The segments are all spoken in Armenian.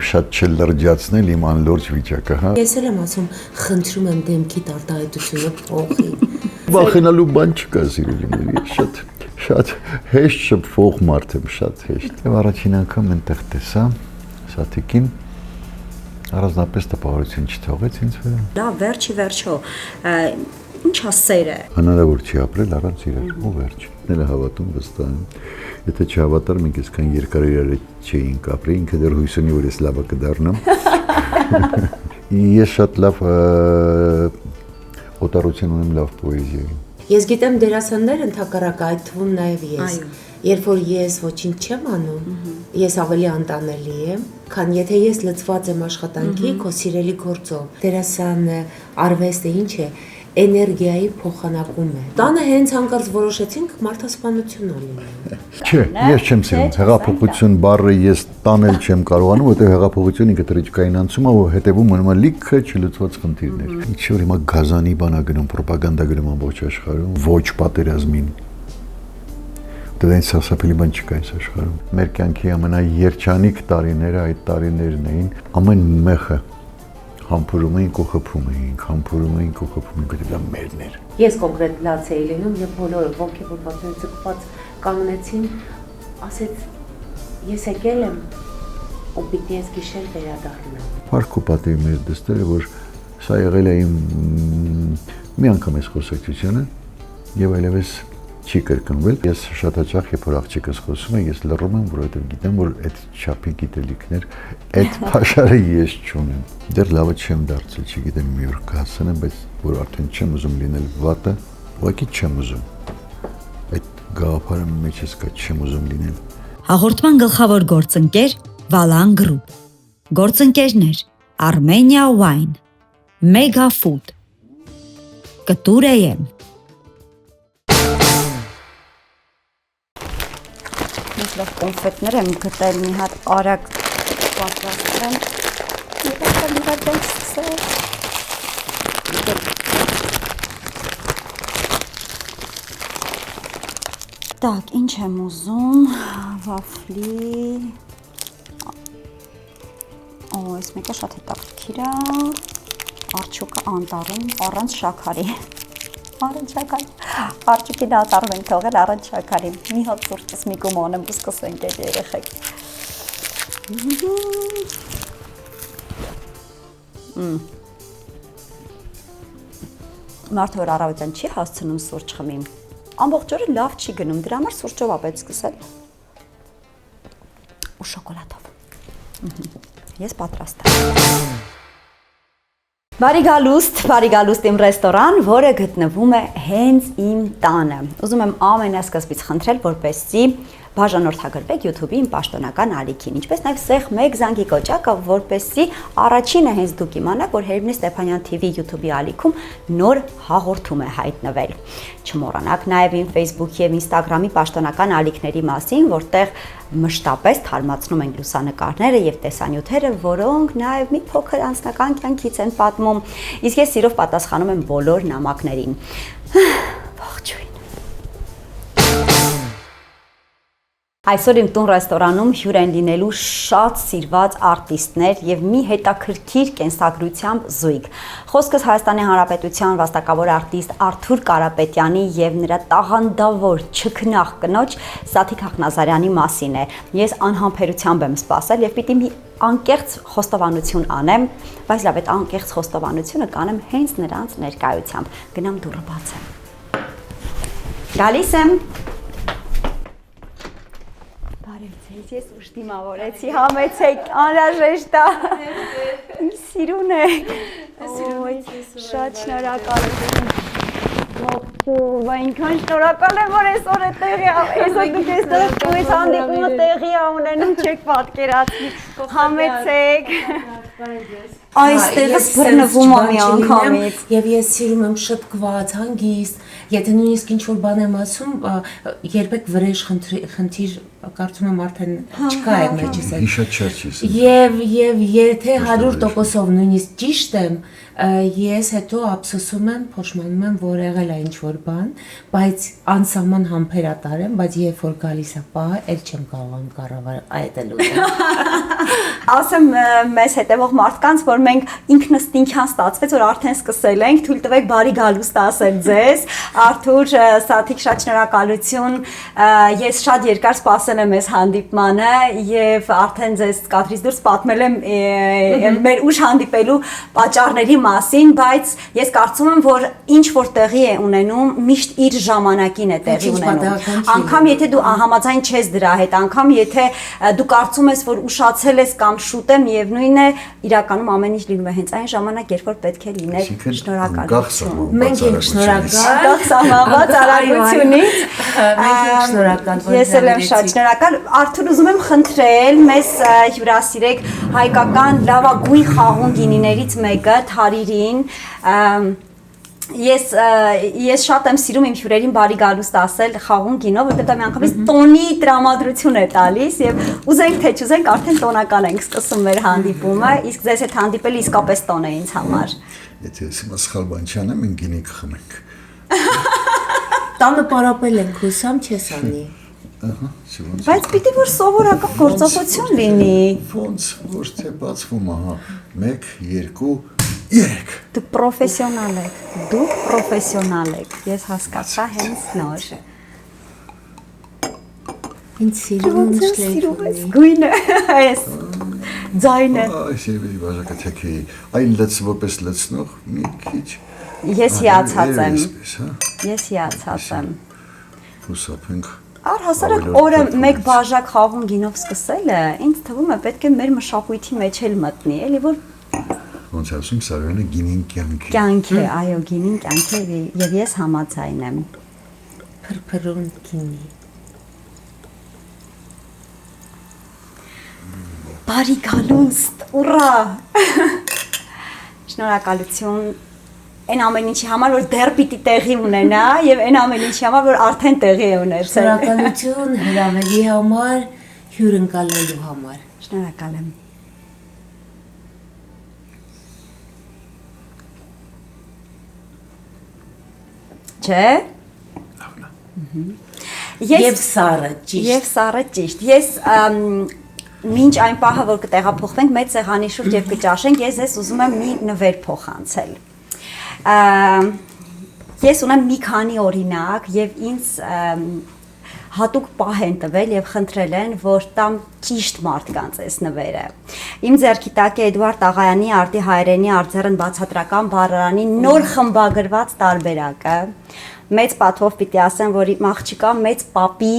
շատ չլրջացնել իմ անլուրջ վիճակը, հա։ Ես էլ եմ ասում, խնդրում եմ դեմքի արտահայտությունը փոխի։ Վախենալու բան չկա, սիրելիներ, շատ հեշտ շփվող մարդ եմ, շատ հեշտ։ Եվ առաջին անգամ այնտեղ տեսա Սաթիկին, առանձնապես տպավորություն չթողեց ինձ վրա։ Դա վերջո ինչ ասեր է։ Հնարավոր չի ապրել առանց իրար, ու վերջ։ Նել է հավատում վստահ եմ։ Եթե չհավատար, մենք այսքան երկար իրար չէինք ապրել, ինքը դեռ հույս ունի, որ ես լավը կդառնամ։ Ես շատ լավ օտարություն ունեմ լավ պոեզիայի։ Ես գիտեմ դերասաններ ընդհակառակը այդ թվում նաև ես։ Երբ որ ես ոչինչ չեմ անում, ես ավելի անտանելի եմ, քան եթե ես լծված եմ աշխատանքի քո սիրելի գործով։ Դերասանը, արվեստը ինչ է, էներգիայի փոխանակում է։ Տանը հենց հանկարծ որոշեցինք մարդասպանություն անել։ Չէ, ես չեմ սիրում հեղափոխություն բառը, ես տանել չեմ կարողանում, որտեղ հեղափոխությունը ինքը տրիչկային անցում է, ու հետևում մնում է լիքը չլուծված խնդիրներ։ Ինչ որ հիմա գազանի բանա գնում, ռոպագանդա գնում ամբողջ աշխարհում, ոչ պատերազմին։ Դա ինձ սարսափելի բան չկա այս աշխարհում։ Մեր կյանքի ամենաերջանիկ տարիները այդ տարիներն էին, ամեն մեղը համբուրում էինք ու խփում էինք, դա մերն էր։ Ես կոնկրետ լաց էի լինում, եւ բոլորը ողջունված ու ցկված կանգնեցին, ասեց ես եկել եմ ու պիտի ես գիշեր վերադառնամ։ Փառք ու պատիվ մեր դստերը, որ սա եղել է իմ մի անգամ այս խոսակցությունը եւ այլևս չի կրկնվել։ Ես շատ հաճախ երբ որ աղջիկս խոսում է, ես լռում եմ, որովհետեւ գիտեմ, որ այդ չափի գիտելիքներ, այդ փաշարը ես չունեմ։ Դեռ լավը չեմ դարձել, չգիտեմ մի օր կհասնեմ, բայց որ արդեն չեմ ուզում լինել վատը, ուղղակի չեմ ուզում։ Այդ գաղափարը մեջս կա, չեմ ուզում լինել։ Հաղորդման գլխավոր գործընկեր Վալան Գրուպ։ Գործընկերներ Armenia Wine, Mega Food, Կտուր AM։ Լավ կոնֆետներ եմ գտել, մի հատ արագ պատրաստեմ։ Մի հատ դեսեր։ Так, ինչ եմ ուզում, վաֆլի։ Այս մեկը շատ հետաքրքիր է։ Արջուկը անտառում առանց շաքարի։ Առանց շաքարի։ Արջուկին անտառում են թողել առանց շաքարի։ Մի հատ սուրճս մի գոման եմ ու սկսենք այդ երեխեք։ Մարդը որ առավոտյան չի հասցնում սուրճ խմի, ամբողջ օրը լավ չի գնում, դրա համար սուրճով է պետք սկսել։ Ու շոկոլադով։ Ես պատրաստ եմ։ Բարի գալուստ իմ ռեստորան, որը գտնվում է հենց իմ տանը։ Ուզում եմ ամենասկզբից խնդրել, որպեսզի բաժանորդագրվեք YouTube-ի իմ պաշտոնական ալիքին, ինչպես նաև սեղ 1 զանգի կոճակը, որպեսզի առաջինը հենց դուք իմանաք, որ Հերմինե Ստեփանյան TV YouTube-ի ալիքում նոր հաղորդում է հայտնվել։ Չմոռանաք նաև իմ Facebook-ի եւ Instagram-ի պաշտոնական ալիքների մասին, որտեղ մշտապես թարմացնում ենք լուսանկարները եւ տեսանյութերը, որոնք նաև մի փոքր անձնական կյանքից են պատմում։ Իսկ ես սիրով պատասխանում եմ բոլոր նամակներին։ Ողջույն։ Այսօր իմ տուն ռեստորանում հյուր են լինելու շատ սիրված արտիստներ եւ մի հետաքրքիր կենսագրությամբ զույգ։ Խոսքս Հայաստանի Հանրապետության վաստակավոր արտիստ Արթուր Կարապետյանի եւ նրա տաղանդավոր չքնաղ կնոջ Սաթիկ Ախնազարյանի մասին է։ Ես անհամբերությամբ եմ սպասել եւ պիտի մի անկեղծ խոստովանություն անեմ, բայց լավ, այդ անկեղծ խոստովանությունը կանեմ հենց նրանց ներկայությամբ։ Գնամ դուռը բացեմ։ Գալիս եմ։ Ես ուշ դիմավորեցի, համեցեք, անհրաժեշտ է։ Սիրուն է։ Շատ շնորհակալ եմ։ Ո՜վ, այնքան շնորհակալ եմ, որ այսօր է տեղի, այսօր դուք այստեղ տույց հանդիպումը տեղի ա ունենում, չեք պատկերացնի։ Համեցեք։ Այստեղս բռնվում է մի անգամից։ Եվ ես սիրում եմ շտկված, հանգիստ, եթե նույնիսկ ինչ-որ բան եմ ասում, երբեք վրեժ խնդիր կարծում եմ արդեն չկա է մեջս այդ։ Շատ չարչիս։ Եվ եթե 100%-ով նույնիսկ ճիշտ եմ, ես հետո ափսոսում եմ, փոշմանում եմ, որ եղել է ինչ-որ բան, բայց անսահման համբերատար եմ, բայց երբ որ գալիս է պահը, էլ չեմ կարողանում կառավարել այդ էլ Ասեմ մեզ հետևող մարդկանց, որ մենք ինքնըստինքյան ստացվեց, որ արդեն սկսել ենք, թույլ տվեք բարի գալուստ ասել ձեզ, Արթուր, Սաթիկ, շատ շնորհակալություն, ես շատ երկար սպասել եմ այս հանդիպմանը եւ արդեն ձեզ կադրից դուրս պատմել եմ մեր ուշ հանդիպելու պատճառների մասին, բայց ես կարծում եմ, որ ինչ որ տեղի է ունենում, միշտ իր ժամանակին է տեղի ունենում։ Անկամ եթե դու համաձայն չես դրա հետ, անկամ եթե դու կարծում ես, որ ուշացել ես կամ շուտ է, միևնույն է, իրականում ամեն ինչ լինում է հենց այն ժամանակ, երբ որ պետք է լիներ։ Շնորհակալություն։ Մենք ենք շնորհակալ։ Գաղսահմանված արագությունից։ Մենք ենք շնորհակալ։ Ես էլ եմ շատ շնորհակալ։ Արթուր, ուզում եմ խնդրել, մեզ հյուրասիրեք հայկական լավագույն խաղուն գինիներից մեկը, Թարիրին։ Ես շատ եմ սիրում իմ հյուրերին բարի գալուստ ասել խաղուն գինով, որտեղ դա միանգամից տոնի տրամադրություն է տալիս եւ ուզենք թե չուզենք արդեն տոնական ենք սկսում մեր հանդիպումը, իսկ ձեզ հետ հանդիպելը իսկապես տոն է ինձ համար։ Եթե ես հիմա սխալ բան չանեմ, մենք գինի կխմենք։ Տանը պարապել ենք, հուսամ չես անի։ Ահա, սիրուն։ Բայց պիտի որ սովորական գործողություն լինի։ Ոնց ոչ թե բացվում, ահա, 1 2 3 Դուք պրոֆեսիոնալ եք, դուք պրոֆեսիոնալ եք, ես հասկացա հենց նոր։ Ինձ սիրուն ես գույնը, այս ձայնը։ Այս երևի բաժակաթեքի, այն լցվոպես լցնող մի քիչ։ Ես հիացած եմ։ հա։ Ես հիացած եմ։ Հուսափենք։ Առհասարակ օրը մեկ բաժակ խաղուն գինով սկսելը, ինձ թվում է պետք է մեր մշակույթի մեջ էլ մտնի, էլի որ Ոնց ասում Սարյանը գինին կյանք է։ կյանք է, այո, գինին կյանք է եւ ես համաձայն եմ։ Փրփրուն գինի։ Բարի գալուստ, ուռա։ Շնորհակալություն այն ամեն ինչի համար, որ դեռ պիտի տեղի ունենա եւ այն ամեն ինչի համար, որ արդեն տեղի է ունեցել։ Շնորհակալություն հրավերի համար, հյուրընկալելու համար։ Շնորհակալ եմ։ Չէ։ Եվ սառը ճիշտ։ Եվ սառը ճիշտ։ Ես մինչ այն պահը, որ կտեղափոխվենք մեծ սեղանի շուրջ եւ կճաշենք, ես ուզում եմ մի նվեր փոխանցել։ Ես ունեմ մի քանի օրինակ եւ ինձ հատուկ պահ են տվել եւ խնդրել են, որ տամ ճիշտ մարդկանց այս նվերը։ Իմ ձեռքի տակ է Էդուարդ Աղայանի արտի հայերենի արձերն բացատրական բառարանի նոր խմբագրված տարբերակը։ Մեծ պատվով պիտի ասեմ, որ իմ աղջիկա մեծ պապի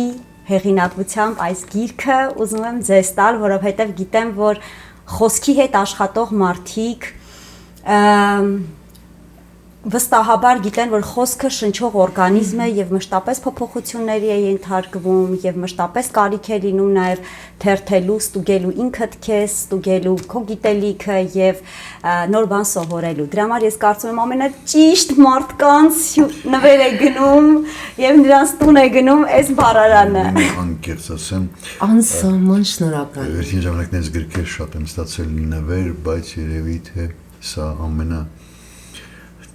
հեղինակությամբ այս գիրքը ուզում եմ ձեզ տալ, որովհետեւ գիտեմ, որ խոսքի հետ աշխատող մարդիկ վստահաբար գիտեն, որ խոսքը շնչող օրգանիզմ է եւ մշտապես փոփոխությունների է ենթարկվում եւ մշտապես կարիք է լինում նաեւ թերթելու, ստուգելու ինքդ քեզ, ստուգելու քո գիտելիքը եւ նոր բան սովորելու։ Դրա համար ես կարծում եմ ամենաճիշտ մարդկանց նվեր է գնում եւ նրանց տուն է գնում այս բառարանը։ Անկեղծ ասեմ, Անսահման շնորհակալ։ վերջին ժամանակներս գրքեր շատ եմ ստացել նվեր, բայց երևի թե սա ամենա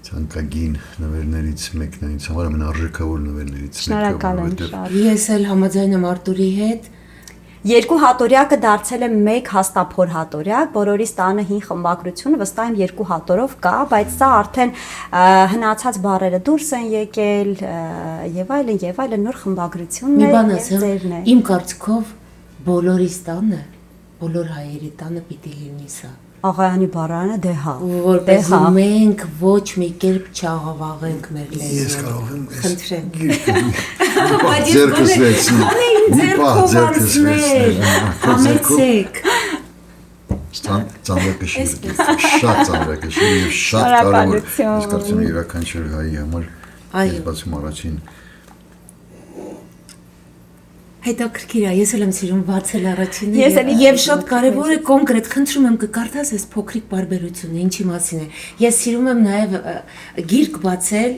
ցանկագին նվերներից մեկն է, ինձ համար ամենարժեքավոր նվերներից մեկը։ Շնորհակալ եմ շատ։ Ես էլ համաձայն եմ Արտուրի հետ։ Երկու հատորյակը դարձել է մեկ հաստափոր հատորյակ, բոլորիս տանը հին խմբագրությունը վստահ եմ 2 հատորով կա, բայց սա արդեն հնացած բառերը դուրս են եկել եւ այլն նոր խմբագրությունն է եւ ձերն է։ Իմ կարծիքով բոլորիս տանը, բոլոր հայերի տանը պիտի լինի սա։ Աղայանի բառարանը դե հա։ Որպեսզի մենք ոչ մի կերպ չաղավաղենք մեր Ես լեզուն։ կարող եմ Խնդրեմ։ այս ձերքս վերցնել։ Մի պահ ձերքս վերցնել։ Համեցեք։ Ծանրակշիռ, շատ ծանրակշիռ եւ շատ կարևոր։ Ես կարծում եմ յուրաքանչյուր հայի համար այս բացում առաջին Հետաքրքիր է, ես էլ եմ սիրում բացել առաջինը։ Ես էլ եւ շատ կարեւոր է կոնկրետ, խնդրում եմ կկարդաս այս փոքրիկ բարբերությունը, ինչի մասին է։ Ես սիրում եմ նաեւ գիրք բացել,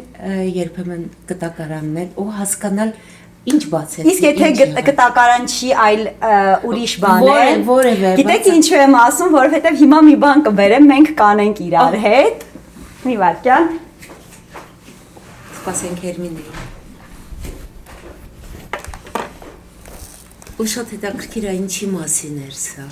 երբեմն կտակարաններ ու հասկանալ ինչ բացել։ Իսկ եթե կտակարան չի, այլ ուրիշ բան է։ Որևէ։ Գիտեք ինչու եմ ասում, որովհետեւ հիմա մի բան կբերեմ, մենք կանենք իրար հետ։ Մի վարքյան։ սպասենք Հերմինեին։ Ու շատ հետաքրքիր է ինչի մասին էր սա։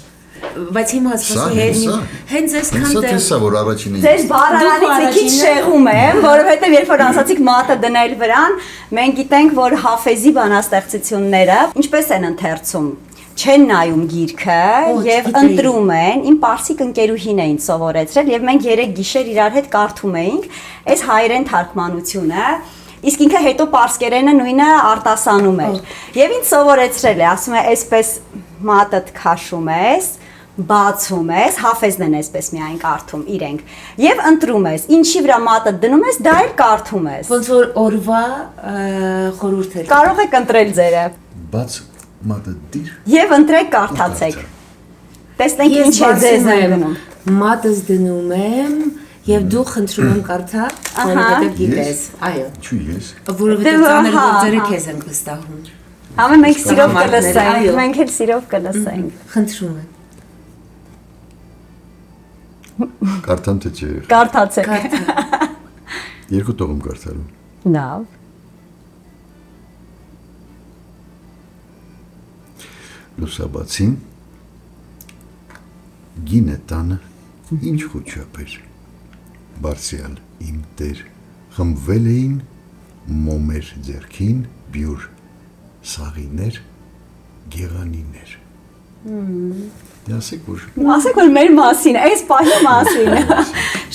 Բայց հիմա ասում Հերմին, հենց այսքան դե Սա որ առաջինը։ Ձեր բառարանից մի քիչ շեղում եմ, որովհետև երբ որ ասացիք մատը դնել վրան, մենք գիտենք, որ Հաֆեզի բանաստեղծությունները ինչպես են ընթերցում, չեն նայում գիրքը եւ ընտրում են, իմ պարսիկ ընկերուհին էին սովորեցրել եւ մենք 3 գիշեր իրար հետ կարդում էինք այս հայերեն թարգմանությունը, իսկ ինքը հետո պարսկերենը նույնը արտասանում էր։ Եվ ինձ սովորեցրել է, ասում է, այսպես մատդ քաշում ես, բացում ես, Հաֆեզն են այսպես միայն կարդում իրենք եւ ընտրում ես, ինչի վրա մատը դնում ես, դա էլ կարդում ես։ ոնց որ օրվա խորհուրդ էր։ Կարող եք ընտրել ձերը։ Բաց մատը դիր։ Եվ ընտրեք, կարդացեք։ Տեսնենք ինչ է ձեզ գնում։ Մատս դնում եմ եւ դու խնդրում եմ կարդա, որովհետեւ գիտես։ Այո։ Ինչու ես։ Որովհետեւ ծանր գործերը քեզ են վստահում։ Ամեն մենք սիրով կլսենք, մենք էլ սիրով կլսենք։ Խնդրում եմ։ Կարդամ թե չէ։ Կարդացեք։ Երկու տողում կարդալու։ Լավ։ Լուսաբացին գինը տանը ինչ խոչապեր բարձյալ իմ տեր խմվել էին մոմեր ձերքին բյուր սաղիներ գեղանիներ Ասեք որ մեր մասին, այս պահի մասին։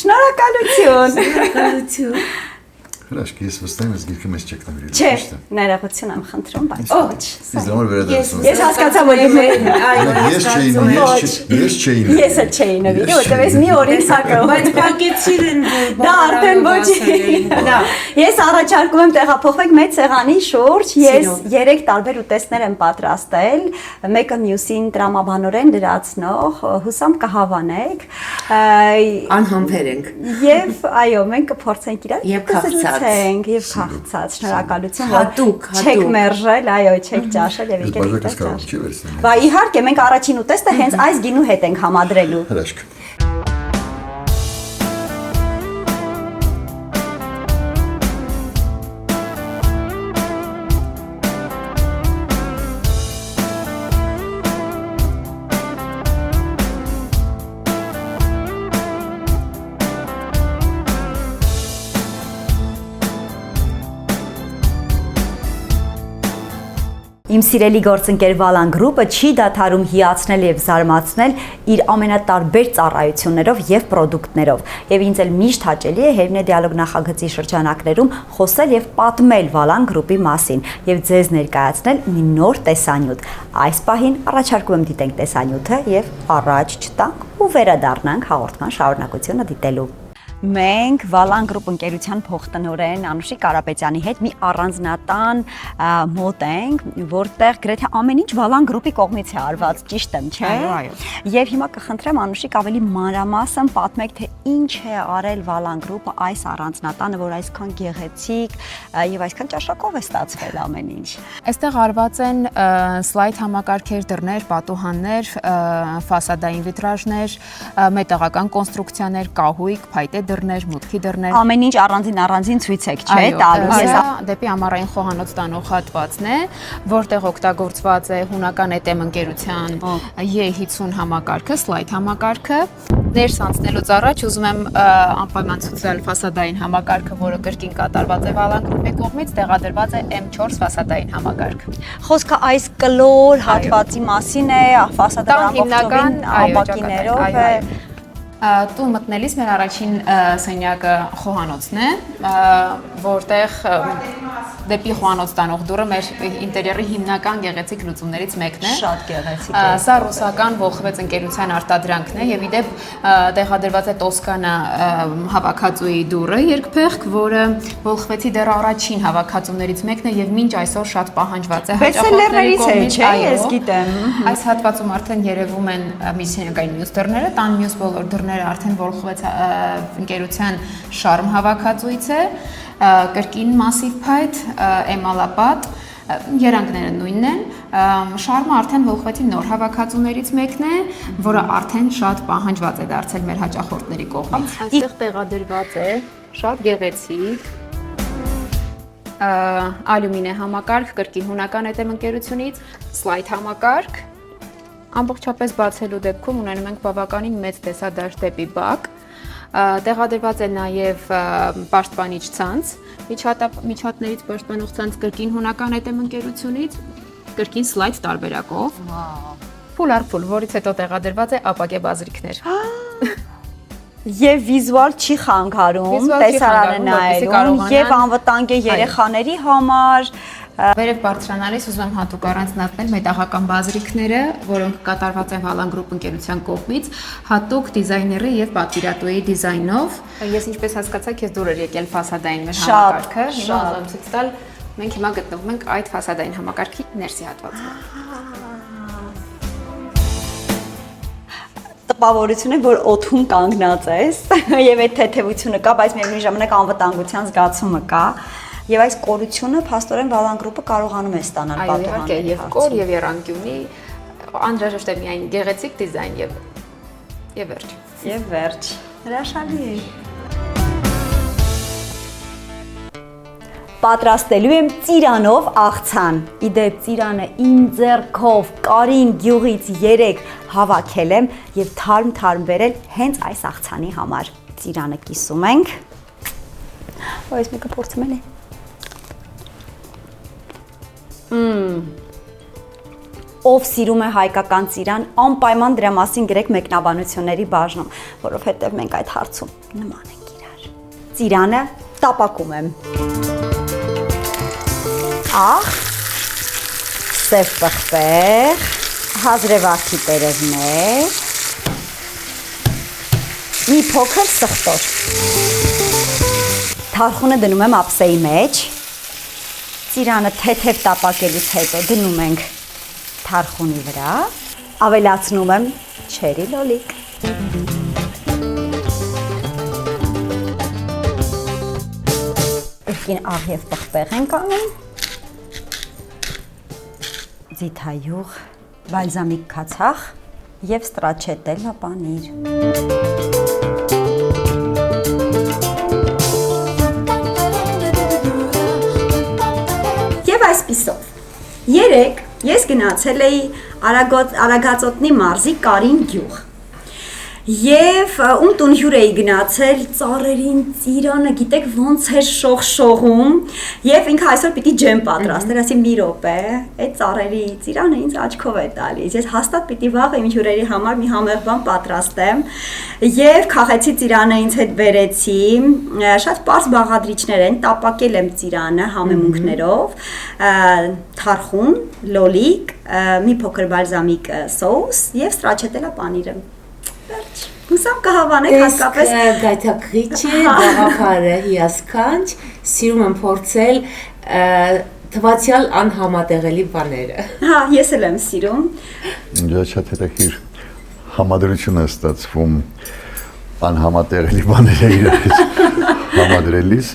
Շնորհակալություն։ Շնորհակալություն։ Հրաշք, ես վստահ եմ, ես գիրքը մեզ չեք նվիրել։ Չէ, ներողություն եմ խնդրում, բայց ոչ։ Ես դրամալ վերադարձնում։ Ես հասկացա, որ Ես չէի։ Եսը չէի նվիրի, որտեղ ես մի օրինակ եմ, բայց փակեցիր են դա արդեն ոչ։ Ես առաջարկում եմ տեղափոխվեք մեծ սեղանի շուրջ, ես 3 տարբեր ուտեստներ եմ պատրաստել, մեկը մյուսին տրամաբանորեն լրացնող, հուսամ կհավանեք։ Անհամբեր ենք։ Եվ այո, մենք կփորձենք իրար Եվ քաղցած։ Եվ քաղցած, շնորհակալություն, որ չեք մերժել, այո, չեք ճաշել եւ եկել ուտել։ Բա իհարկե, մենք առաջին ուտեստը հենց այս գինու հետ ենք համադրելու։ Հրաշք։ Իմ սիրելի գործընկեր Վալան գրուպը չի դադարում հիացնել եւ զարմացնել իր ամենատարբեր ծառայություններով եւ պրոդուկտներով։ Եվ ինձ էլ միշտ հաճելի է Հերմինե դիալոգ նախագծի շրջանակներում խոսել եւ պատմել Վալան գրուպի մասին եւ ձեզ ներկայացնել մի նոր տեսանյութ։ Այս պահին առաջարկում եմ դիտենք տեսանյութը եւ առաջ չտանք ու վերադառնանք հաղորդման շարունակությունը դիտելու։ Մենք Վալան գրուպ ընկերության փոխտնօրեն Անուշիկ Կարապետյանի հետ մի առանձնատան մոտ ենք, որտեղ գրեթե ամեն ինչ Վալան գրուպի կողմից է արված, ճիշտ եմ, չէ՞։ Այո։ Եվ հիմա կխնդրեմ Անուշիկ ավելի մանրամասն պատմեք, թե ինչ է արել Վալան գրուպը այս առանձնատանը, որ այսքան գեղեցիկ եւ այսքան ճաշակով է ստացվել ամեն ինչ։ Այստեղ արված են սլայդ համակարգեր, դռներ, պատուհաններ, ֆասադային վիտրաժներ, մետաղական կոնստրուկցիաներ, կահույք, փայտե դռներ, մուտքի դռներ։ Ամեն ինչ առանձին ցույց եք, չէ՞, տալու։ Սա դեպի ամառային խոհանոց տանող հատվածն է, որտեղ օգտագործված է հունական ETM ընկերության E50 համակարգը, սլայդ համակարգը։ Ներս անցնելուց առաջ ուզում եմ անպայման ցույցել ֆասադային համակարգը, որը կրկին կատարված է Վալան գրուպի կողմից, տեղադրված է M4 ֆասադային համակարգ։ Խոսքը այս կլոր հատվածի մասին է, ֆասադը ամբողջովին ապակիներով է։ Տուն մտնելիս մեր առաջին սենյակը խոհանոցն է, որտեղ դեպի խոհանոց տանող դուռը մեր ինտերիերի հիմնական գեղեցիկ լուծումներից մեկն է։ Շատ գեղեցիկ է։ Սա ռուսական ողվեց ընկերության արտադրանքն է եւ իդեպ տեղադրված է Տոսկանա հավաքածուի դուռը երկփեղկ, որը ողվեցի դեռ առաջին հավաքածուներից մեկն է եւ մինչ այսօր շատ պահանջված է հաճախորդների կողմից, չէ՞, ես գիտեմ։ Այս հատվածում արդեն երևում են միսիոնական մյուս դռները, տան մյուս բոլոր դռները արդեն ողվեց ընկերության շարմ հավաքածուից է, կրկին մասիվ փայտ, էմալապատ, երանգները նույնն են, շարմը արդեն ողվեցի նոր հավաքածուներից մեկն է, որը արդեն շատ պահանջված է դարձել մեր հաճախորդների կողմից։ Այստեղ տեղադրված է շատ գեղեցիկ ալյումինե համակարգ կրկին հունական էտեմ ընկերությունից, սլայդ համակարգ, ամբողջապես բացելու դեպքում ունենում ենք բավականին մեծ տեսադաշտ դեպի բակ, տեղադրված է նաև պաշտպանիչ ցանց, միջատներից պաշտպանող ցանց կրկին հունական էտեմ ընկերությունից, կրկին սլայդ տարբերակով, փուլ առ փուլ, որից հետո տեղադրված է ապակե բազրիկներ։ Եվ վիզուալ չի խանգարում, տեսարանը նայելուն, եւ անվտանգ է երեխաների համար։ Վերև բարձրանալիս ուզում եմ հատուկ առանձնացնել մետաղական բազրիկները, որոնք կատարված են Valan Group ընկերության կողմից, հատուկ դիզայների եւ պատվիրատուի դիզայնով։ Ես ինչպես հասկացա, քեզ դուր էր եկել ֆասադային մեր համակարգը, հիմա ուզում եմ ցույց տալ, մենք հիմա գտնվում ենք այդ ֆասադային համակարգի ներսի հատվածում։ Տպավորություն է, որ օդում կանգնած ես եւ այդ թեթևությունը կա, բայց միևնույն ժամանակ անվտանգության զգացումը կա եւ այս կորությունը փաստորեն Valan Group-ը կարողանում է ստանալ պատահանների հարցում։ Եվ կոր եւ երանգյունի անհրաժեշտ է միայն գեղեցիկ դիզայն եւ վերջ։ Եվ վերջ։ Հրաշալի է։ Պատրաստելու եմ ծիրանով աղցան։ Իդեպ ծիրանը իմ ձեռքով Կարին գյուղից 3 հավաքել եմ եւ թարմ վերել հենց այս աղցանի համար։ Ծիրանը կիսում ենք։ Այս մեկը փորձեմ էլի։ Ով սիրում է հայկական ծիրան, անպայման դրա մասին գրեք մեկնաբանությունների բաժնում, որովհետեւ մենք այդ հարցում նման ենք իրար։ Ծիրանը տապակում եմ։ Աղ, սև պղպեղ, հազրեվարդի տերևներ, մի փոքր սխտոր։ Թարխունը դնում եմ ափսեի մեջ, ծիրանը թեթև տապակելուց հետո դնում ենք թարխունի վրա, ավելացնում եմ չերի լոլիկ։ Ուրկին աղ և պղպեղ ենք անում, ձիթայուղ, բալզամիկ քացախ և ստրաչետելա պանիր։ Եվ այսպիսով, երեկ ես գնացել էի Արագածոտնի մարզի Կարին գյուղ Եվ ում տուն հյուր էի գնացել, ծառերին ծիրանը, գիտեք ոնց էր շողշողում, եւ ինքը այսօր պիտի ջեմ պատրաստեր, ասի մի րոպե, այդ ծառերի ծիրանը ինձ աչքով է տալիս։ Ես հաստատ պիտի վաղը իմ հյուրերի համար մի համեղ բան պատրաստեմ, եւ քաղեցի ծիրանը ինձ հետ բերեցի, շատ պարզ բաղադրիչներ են, տապակել եմ ծիրանը համեմունքներով, թարխուն, լոլիկ, մի փոքր բալզամիկ սոուս եւ ստրաչետելա պանիրը։ Հուսամ կհավանեք հատկապես գայթակղիչ է, գաղափարը հիասքանչ, սիրում եմ փորձել թվացյալ անհամատեղելի բաները։ Հա, ես էլ եմ սիրում։ Ինձ շատ հետաքրքիր համադրություն է ստացվում անհամատեղելի բաները իրար համադրելիս։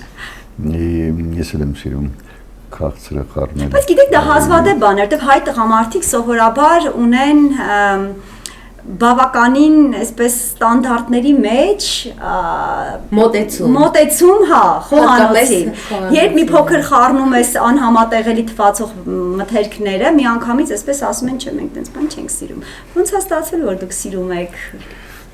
Ես էլ եմ սիրում քաղցրը խառնել։ Բայց գիտեք, դա հազվադեպ բան է, որտեղ հայ տղամարդիկ սովորաբար ունեն բավականին այսպես ստանդարտների մեջ մոտեցում, հա, խոհանոցի։ Երբ մի փոքր խառնում ես անհամատեղելի թվացող մթերքները, մի անգամից այսպես ասում են, չէ, մենք տենց բան չենք սիրում։ Ոնց է ստացվել, որ դուք սիրում եք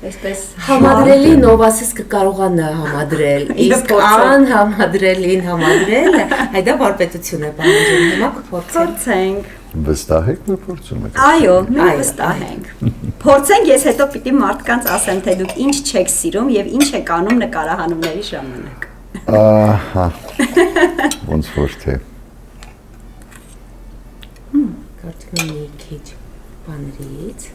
այսպես համադրելի նովասիս կկարողանա համադրել, իսկ անհամադրելին համադրելը, այդ վարպետություն է բանջում, հիմա կփորձենք։ Վստահ եք, որ փորձում եք։ Այո, մենք վստահ ենք։ Փորձենք, ես հետո պիտի մարդկանց ասեմ, թե դուք ինչ չեք սիրում եւ ինչ եք անում նկարահանումների ժամանակ։ Ահա։ Ոնց որ թե։ Կարծում եմ մի քիչ բաներից։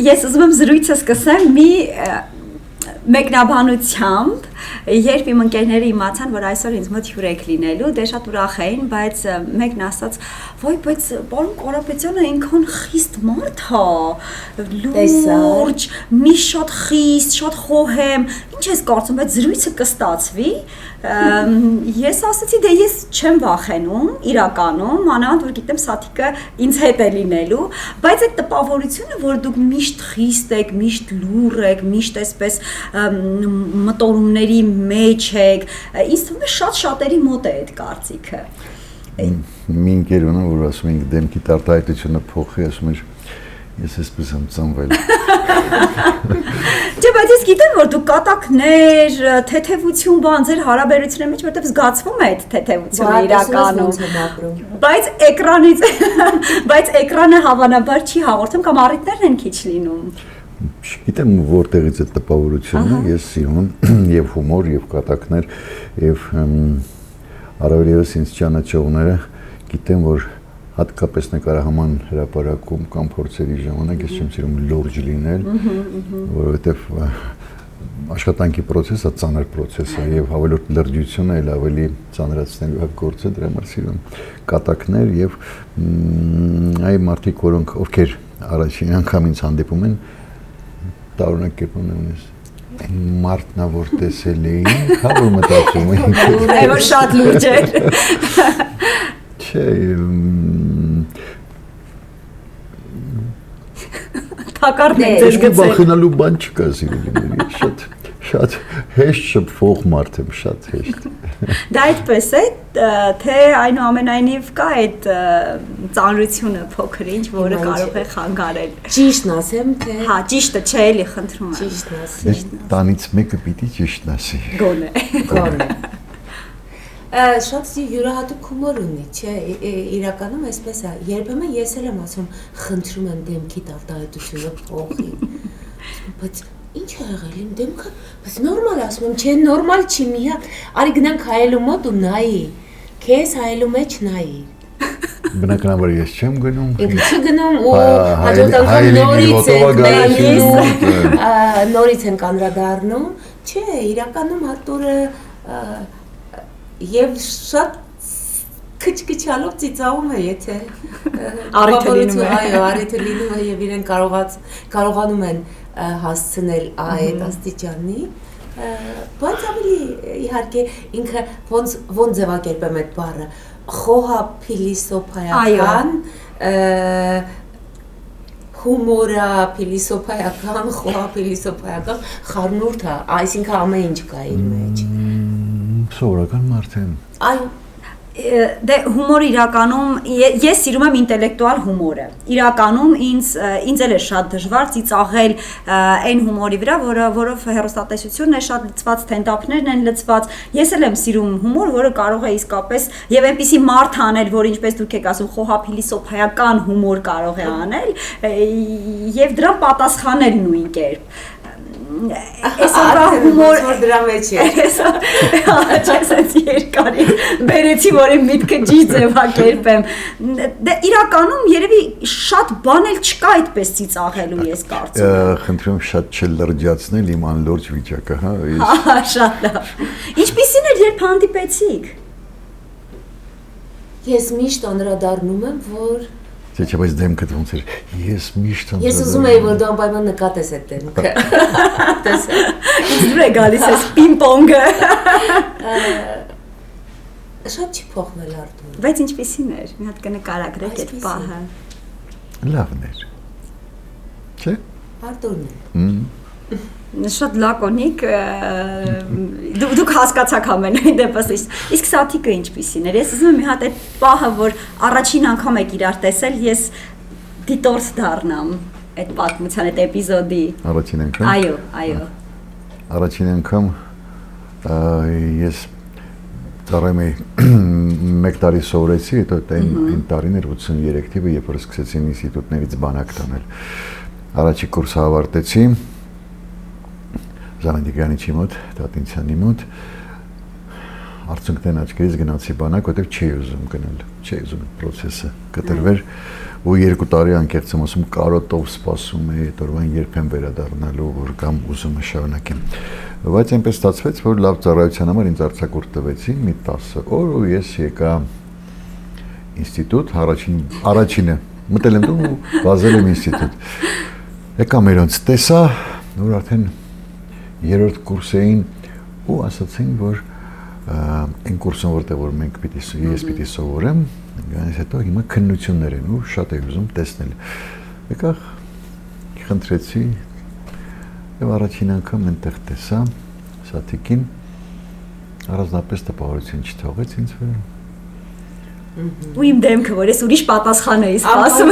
Ես ուզում եմ զրույցը սկսեմ մի մեկնաբանությամբ, երբ իմ ընկերները իմացան, որ այսօր ինձ մոտ հյուր եք լինելու, դե շատ ուրախ էին, բայց մեկն ասաց, «Ոյ, բայց պարոն Կարապետյանը ինքան խիստ մարդ հա, լուրջ, մի շատ խիստ, շատ խոհեմ, ինչ ես կարծում, բայց զրույցը կստացվի»։ Ես ասացի, դե ես չեմ վախենում, իրականում, մանավանդ որ գիտեմ Սաթիկը ինձ հետ է լինելու, բայց այդ տպավորությունը, որ դուք միշտ խիստ եք, միշտ լուր եք, միշտ այսպես մտորումների մեջ եք։ Ինձ թվում է շատ-շատերի մոտ է այդ կարծիքը։ Մին կերունը, որ ասում ենք դեմքի տարտահայտությունը փոխի, ասում էր ես էսպես եմ ծնվել։ Չէ, բայց ես գիտեմ, որ դուք կատակներ, թեթևություն բան ձեր հարաբերությունների մեջ, որտեղ զգացվում է այդ թեթևությունը իրականում։ Բայց էկրանը հավանաբար չի հաղորդում կամ առիթներն են քիչ լինում։ Չգիտեմ որտեղից է տպավորությունը, ես սիրում եմ եւ հումոր, եւ կատակներ, եւ առավել եւս ինձ ճանաչողները գիտեմ, որ հատկապես նկարահանման հրապարակում կամ փորձերի ժամանակ ես չեմ սիրում լուրջ լինել, որովհետեւ աշխատանքի process-ը ծանր process է եւ հավելորդ լրջությունը էլ ավելի ծանրացնելու գործ է, դրա համար սիրում կատակներ եւ այ մարդիկ, որոնք ովքեր առաջին անգամ ինձ հանդիպում են, տարօրինակ կերպով ունես մարդնա որ տեսել էին, հա որ մտածում էին, որ շատ լուրջ էր։ Չէ, Թակարդ եք ձեզ գցել։ Բախնալու բան չկա սիրելիների, շատ հեշտ շփվող մարդ եմ, շատ հեշտ։ Դա այդպես է, թե այնուամենայնիվ կա այդ ծանրությունը փոքր-ինչ, որը կարող է խանգարել։ Ճիշտն ասեմ, թե Հա, ճիշտը չէ, էլի խնդրում եմ։ ճիշտն ասեմ։ Տանից մեկը պիտի ճիշտն ասի։ Գոնե։ Շատ յուրահատուկ հումոր ունի, չէ, իրականում այսպես է, երբեմն ես էլ եմ ասում, խնդրում եմ դեմքի տարտահայտությունը փոխի, բայց ինչ է եղել իմ դեմքը, բայց նորմալ ասում եմ, չէ, նորմալ չի, մի հատ, արի գնանք հայելու մոտ ու նայի, քեզ հայելու մեջ նայի։ Բնականաբար ես չեմ գնում։ Ինքը չի գնում ու հաջորդ անգամ նորից ենք անդրադառնում, չէ, իրականում Արտուրը եւ շատ քչքչալով ծիծաղում է, եթե Առիթը լինում է։ Այո, առիթը լինում է եւ իրեն կարողանում են հասցնել այդ աստիճանի, բայց ավելի իհարկե ինքը ոնց ձևակերպեմ այդ բառը, խոհա փիլիսոփայական, հումորա փիլիսոփայական, խոհա փիլիսոփայական խառնուրդ է, այսինքն ամեն ինչ կա իր մեջ։ Սովորական մարդ եմ։ Այո։ Դե հումորը իրականում ես սիրում եմ ինտելեկտուալ հումորը։ Իրականում ինձ էլ է շատ դժվար ծիծաղել այն հումորի վրա, որով հեռուստատեսությունն է շատ լցված, ստենդափներն են լցված։ Ես էլ եմ սիրում հումոր, որը կարող է իսկապես եւ այնպիսի մարդ անել, որ ինչպես դուք եք ասում, խոհափիլիսոփայական հումոր կարող է անել եւ դրան պատասխանել նույն կերպ։ Այսօր հումոր դրա մեջ է։ Այսպես երկարի բերեցի, որ իմ միտքը ճիշտ ձևակերպեմ։ Դե իրականում երևի շատ բան էլ չկա այդպես ծիծաղելու, ես կարծում եմ։ Խնդրում շատ չլրջացնել իմ անլուրջ վիճակը, հա։ Հա, շատ լավ։ Ինչպիսին էր, երբ հանդիպեցիք։ Ես միշտ անդրադառնում եմ, որ Չէ, բայց դեմքդ ոնց էր։ Ես միշտ Ես ուզում եի, որ դու անպայման նկատես այդ դեմքը։ Տեսա։ Ինձ դուր է գալիս այս պինգ-պոնգը։ Շատ չի փոխվել Արտուր։ Բայց ինչպիսին էր։ Մի հատ կնկարագրեք այդ պահը։ Լավն էր։ Չէ։ Արտուրն է։ Շատ լակոնիկ, դուք հասկացաք ամենայն դեպս, իսկ Սաթիկը ինչպիսին էր, ես ուզում եմ մի հատ այդ պահը, որ առաջին անգամ եք իրար տեսել, ես դիտորդ դառնամ այդ պատմության, այդ էպիզոդի։ Առաջին անգամ։ Այո։ Առաջին անգամ ես ծառայում էի 1 տարի սովորեցի, հետո այն տարին էր 83 թիվը, երբ որ սկսեցին ինստիտուտներից բանակ տանել։ Առաջի կուրսը ավարտեցի Զանադիգյանիչի մոտ, Տատինցյանի մոտ, արդյունքներն աչքերից գնացի բանակ, որտեղ չի ուզում գնալ, չի ուզում process-ը կտրվեր, ու 2 տարի անկեղծ եմ ասում կարոտով սպասում էի, այդ օրվան երբ եմ վերադառնալու, որ կամ ուզում եմ շարունակեմ։ Բայց այնպես ստացվեց, որ լավ ծառայության համար ինձ արձակուրդ տվեցին մի 10 օր, ու ես եկա ինստիտուտ, առաջինը մտել եմ տուն ու վազել եմ ինստիտուտ։ Եկա մերոնց տեսա, որ արդեն 3-րդ կուրսեին ու ասացին, որ այն կուրսում որտեղ որ մենք ես պիտի սովորեմ, գանից հետո հիմա քննություններ են ու շատ եմ ուզում տեսնել։ Եկա խնդրեցի, Եվ առաջին անգամ այնտեղ տեսա Սաթիկին առանձնապես տպավորություն չթողեց ինձ վրա։ Ու իմ դեմքը, որ ես ուրիշ պատասխան էի սպասում,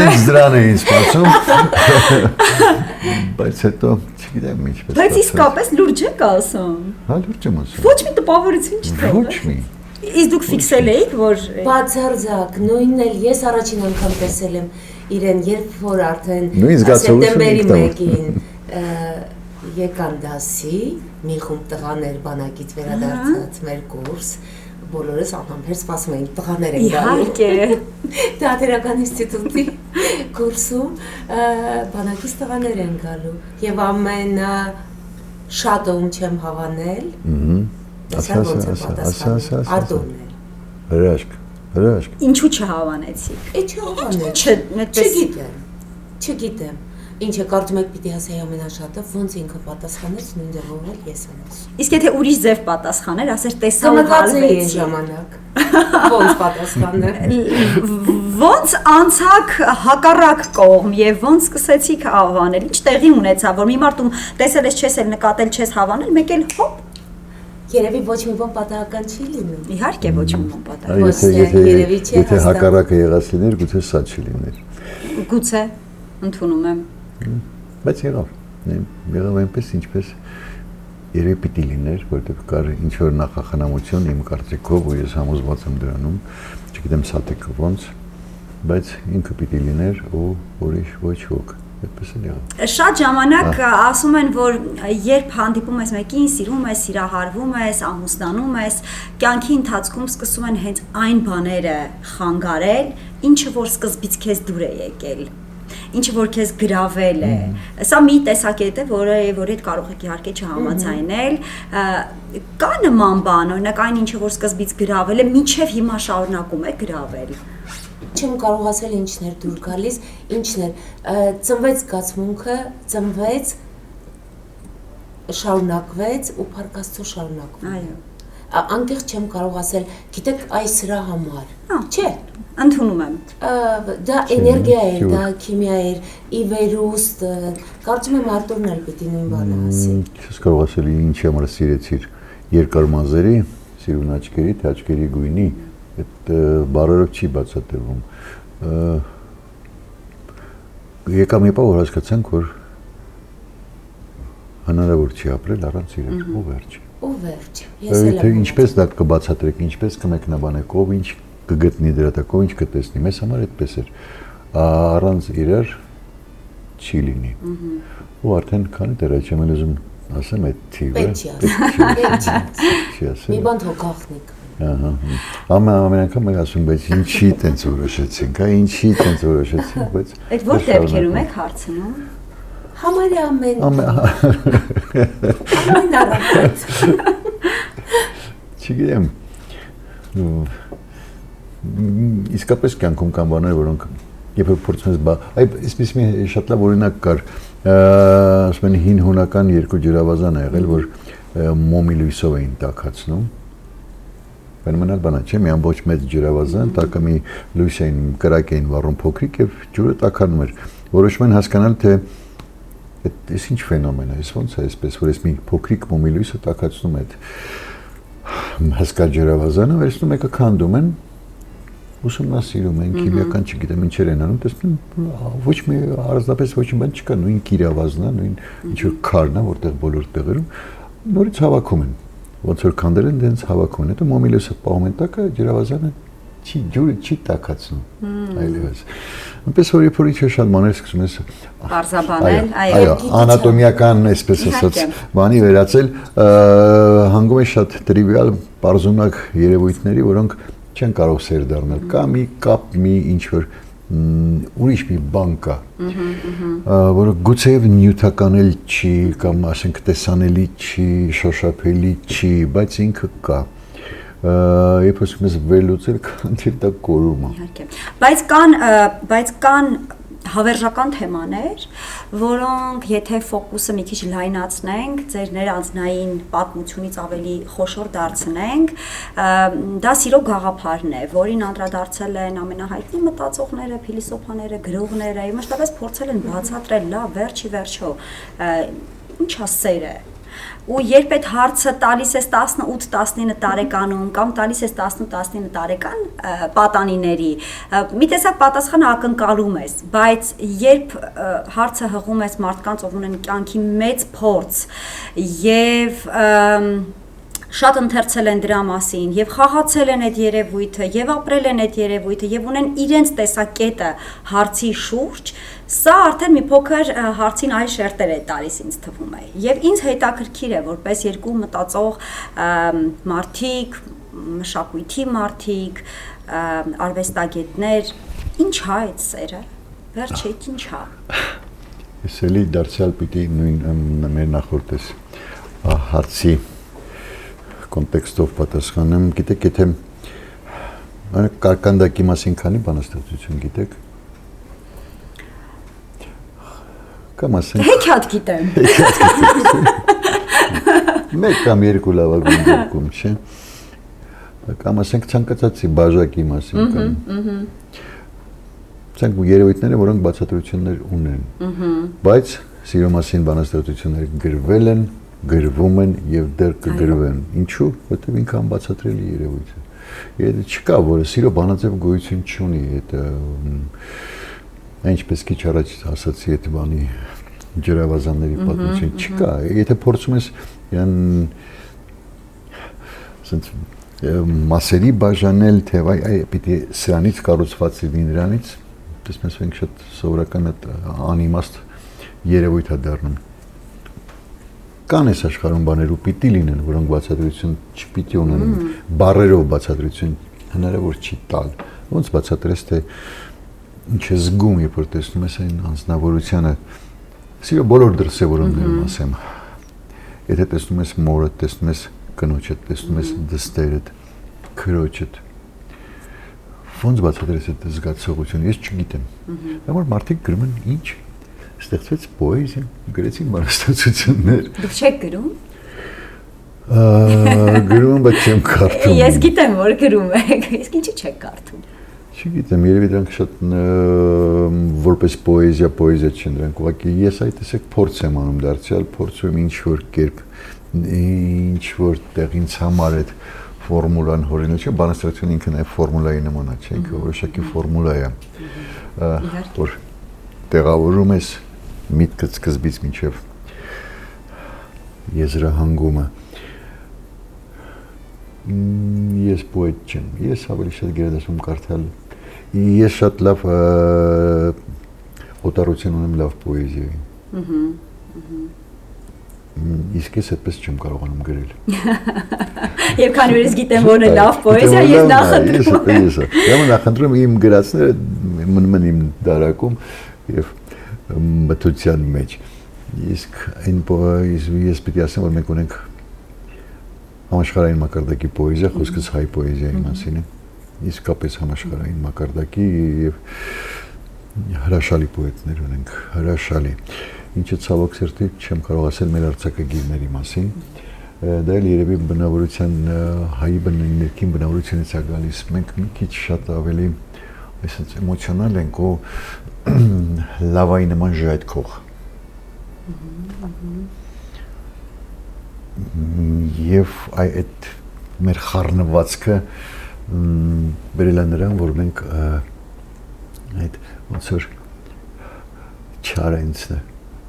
Ես դրան էի սպասում։ Բայց հետո չգիտեմ ինչպես։ բայց իսկապես լուրջ եք ասում։ Հա, լուրջ եմ ասում։ Ոչ մի տպավորություն չթողեց։ Ոչ մի։ Իսկ դուք ֆիքսել էիք, որ Բացարձակ, նույնն էլ ես առաջին անգամ տեսել եմ իրեն, երբ որ արդեն Նույն զգացողությունը սեպտեմբերի եք 1-ին եկան դասի, մի խումբ տղաներ բանակից վերադարձած մեր կուրս, բոլորս անհամբեր սպասում էին տղաներ են գալու։ իհարկե Թատերական ինստիտուտի կուրսում բանակից տղաներ են գալու եւ ամենա շատը ում չեմ հավանել։ Ասա։ Արտոնն է։ Հրաշք։ ինչու չհավանեցիք։ Չգիտեմ։ Չգիտեմ։ Ինչ է կարծում եք պիտի ասեի ամենաշատը, ոնց ինքը պատասխանեց, նույն ձևով էլ ես եմ ասում։ Իսկ եթե ուրիշ ձև պատասխաներ, ասեր տեսա ու Կմտածեի այն հալվեցի։ ժամանակ։ Ոնց պատասխանել։ Ոնց անցակ հակառակ կողմ եւ ոնց սկսեցիք հավանել։ Ինչ տեղի ունեցավ, որ մի մարդ ում տեսել ես չես էլ նկատել չես հավանել, մեկ էլ հոպ։ Երևի ոչ մի բան պատահական չի լինում։ Իհարկե ոչ մի բան պատահ։ Եթե հակառակը եղած լիներ, գուցե սա չլիներ։ Գուցե ընդունում եմ։ Բայց եղավ այնպես ինչպես երևի պիտի լիներ, որտեղ կար ինչ որ նախախնամություն իմ կարծիքով, ու ես համոզված եմ դրանում, չգիտեմ Սաթիկը ոնց, բայց ինքը պիտի լիներ ու ուրիշ ոչ ոք։ Այդպես էլ եղավ։ Շատ ժամանակ ասում են, որ երբ հանդիպում ես մեկին, սիրում ես, սիրահարվում ես, ամուսնանում ես, կյանքի ընթացքում սկսում են հենց այն բաները խանգարել, ինչը որ սկզբից քեզ դուր է եկել, ինչը որ քեզ գրավել է։ Սա մի տեսակետ է, որի հետ կարող եք իհարկե չհամաձայնել։ Կա նման բան, օրինակ այն ինչը որ սկզբից գրավել է, մինչև հիմա շարունակում է գրավել։ Չեմ կարող ասել ինչն էր դուր գալիս, ինչն էր ծնվեց զգացմունքը, ծնվեց, շարունակվեց ու Փառք Աստծո շարունակվում։ Այո։ Անկեղծ չեմ կարող ասել, գիտեք, այս սրա համար։ Չէ։ Ընդունում եմ։ Դա էներգիա էր, դա քիմիա էր, ի վերուստ, կարծում եմ Արտուրն էլ պիտի նույն բանը ասի։ Չես կարող ասել ինչ համար սիրեցիր երկար մազերի, սիրուն աչքերի, թե աչքերի գույնի, այդ բառերով չի բացատրվում։ Եկա մի պահ որ հասկացանք, որ հնարավոր չի ապրել առանց իրենց ու վերջ։ Ու վերջ։ Ես էլ Թե ինչպես դա կբացատրեք, ինչպես կմեկնաբանեք, ով ինչ կգտնի դրա տակ, ով ինչ կտեսնի, մեզ համար այդպես էր։ Առանց իրար չի լինի։ Ու արդեն քանի դեռ չեմ ուզում ասեմ այդ թիվը։ Չի ասել։ Մի բան թող գախնիկ։ Ահա։ Ամեն անգամ մենք ասում, բայց ինչի տենց որոշեցինք, հա, ինչի տենց որոշեցինք, բայց Այդ որ դեպքերում եք հարցնում։ Համարյա ամեն առավոտ։ Չգիտեմ։ Իսկապես կյանքում կան բաներ, որոնք երբ որ փորձում ես, այսպես մի շատ լավ օրինակ կար, ասում են հին հունական երկու ջրավազան ա եղել, որ մոմի լույսով էին տաքացնում։ Բանալ բանա չէ, մի ամբողջ մեծ ջրավազան, տակը մի լույս էին, կրակ էին վառում փոքրիկ եւ ջուրը տաքանում էր։ Որոշում են հասկանալ, թե այս ինչ ֆենոմեն է, այս ոնց է այսպես, որ այս մի փոքրիկ մոմի լույսը տաքացնում է այդ հսկա ջրավազանը, վերցնում եկը քանդում են, ուսումնասիրում են, քիմիական չգիտեմ ինչեր են անում, տեսնում ոչ մի առանձնապես ոչ մի բան չկա, նույն կիրավազն է, նույն ինչ որ քարն է, որտեղ բոլոր տեղերում նորից հավաքում են։ Ոնց որ քանդել են, դենց հավաքում են, հետո մոմի լույսը պահում են տակը, ջրավազանը ջուրը չի տաքացնում։ Այլևս։ Այնպես որ երբ որ ինչ շատ բաներ սկսում ես Պարզաբանել, այո, անատոմիական, այսպես ասած, բանի վերածել, հանգում է շատ տրիվիալ, պարզունակ երևույթների, որոնք չեն կարող սեր դառնալ։ Կա մի կապ, մի ինչ որ ուրիշ մի բան կա, որը գուցեև նյութական էլ չի, կամ ասենք տեսանելի չի, շոշափելի չի, բայց ինքը կա։ Երբ ասում ես վերլուծել, քանթի դա կորում է։ Իհարկե։ Բայց կան հավերժական թեմաներ, որոնք եթե ֆոկուսը մի քիչ լայնացնենք, ձեր ներանձնային պատմությունից ավելի խոշոր դարձնենք, դա սիրո գաղափարն է, որին անդրադարձել են ամենահայտնի մտածողները, փիլիսոփաները, գրողները, եւ մշտապես փորձել են բացատրել, լավ, վերջի վերջո, ինչա սերը ու երբ այդ հարցը տալիս ես 18-19 տարեկանում կամ տալիս ես 18-19 տարեկան պատանիների, մի տեսակ պատասխանը ակնկալում ես, բայց երբ հարցը հղում ես մարդկանց, ով ունեն կյանքի մեծ փորձ եւ շատ ընթերցել են դրա մասին եւ խաղացել են այդ երևույթը եւ ապրել են այդ երևույթը եւ ունեն իրենց տեսակետը հարցի շուրջ, սա արդեն մի փոքր հարցին այլ շերտեր է տալիս ինձ թվում է եւ ինձ հետաքրքիր է որպես երկու մտածող մարդիկ, մշակույթի մարդիկ, արվեստագետներ, ինչ է այդ սերը, վերջը ինչ է։ Ես էլի դարձյալ պիտի նույն մեր նախորդես հարցի կոնտեքստով պատասխանեմ, գիտեք, եթե կարկանդակի մասին քանի բանաստեղծություն գիտեք։ Կամ ասենք Հեքիաթ գիտեմ։ Մեկ կամ երկու լավագույն դեպքում, չէ։ Կամ ասենք ցանկացածի բաժակի մասին կամ ցանկ երևույթները, որոնք բացատրություններ ունեն։ Բայց սիրո մասին բանաստեղծությունները գրվել են, գրվում են եւ դեռ կգրվեն։ Ինչու՞, որտեղ ինքան բացատրելի երևույթ է։ Եթե չկա, որը սիրո բանաձև գոյություն չունի, այդ ինչպես քիչ առաջ ասացի, այդ բանի ջրավազանների պատմություն չկա։ Եթե փորձում ես ասենց մասերի բաժանել, թե այ պիտի սրանից կառուցված լինի նրանից, տեսնես մենք շատ սովորական այդ անիմաստ երևույթ է դառնում։ Կան այս աշխարհում բաներ ու պիտի լինեն, որոնք բացատրություն չպիտի ունենան, բառերով բացատրություն հնարավոր չի տալ։ Ոնց բացատրես, թե ինչ է զգում, երբ որ տեսնում ես այն անձնավորությունը, սիրո բոլոր դրսևորումներում ասեմ։ Եթե տեսնում ես մորը, տեսնում ես կնոջդ, տեսնում ես դստերդ, քրոջդ, ոնց բացատրես այդ զգացողությունը, ես չգիտեմ։ Որ մարդիկ գրում են ինչ ստեղծվեց պոեզիա, գրեցին բանաստեղծություններ։ Դուք չեք գրում։ Գրում, բայց չեմ կարդում։ Ես գիտեմ, որ գրում եք, իսկ ինչի չեք կարդում։ Չգիտեմ, երևի դրանք շատ որպես պոեզիա չեն, դրանք ուղղակի ես այդ տեսակ փորձ եմ անում դարձյալ, փորձում եմ ինչ-որ կերպ, ինչ-որ տեղ ինձ համար այդ ֆորմուլան հորինել, չէ, բանաստեղծությունը ինքը նաև ֆորմուլայի նման է, չէ, ինքը որոշակի ֆորմուլա է, որ տեղավորում ես միտքդ սկզբից մինչև եզրահանգումը։ Ես պոետ չեմ, ես ավելի շատ գերադասում կարդալ, ես շատ լավ օտարություն ունեմ լավ պոեզիայի։ Իսկ ես այդպես չեմ կարողանում գրել։ Եվ քանի որ ես գիտեմ, որ լավ պոեզիա, ես նախընտրում եմ։ Ես նախընտրում եմ իմ գրածները մնում են իմ դարակում եւ մտության մեջ։ Իսկ ես պիտի ասեմ, որ մենք ունենք համաշխարհային մակարդակի պոեզիա, խոսքս հայ պոեզիայի մասին է։ Իսկապես համաշխարհային մակարդակի եւ հրաշալի պոետներ ունենք, հրաշալի։ Ինչը ցավոք սրտի չեմ կարող ասել մեր արձակագիրների մասին։ Դա էլ երևի բնավորության հայի ներքին բնավորությունից է գալիս։ Մենք մի քիչ շատ ավելի այսպես էմոցիոնալ ենք ու լավայի նման ժայթքող։ Եվ այդ մեր խառնվածքը բերել է նրան, որ մենք այդ ոնց որ Չարենցը,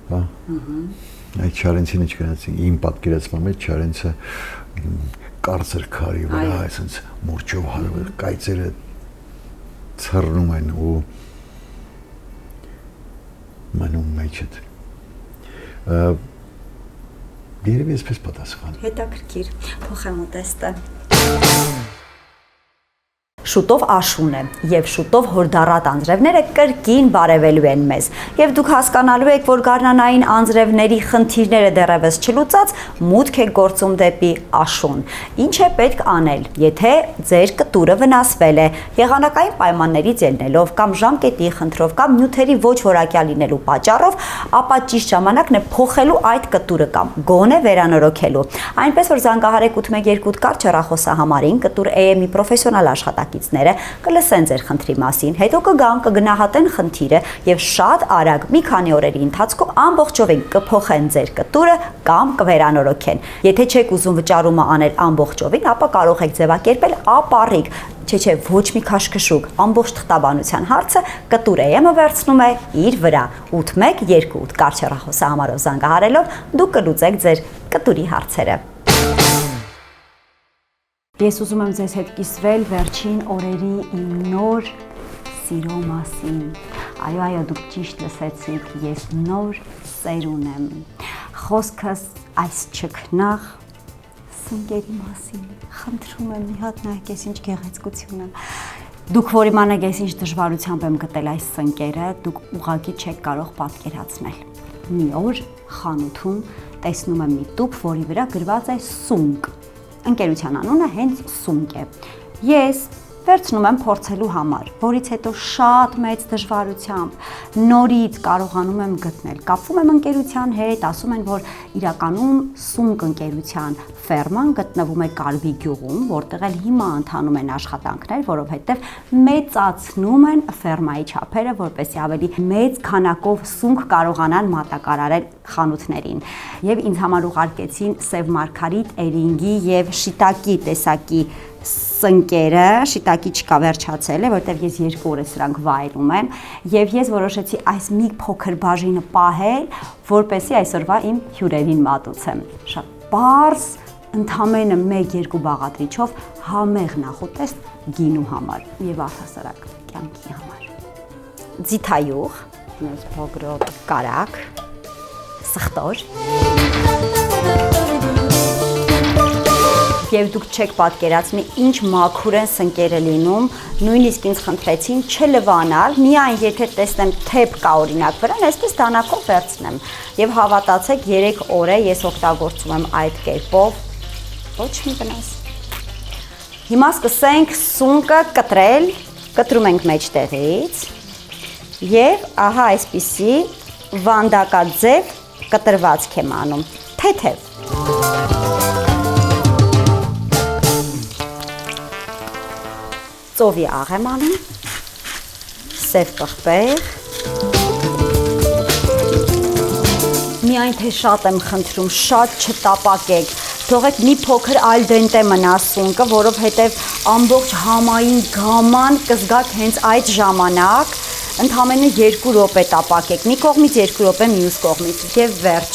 հա։ Այդ Չարենցին ինչ գնացի, իմ պատկերացման մեջ Չարենցը կարծր քարի վրա, այսպես մուրճով հարվել, կայծերը ցռնում են ու մնում մեջդ։ Երևի այսպես պատասխան։ Հետաքրքիր, փոխեմ ուտեստը։ շուտով աշուն է եւ շուտով հորդառատ անձրևները կրկին բարևելու են մեզ։ Եվ դուք հասկանալու եք, որ գարնանային անձրևների խնդիրները դեռևս չլուծած մուտք է գործում դեպի աշուն։ Ինչ է պետք անել, եթե ձեր կտուրը վնասվել է եղանակային պայմաններից ելնելով կամ ժամկետի խնդրով կամ նյութերի ոչ որակյալ լինելու պատճառով, ապա ճիշտ ժամանակն է փոխելու այդ կտուրը կամ գոնե վերանորոգելու։ Այնպես որ զանգահարեք 812 կարճ հեռախոսահամարին, կտուր AM-ի պրոֆեսիոնալ աշխատակիցները կլսեն ձեր խնդրի մասին, հետո կգան, կգնահատեն խնդիրը եւ շատ արագ մի քանի օրերի ընթացքում ամբողջովին կփոխեն ձեր կտուրը կամ կվերանորոգեն։ Եթե չեք ուզում վճարումը անել ամբողջովին, ապա կարող եք ձևակերպել ապառիկ, չէ, ոչ մի քաշքշուկ, ամբողջ թղթաբանության հարցը կտուր AM-ը վերցնում է իր վրա։ 812 կարճ հեռախոսահամարով զանգահարելով դուք կլուծեք ձեր կտուրի հարցերը։ Ես ուզում եմ ձեզ հետ կիսվել վերջին օրերի իմ նոր սիրո մասին։ Այո, դուք ճիշտ լսեցիք, ես նոր սեր ունեմ։ Խոսքս այս չքնաղ սնկերի մասին։ Խնդրում եմ, մի հատ նայեք, ես ինչ գեղեցկություն եմ։ Դուք որ իմանեք, ես ինչ դժվարությամբ եմ գտել այս սնկերը, դուք ուղղակի չեք կարող պատկերացնել։ Մի օր խանութում տեսնում եմ մի տուփ, որի վրա գրված է սունկ։ Ընկերության անունը հենց սունկ է։ Ես վերցնում եմ փորձելու համար, որից հետո շատ մեծ դժվարությամբ նորից կարողանում եմ գտնել։ Կապվում եմ ընկերության հետ, ասում են, որ իրականում սունկ ընկերության ֆերման գտնվում է Կարվի գյուղում, որտեղ էլ հիմա ընթանում են աշխատանքներ, որովհետև մեծացնում են ֆերմայի չափերը, որպեսզի ավելի մեծ քանակով սունկ կարողանան մատակարարել խանութներին։ Եվ ինձ համար ուղարկեցին Սև Մարգարիտ, Էրինգի եւ Շիտակի տեսակի սնկերը, շիտակի չկա, վերջացել է, որտեղ ես 2 օր սրանք վայելում եմ եւ ես որոշեցի այս մի փոքր բաժինը պահել, որպեսզի այսօրվա իմ հյուրերին մատուցեմ։ Շատ պարզ, ընդամենը 1-2 բաղադրիչով համեղ նախուտեստ գինու համար եւ առհասարակ կյանքի համար։ Ձիթայուղ, մեծ փոքրոտ կարակ, սխտոր։ Եվ դուք չեք պատկերացնի ինչ մաքուր են սնկերը լինում, նույնիսկ ինձ խնդրեցին չլվանալ, միայն եթե տեսնեմ թեփ կա օրինակ վրան, այսպես դանակով վերցնեմ։ Եվ հավատացեք, 3 օր է ես օգտագործում եմ այդ կերպով, ոչ մի վնաս։ Հիմա սկսենք սունկը կտրել, կտրում ենք մեջտեղից եւ ահա այսպիսի վանդակաձև կտրվածք եմ անում, թեթև։ Ծովի աղ եմ անում, սև պղպեղ, միայն թե շատ եմ խնդրում, շատ չտապակեք, թողեք մի փոքր ալ դենտե մնա սունկը, որովհետև ամբողջ համային գաման կզգաք հենց այդ ժամանակ, ընդամենը 2 րոպե տապակեք, մի կողմից 2 րոպե մյուս կողմից եւ վերջ։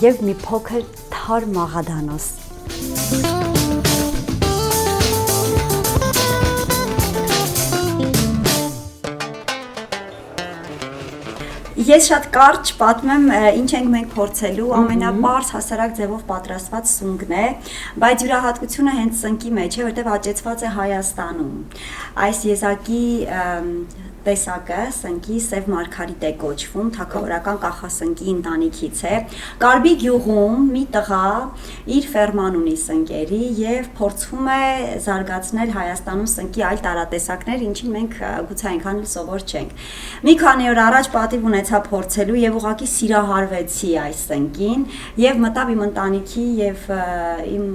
Եվ մի փոքր թար մաղադանոս։ Ես շատ կարճ պատմեմ, ինչ ենք մենք փորձելու, ամենապարզ հասարակ ձևով պատրաստված սունկն է, բայց յուրահատկությունը հենց սնկի մեջ է, որտեղ աճեցված է Հայաստանում։ Այս եզակի տեսակը սնկի Սև Մարգարիտ է կոչվում, թագավորական կախասնկի ընտանիքից է։ Կարբի գյուղում մի տղա իր ֆերման ունի սնկերի եւ փորձում է զարգացնել Հայաստանում սնկի այլ տարատեսակներ, ինչին մենք գուցե այնքան էլ սովոր չենք։ Մի քանի օր առաջ պատիվ ունեցա փորձելու եւ ուղղակի սիրահարվեցի այս սնկին եւ մտավ իմ ընտանիքի եւ իմ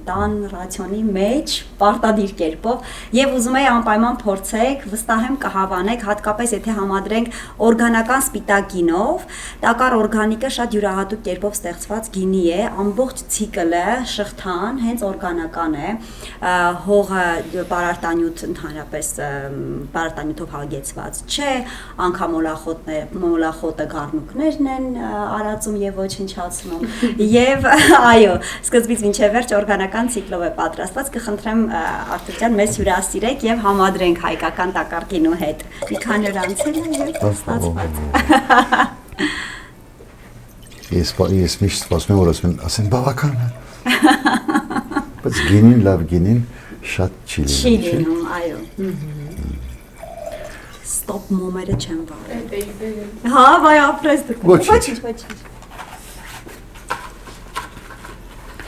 տան ռացիոնի մեջ պարտադիր կերպով եւ ուզում եի անպայման փորձեք, վստահ եմ կհավանեք, հատկապես եթե համադրենք օրգանական սպիտակ գինով, տակար օրգանիկը շատ յուրահատուկ կերպով ստեղծված գինի է, ամբողջ ցիկլը շղթան հենց օրգանական է, հողը պարարտանյութ ընդհանրապես պարարտանյութով հագեցված չէ, անգամ մոլախոտը գառնուկներն են արածում եւ ոչնչացնում եւ այո, սկզբից մինչեւ վերջ օրգանական ցիկլով է պատրաստված, կխնդրեմ Արթուր ջան, մեզ հյուրասիրեք եւ համադրենք հայկական տակար գինու հետ։ Մի քանի օր անցել է եւ ստացված։ Ես միշտ սպասում եմ, որ ասեն բավական է։ Բայց գինին, լավ գինին շատ չի լինում։ Չի լինում, այո։ Ստոպ մոմերը չեն վառել։ Հա, վայ ապրես դուք։ Ոչինչ։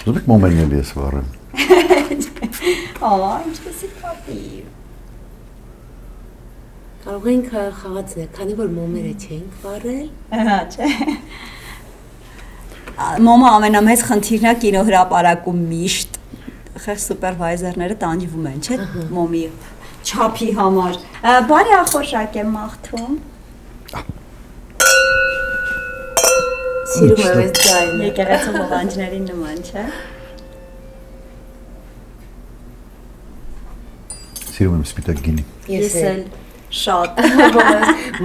Դուք մոմերն էլ ես վառեմ։ Ինչպեսի պատիվ։ Կարող ենք խաղացնել, քանի որ մոմերը չենք վառել։ Հա, չէ։ Մոմը ամենամեծ խնդիրն է կինոհրապարակում միշտ խեղ սուպերվայզերները տանջվում են, չէ՞, մոմի չափի համար։ Բարի ախորժակ եմ մաղթում։ Սիրում եմ այս ձայնը։ Եկեղեցու ողանջների նման, չէ՞։ Սիրում եմ սպիտակ գինի։ Ես էլ շատ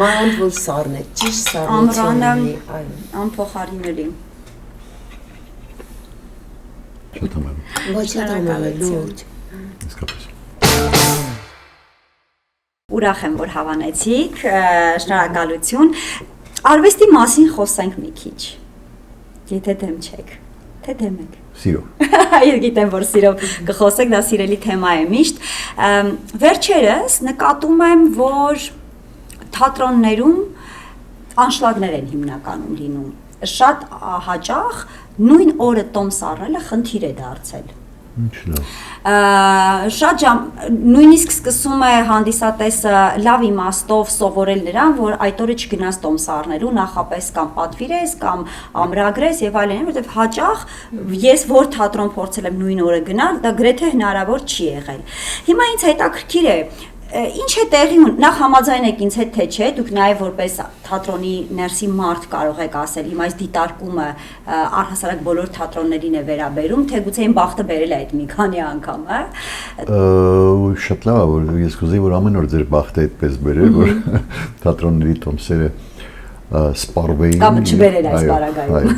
Մանանդ որ սառն է, ճիշտ ամռանը այո։ անփոխարինելի։ Շատ համեմ։ Ոչ շատ լուրջ։ Իսկապես։ Ուրախ եմ, որ հավանեցիք, շնորհակալություն։ Արվեստի մասին խոսենք մի քիչ։ Եթե դեմ չեք, թե դեմ եք։ Սիրով։ Ես գիտեմ, որ սիրով կխոսեք, դա սիրելի թեմա է միշտ։ Վերջերս նկատում եմ, որ թատրոններում անշլագներ են հիմնականում լինում։ Շատ հաճախ նույն օրը տոմս առնելը խնդիր է դարձել։ Ինչ լավ։ Շատ նույնիսկ սկսում է հանդիսատեսը լավ իմաստով սովորել նրան, որ այդ օրը չգնաս տոմս առնելու, նախապես կամ պատվիրես կամ ամրագրես եւ այլն, որովհետեւ հաճախ ես որ թատրոն փորձել եմ նույն օրը գնալ, դա գրեթե հնարավոր չի եղել։ Հիմա ինձ հետաքրքիր է ինչ է տեղի նախ համաձայն եք ինձ հետ թե չէ, դուք նաև որպես թատրոնի ներսի մարդ կարող եք ասել, հիմա այս դիտարկումը առհասարակ բոլոր թատրոններին է վերաբերում, թե գուցե այն բախտը բերել է այդ մի քանի անգամ, հա։ Շատ լավ է, որ ես կուզեի, որ ամեն օր ձեր բախտը այդպես բերեր, որ թատրոնների տոմսերը սպառվեին։ Կամ չբերել այս բaragայում։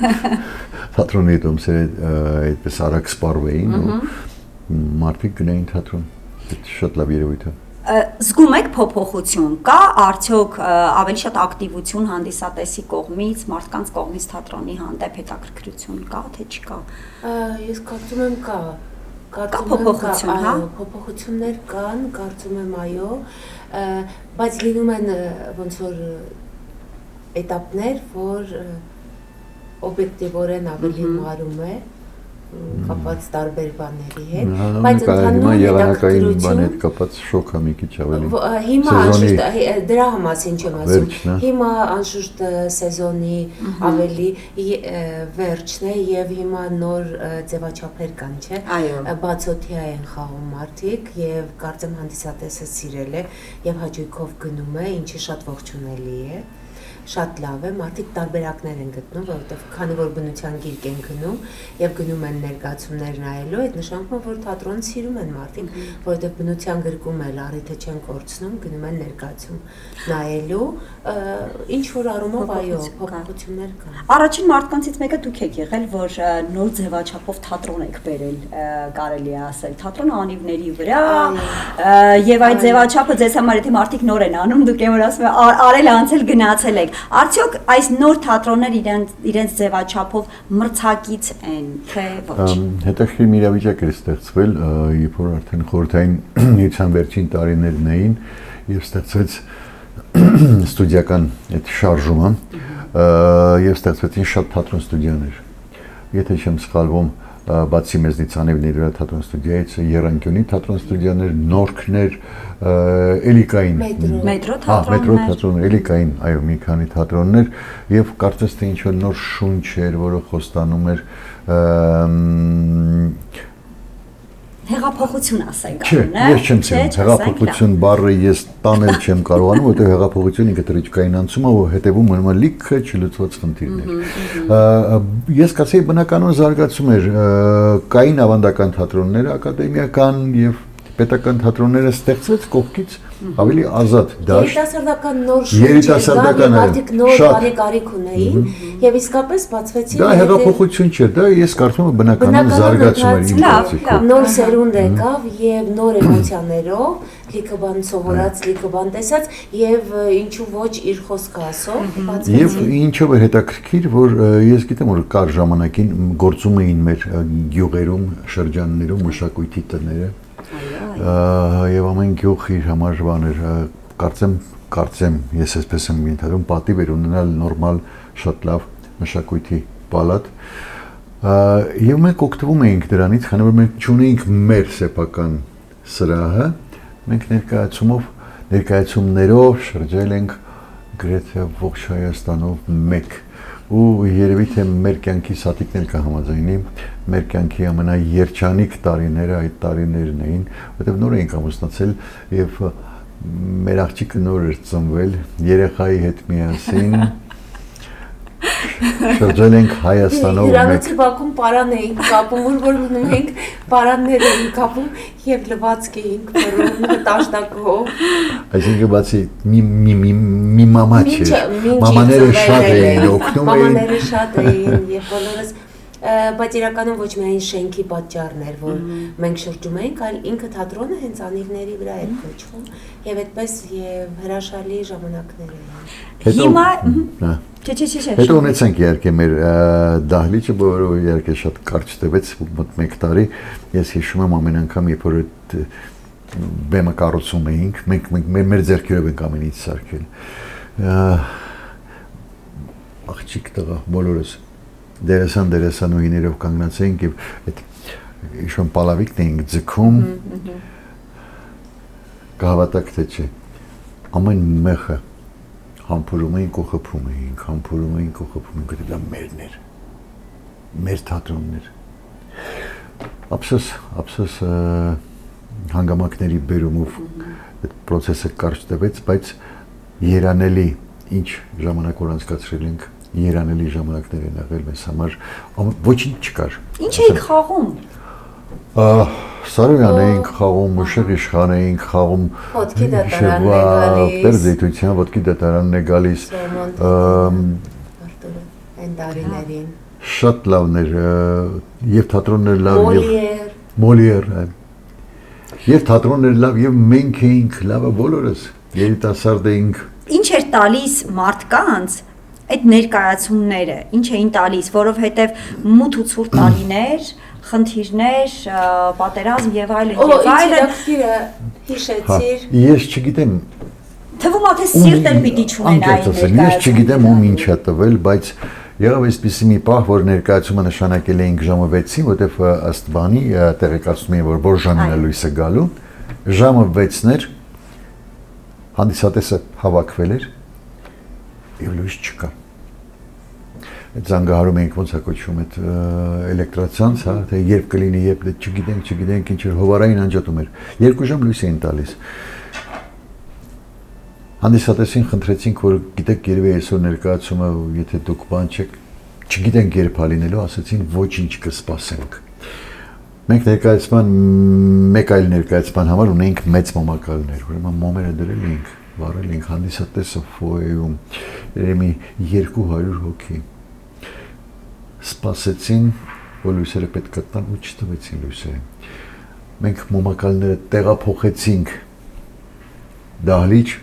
Թատրոնների տոմսերը այդպես արագ սպառվեին ու մարդիկ գնային թատրոն։ Շատ լավ երևույթ է։ Զգում եք փոփոխություն կա արդյոք ավելի շատ ակտիվություն հանդիսատեսի կողմից, մարդկանց կողմից թատրոնի հանդեպ հետաքրքրություն կա, թե չկա։ Ես կարծում եմ կա։ Կա փոփոխություն, հա։ Փոփոխություններ կան, կարծում եմ այո, բայց լինում են ոնց որ էտապներ, որ օբյեկտիվորեն ավելի մարում է կապած տարբեր բաների հետ, բայց ընդհանուր եղանակային հետ կապած շոկ է մի քիչ ավելի։ Հիմա անշուշտ դրա մասին չեմ ասում։ Հիմա անշուշտ սեզոնի ավելի վերջն է եւ հիմա նոր ձևաչափեր կան, չէ՞։ Բացօթյա են խաղում մարդիկ եւ կարծեմ հանդիսատեսը սիրել է եւ հաճույքով գնում է, ինչը շատ ողջունելի է։ Շատ լավ է, մարդիկ տարբերակներ են գտնում, որովհետև քանի որ բնության գիրք են գնում եւ գնում են ներկայացումներ նայելու, այդ նշանակում է, որ թատրոնը սիրում են մարդիկ, որովհետև բնության գրկում էլ առիթը չեն կորցնում, գնում են ներկայացում նայելու, ինչ որ առումով այո, փոփոխություններ կան։ Առաջին մարդկանցից մեկը դուք եք եղել, որ նոր ձևաչափով թատրոն եք բերել, կարելի է ասել, թատրոնը անիվների վրա, եւ այդ ձևաչափը ձեզ համար եթե մարդիկ նոր են անում, դուք եք որ ասում եք արել անցել գնացել եք։ Արդյոք այս նոր թատրոններ իրենց ձևաչափով մրցակից են, թե ոչ։ Հետաքրքիր մի իրավիճակ էր ստեղծվել, երբ որ արդեն խորհրդային միության վերջին տարիներն էին եւ ստեղծվեց ստուդիական այդ շարժումը եւ ստեղծվեցին շատ թատրոն ստուդիաներ։ Եթե չեմ սխալվում, բացի մեզնից անևների վրա թատրոն ստուդիայից Եռանկյունի թատրոն ստուդիաներ, Նորքներ, Էլիկային, մետրո թատրոններ, մետրո թատրոններ, Էլիկային, այո, մի քանի թատրոններ եւ կարծես թե ինչ որ նոր շունչ էր, որը խոստանում էր հեղափոխություն ասենք, չէ, ես չեմ ասում, հեղափոխություն բառը ես տանել չեմ կարողանում, որտեղ հեղափոխությունը ինքը տրիչկային անցում է, ու հետևում մնում է լիքը չլուծված խնդիրներ։ Ես կասեի բնականon զարգացում էր, կային ավանդական թատրոններ, ակադեմիական եւ պետական թատրոնները ստեղծվեց կողքից ավելի ազատ դաշտ, երիտասարդական նոր շունչ, երիտասարդական մարդիկ նոր շատ բանի կարիք ունեին եւ իսկապես բացվեցին։ դա հեղափոխություն չէ, դա ես կարծում եմ բնականon զարգացում էր իմ կարծիքով։ Նոր սերունդ եկավ եւ նոր էմոցիաներով, լիքը բան սովորած, լիքը բան տեսած եւ ինչու ոչ իր խոսքը ասող Եվ բացվեցին։ ինչով է հետաքրքիր, որ ես գիտեմ, որ կար ժամանակին գործում էին մեր գյուղերում, շրջաններում մշակույթի տները։ Եվ ամեն գյուղ իր համար բաներ, կարծեմ, ես այսպես եմ ենթադրում, պատիվ էր ունենալ նորմալ, շատ լավ մշակույթի պալատ։ Եվ մենք օգտվում էինք դրանից, քանի որ մենք չունեինք մեր սեփական սրահը, մենք ներկայացումներով շրջել ենք գրեթե ողջ Հայաստանով մեկ ու երևի թե մեր կյանքի սատիկն էլ կհամաձայնի, մեր կյանքի ամենաերջանիկ տարիները այդ տարիներն էին, որտեղ նոր էինք ամուսնացել եւ մեր աղջիկը նոր էր ծնվել, երեխայի հետ միասին շրջել ենք Հայաստանով մեկ։ Հյուրանոցի բակում պարան էինք կապում, որ մնում ենք պարաններ էինք կապում եւ լվացք էինք փռում տաշտակով։ Այսինքն բացի մի մամա չէ, մամաները շատ էին օգնում էին։ Մամաները շատ էին եւ բոլորս բայց իրականում ոչ միայն շենքի պատճառն էր, որ մենք շրջում էինք, այլ ինքը թատրոնը հենց անիվների վրա էր կոչվում եւ այդպես եւ հրաշալի ժամանակներ էին։ Հիմա Չէ։ Հետո ունեցանք իհարկե մեր դահլիճը, որը իհարկե շատ կարճ տևեց, մոտ 1 տարի։ Ես հիշում եմ ամեն անգամ, երբ որ բեմը կառուցում էինք, մենք մեր ձեռքերով ենք ամեն ինչ սարքել։ Աղջիկ տղա բոլորս դերասանուհիներով կանգնած էինք եւ այդ իշոն պալավիկն էինք ձգում։ Կհավատաք թե չէ, ամեն մեղը համբուրում էինք ու խփում էինք, դա մերն էր, մեր թատրոնն էր։ Ափսոս հանգամանքների բերումով այդ process-ը կարճ տևեց, բայց երանելի ինչ ժամանակ որ անցկացրել ենք, երանելի ժամանակներ են եղել մեզ համար, ոչինչ չկար։ Ինչ էիք խաղում։ Սարոյան էինք խաղում, Մուշեղ իշխան էինք խաղում, Ոտքի դատարանն է գալիս, Տեր-Զեյթության ոտքի դատարանն է գալիս, այն տարիներին։ շատ լավն էր, եւ թատրոններ լավ, Մոլիեր, Մոլիեր, եւ թատրոններ լավ, եւ մենք էինք լավը բոլորս, երիտասարդ էինք։ Ինչ էր տալիս մարդկանց այդ ներկայացումները, ինչ էին տալիս, որովհետև մութ ու ցուրտ տարիներ, խնդիրներ, պատերազմ եւ այլն եւ այլն։ Հիշեցիր։ Ես չգիտեմ։ Թվում է թե սիրտ էլ պիտի չունենային։ Ես չգիտեմ ում ինչ է տվել, բայց եղավ այսպիսի մի պահ, որ ներկայացումը նշանակել էինք ժամը 6-ին, որտեվ ըստ բանի տեղեկացնում էին, որ ժամին է լույսը գալու, ժամը 6-ն էր, հանդիսատեսը հավաքվել էր եւ լույս չկա։ Այդ զանգահարում էինք ոնց է կոչվում այդ էլեկտրացանց, հա, թե երբ կլինի, երբ չգիտենք ինչ էր, հովարային անջատում էր։ 2 ժամ լույս էին տալիս։ Հանդիսատեսին խնդրեցինք, որ գիտեք, երևի այսօր ներկայացումը, եթե դուք բան չեք, չգիտենք երբ է լինելու, ասացին ոչինչ կսպասենք։ Մենք ներկայացման մեկ այլ ներկայացման համար ունեինք մեծ մոմակալներ, ուրեմն մոմերը դրել էինք, վառել էինք հանդիսատեսը ֆոյեում, երևի 200 հոգի։ Սպասեցին, որ լույսերը պետք է տան ու չտվեցին լույսերը։ Մենք մոմակալները տեղափոխեցինք դահլիճ,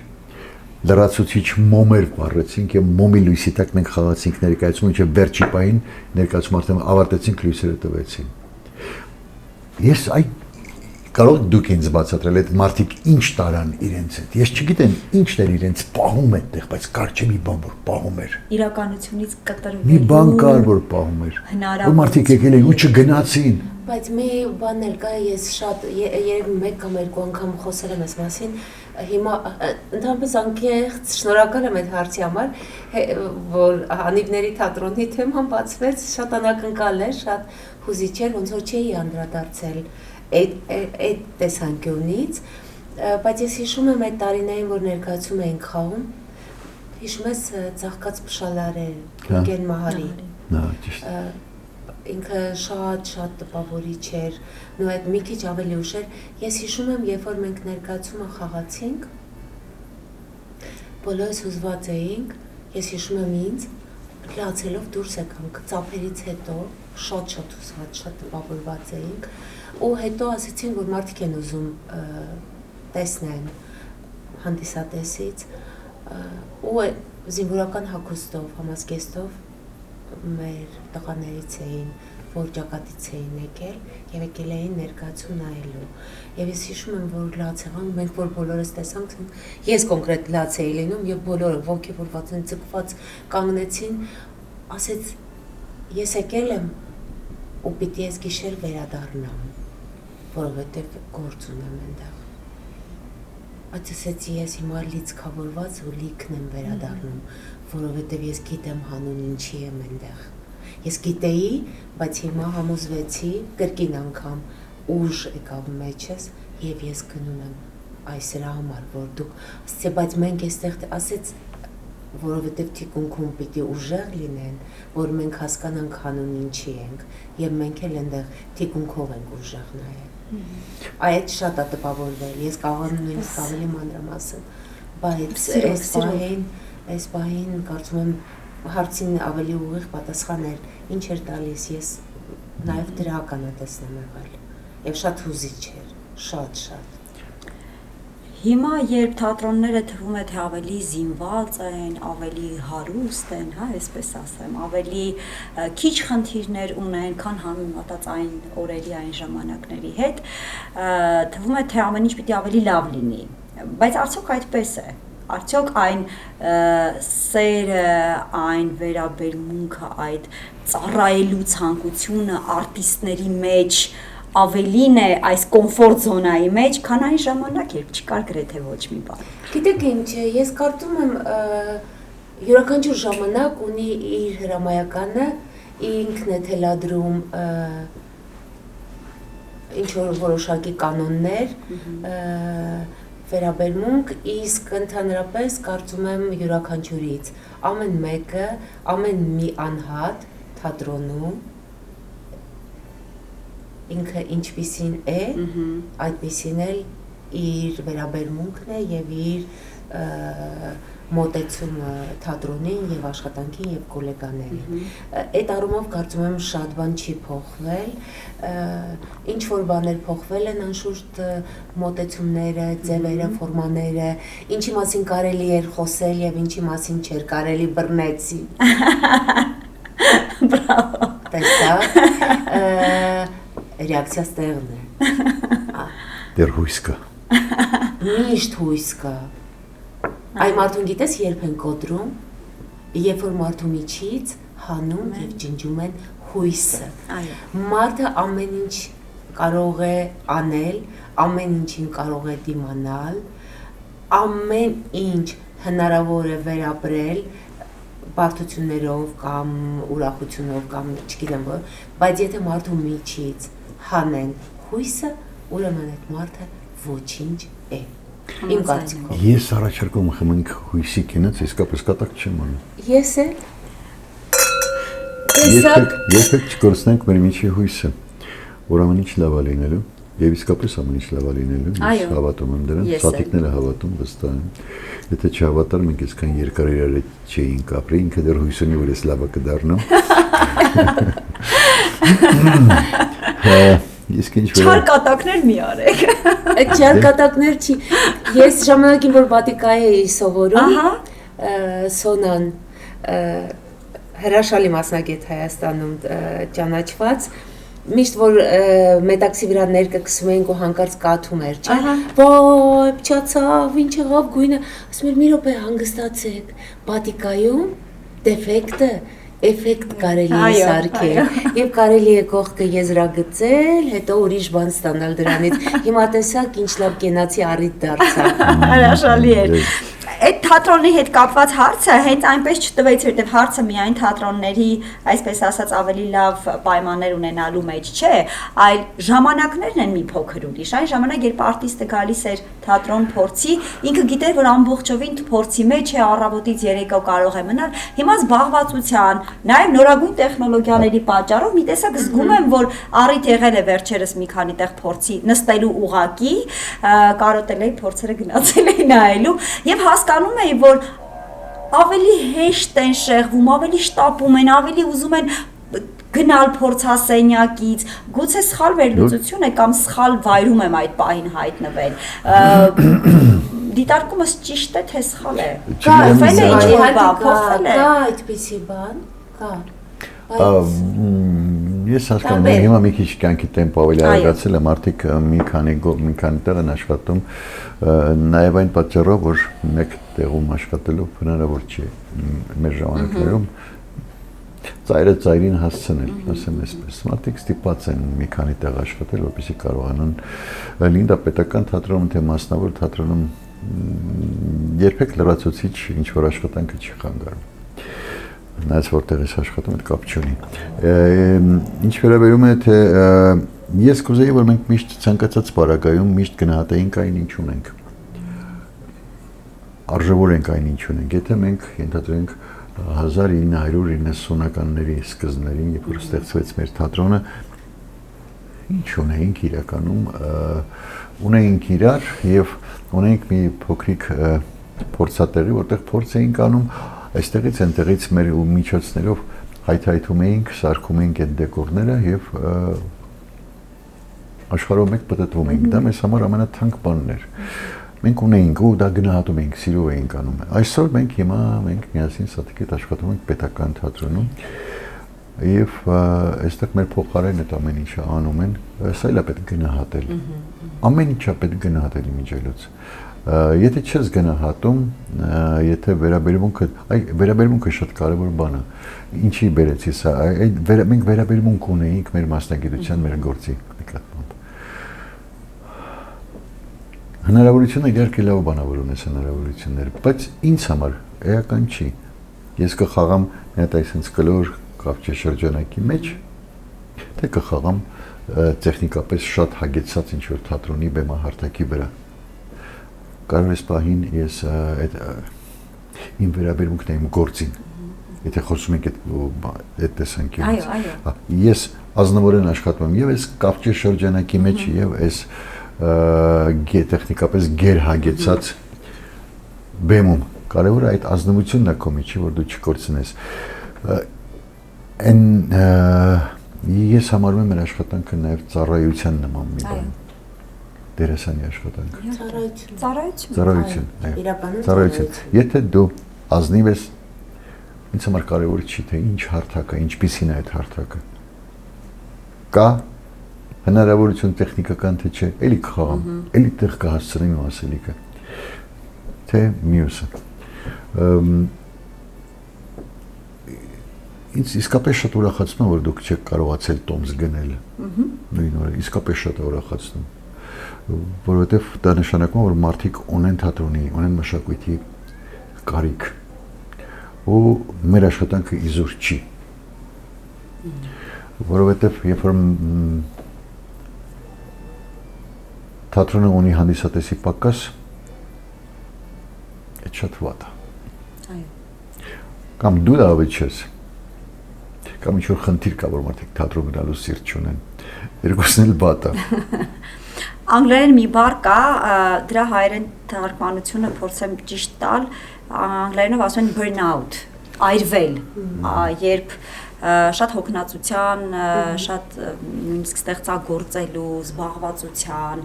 լրացուցիչ մոմեր վառեցինք եւ մոմի լույսի տակ մենք խաղացինք ներկայացումը, ինչը վերջի պահին ներկայացումը արդեն ավարտեցինք, լույսերը տվեցին։ Ես կարող դուք ինձ բացատրել այդ մարդիկ ինչ տարան իրենց հետ։ Ես չգիտեմ ինչն էր իրենց պահում այդտեղ, բայց կար չէ մի բան որ պահում էր։ Իրականությունից կտրվելու։ Մի բան կար որ պահում էր։ Որ մարդիկ եկել էին ու չգնացին։ Բայց մի բան էլ կա, ես շատ երեք 1 կամ 2 անգամ խոսել եմ այս մասին, հիմա ընդհանրապես անկեղծ շնորհակալ եմ այդ հարցի համար, որ անիվների թատրոնի թեման բացվեց, շատ անակնկալ էր, շատ հուզիչ էր, ոնց որ չէի անդրադարձել այդ տեսանկյունից, բայց ես հիշում եմ այդ տարիներին, որ ներկայացում էինք խաղում, հիշում ես ծաղկած փշալարերը, Գուրգեն Մահարի։ Ինքը շատ տպավորիչ էր, նույն այդ մի քիչ ավելի ուշ էր։ Ես հիշում եմ, երբ որ մենք ներկայացումը խաղացինք, բոլորս հուզված էինք, ես հիշում եմ ինձ, լացելով դուրս եկանք, ծափերից հետո շատ հուզված, շատ տպավորված էինք, ու հետո ասեցին, որ մարդիկ են ուզում տեսնեն հանդիսատեսից, ու զինվորական հագուստով, համազգեստով մեր տղաներից էին, որ ճակատից էին եկել եւ եկել էին ներկայացում նայելու։ Եվ ես հիշում եմ, որ լաց եղանք, մենք որ բոլորս տեսանք, ես կոնկրետ լաց էի լինում եւ բոլորը ոգևորված են ցկված կանգնեցին, ասեց ես եկել եմ ու պիտի ես գիշեր վերադառնամ, որովհետեւ գործ ունեմ այնտեղ։ Բայց ասեցի ես հիմա լիցքավորված ու լիքն եմ վերադառնում, որովհետեւ ես գիտեմ հանուն ինչի եմ այնտեղ։ Ես գիտեի, բայց հիմա համոզվեցի կրկին անգամ ուժ եկավ մեջս եւ ես գնում եմ այս դրա համար, որ դուք ասեցի, բայց մենք այստեղ ասեց, որովհետեւ թիկունքում պիտի ուժեղ լինեն, որ մենք հասկանանք հանուն ինչի ենք եւ մենք էլ այնտեղ թիկունքով ենք ուժեղ նայել։ Այդ շատ է տպավորվել, ես կարող եմ նույնիսկ ավելի մանրամասն, բայց այս պահին կարծում եմ հարցին ավելի ուղիղ պատասխանել, ինչ էր տալիս, ես նաև դրական է տեսնեմ եղել, եւ շատ հուզիչ էր, շատ։ Հիմա երբ թատրոնները թվում է թե ավելի զինված են, ավելի հարուստ են, հա, այսպես ասեմ, ավելի քիչ խնդիրներ ունեն, քան համեմատած այն օրերի, այն ժամանակների հետ, թվում է թե ամեն ինչ պիտի ավելի լավ լինի, բայց արդյոք այդպես է։ Արդյոք այն սերը, այն վերաբերմունքը, այդ ծառայելու ցանկությունը արտիստների մեջ ավելին է այս կոմֆորտ զոնայի մեջ, քան այն ժամանակ, երբ չկար գրեթե ոչ մի բան։ Գիտեք ինչ, ես կարծում եմ յուրաքանչյուր ժամանակ ունի իր հրամայականը, ինքն է թելադրում ինչ որ որոշակի կանոններ, վերաբերմունք, իսկ ընդհանրապես կարծում եմ յուրաքանչյուրից ամեն մեկը, ամեն մի անհատ թատրոնում ինքը ինչպիսին է, այդպիսին էլ իր վերաբերմունքն է եւ իր մոտեցումը թատրոնին եւ աշխատանքին եւ գոլեգաներին։ Այդ առումով կարծում եմ շատ բան չի փոխվել, ինչ որ բաներ փոխվել են անշուշտ մոտեցումները, ձևերը, ֆորմաները, ինչի մասին կարելի էր խոսել եւ ինչի մասին չէր կարելի բռնեցի։ Բրավո։ Տեսա, ռեակցիա ստեղն է։ Դեռ հույս կա։ Միշտ հույս կա։ Այ մարդուն գիտես երբ են կոտրում, երբ որ մարդու միջից հանում եւ ջնջում են հույսը։ Մարդը ամեն ինչ կարող է անել, ամեն ինչին կարող է դիմանալ, ամեն ինչ հնարավոր է վերապրել բարդություններով կամ ուրախությունով կամ չգիտեմ որ, բայց եթե մարդու միջից հանեն հույսը, ուրեմն այդ մարդը ոչինչ է։ Իմ կարծիքով։ Ես առաջարկում եմ մենք հույսի կենաց իսկապես կատակ չեմ անում։ Ես էլ։ Երբեք չկորցնենք մեր միջի հույսը, որ ամեն ինչ լավ է լինելու, եւ իսկապես ամեն ինչ լավ է լինելու, ես հավատում եմ դրան, սատիկները հավատում վստահ եմ։ Եթե չհավատար, մենք այսքան երկար իրար չէինք ապրի, ինքը դեռ հույս ունի, որ ես լավը կդառնամ։ Իսկ ինչ որ չար կատակներ մի արեք։ Այդ չար կատակներ չի։ Ես ժամանակին որ բատիկայի էի սովորում, Սոնան հրաշալի մասնագետ Հայաստանում ճանաչված, միշտ որ մետաքսի վրա ներկը կսում էինք ու հանկարծ կաթում էր, չէ՞։ Վայ, փչացավ, ինչ եղավ գույնը, ասում էր մի րոպե հանգստացեք, բատիկայում դեֆեկտը էֆեկտ կարելի է սարքել եւ կարելի է կողքը եզրագծել, հետո ուրիշ բան ստանալ դրանից։ Հիմա տեսակ ինչ լավ կենացի առիթ դարձավ։ Հրաշալի էր։ Այդ թատրոնի հետ կապված հարցը հենց այնպես չտվեց, որտեղ հարցը միայն թատրոնների, այսպես ասած, ավելի լավ պայմաններ ունենալու մեջ չէ, այլ ժամանակներն են մի փոքր ուրիշ։ Այն ժամանակ, երբ արտիստը գալիս էր թատրոն փորձի, ինքը գիտեր, որ ամբողջովին փորձի մեջ է, առավոտից երեկո կարող է մնալ։ Հիմա զբաղվածության, նաև նորագույն տեխնոլոգիաների պատճառով մի տեսակ զգում եմ, որ առիթ եղել է վերջերս մի քանի տեղ փորձի նստելու ուղակի, կարոտել էի փորձերը գնացել էի նայելու եւ հասկանում էի, որ ավելի հեշտ են շեղվում, ավելի շտապում են, ավելի ուզում են գնալ փորձասենյակից, գուցե սխալ վերլուծություն է կամ սխալ վայրում եմ այդ պահին հայտնվել։ Դիտարկումս ճիշտ է, թե սխալ է։ Փոխվել է ինչ-որ բան, փոխվել է։ Կա այդպիսի բան, կա։ Ես հասկանում եմ, հիմա մի քիչ կյանքի տեմպը ավելի արագացել է, մարդիկ մի քանի տեղ են աշխատում, նաև այն պատճառով, որ մեկ տեղում աշխատելով հնարավոր չի մեր ժամանակներում ծայրը ծայրին հասցնել, ասեմ այսպես։ Մարդիկ ստիպված են մի քանի տեղ աշխատել, որպեսզի կարողանան լինի դա պետական թատրոնում, թե մասնավոր թատրոնում երբեք լրացուցիչ ինչ-որ աշխատանքը չի խանգարում։ Նայած որտեղ ես աշխատում, այդ կապ չունի։ Ինչ վերաբերում է, թե ես կուզեի, որ մենք միշտ ցանկացած պարագայում միշտ գնահատեինք այն, ինչ ունենք։ Արժևորենք այն, ինչ ունենք։ Եթե մենք ենթադրենք 1990-ականների սկզբներին, երբ որ ստեղծվեց մեր թատրոնը, ինչ ունեինք իրականում, ունեինք իրար եւ ունեինք մի փոքրիկ փորձատեղի, որտեղ փորձ էինք անում, այստեղից այնտեղից մեր միջոցներով հայթայթում էինք, սարքում էինք այդ դեկորները եւ աշխարհով մեկ պատտվում էինք։ Դա մեզ համար ամենաթանկ բանն էր։ Մենք ունեինք ու դա գնահատում էինք, սիրով էինք անում։ Այսօր մենք միասին սատիկետ աշխատում ենք պետական թատրոնում եւ այստեղ մեր փոխարեն այդ ամեն ինչը անում են, սա էլ է պետք գնահատել։ Ամեն ինչը պետք գնահատել իմիջիայլոց։ Եթե չես գնահատում, եթե վերաբերմունքը շատ կարևոր բան է։ Ինչի բերեցի սա, մենք վերաբերմունք ունեինք մեր մասնագիտության, մեր գործի նկատմամբ։ Հնարավորությունը իհարկե լավ բան է, որ ունես հնարավորություններ, բայց ինձ համար էական չի։ Ես կխաղամ մի հատ այսպես կլոր կապչի շրջանակի մեջ, թե կխաղամ տեխնիկապես շատ հագեցած ինչ-որ թատրոնի բեմահարթակի վրա։ Կարող ես պահին ես իմ վերաբերմունքն է իմ գործին, եթե խոսում ենք այդ տեսանկյունից։ Ես ազնվորեն աշխատում եմ եւ այս կապչի շրջանակի մեջ եւ այս տեխնիկապես գերհագեցած բեմում կարևորը այդ ազնվությունն է քո միջի, որ դու չկորցնես։ Ես համարում եմ մեր աշխատանքը նաև ծառայության նման մի բան։ Դերասանի աշխատանք։ Ծառայություն։ Եթե դու ազնիվ ես, ինձ համար կարևոր չի թե ինչ հարթակ է, ինչպիսին է այդ հարթակը։ Կա հնարավորություն տեխնիկական թե չէ, էլի կխաղամ, էլի տեղ կհասցնեմ իմ ասելիքը, թե մյուսը։ Ինձ իսկապես շատ ուրախացնում է, որ դուք չեք կարողացել տոմս գնել, նույն օրը, իսկապես շատ ուրախացնում, որովհետև դա նշանակում է, որ մարդիկ ունեն թատրոնի, ունեն մշակույթի կարիք, ու մեր աշխատանքը իզուր չի, որովհետև երբ որ թատրոնը ունի հանդիսատեսի պակաս, այդ շատ վատ է։ Կամ դու դա ավելի չես, կամ ինչ-որ խնդիր կա, որ մարդիկ թատրոն գնալու սիրտ չունեն, երկուսն էլ վատ է։ Անգլերեն մի բառ կա, դրա հայերեն թարգմանությունը փորձեմ ճիշտ տալ, անգլերենով ասում են burnout, այրվել, երբ շատ հոգնածության, շատ նույնիսկ ստեղծագործելու, զբաղվածության,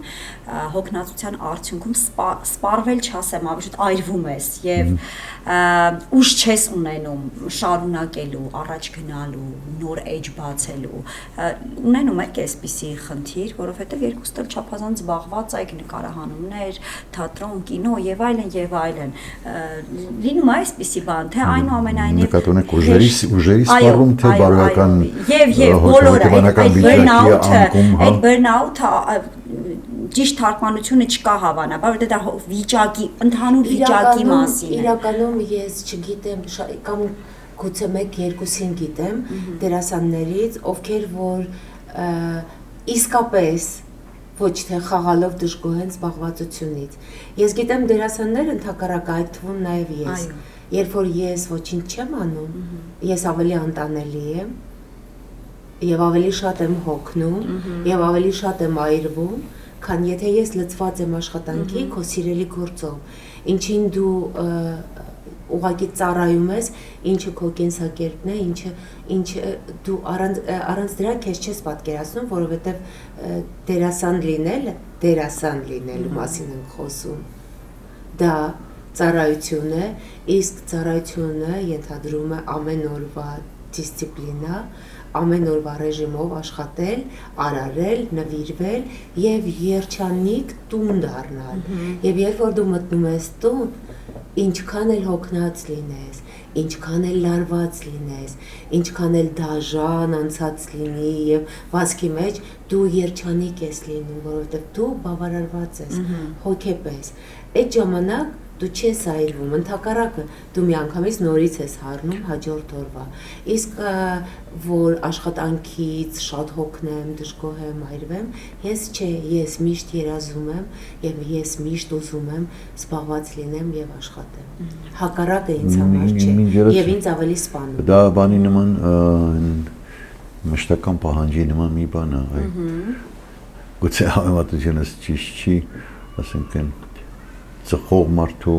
հոգնածության արդյունքում սպառվել չասեմ, ավելի շուտ այրվում ես եւ ուժ չես ունենում շարունակելու, առաջ գնալու, նոր էջ բացելու։ Ունենում եք այսպիսի խնդիր, որովհետեւ երկուստ էլ չափազանց զբաղված եք, նկարահանումներ, թատրոն, կինո եւ այլն։ Լինում է այսպիսի բան, թե այնուամենայնիվ նկատում եք ուժերի սպառում թե բարոյական եւ բոլորը այդ բեռնաութը ճիշտ թարգմանությունը չկա հավանաբար, որտեղ դա վիճակի, ընդհանուր վիճակի մասին է։ Իրականում ես չգիտեմ կամ գուցե 1-2-ին գիտեմ դերասաններից, ովքեր որ իսկապես ոչ թե խաղալով դժգոհեն զբաղվածությունից։ Ես գիտեմ դերասաններ ընդհակառակը այդ թվում նաև ես։ Երբ որ ես ոչինչ չեմ անում, ես ավելի անտանելի եմ եւ ավելի շատ եմ հոգնում եւ ավելի շատ եմ այրվում, քան եթե ես լծված եմ աշխատանքի քո սիրելի գործով, ինչին դու ուղղակի ծառայում ես, ինչը քո կենսակերպն է, ինչը դու առանց դրա քեզ չես պատկերացնում, որովհետև դերասան լինելու մասին ենք խոսում։ Դա ծառայություն է, իսկ ծառայությունը ենթադրում է ամեն օրվա դիսցիպլինա, ամեն օրվա ռեժիմով աշխատել, արարել, նվիրվել եւ երջանիկ տուն դառնալ։ Եվ երբ որ դու մտնում ես տուն, ինչքան էլ հոգնած լինես, ինչքան էլ լարված լինես, ինչքան էլ դաժան անցած լինի եւ վազքի մեջ դու երջանիկ ես լինում, որովհետեւ դու բավարարված ես, հոգեպես։ Այդ ժամանակ դու չես այրվում, ընդհակառակը դու միանգամից նորից ես հառնում հաջորդ օրվա։ Իսկ որ աշխատանքից շատ հոգնեմ, դժգոհեմ, այրվեմ, ես միշտ երազում եմ եւ ես միշտ ուզում եմ զբաղված լինեմ եւ աշխատեմ։ Հակառակը ինձ համար չէ եւ ինձ ավելի սպանում։ Դա բանի նման մշտական պահանջի նման մի բան է։ Գուցե համեմատությունս ճիշտ չի, ասենք ծխող մարդու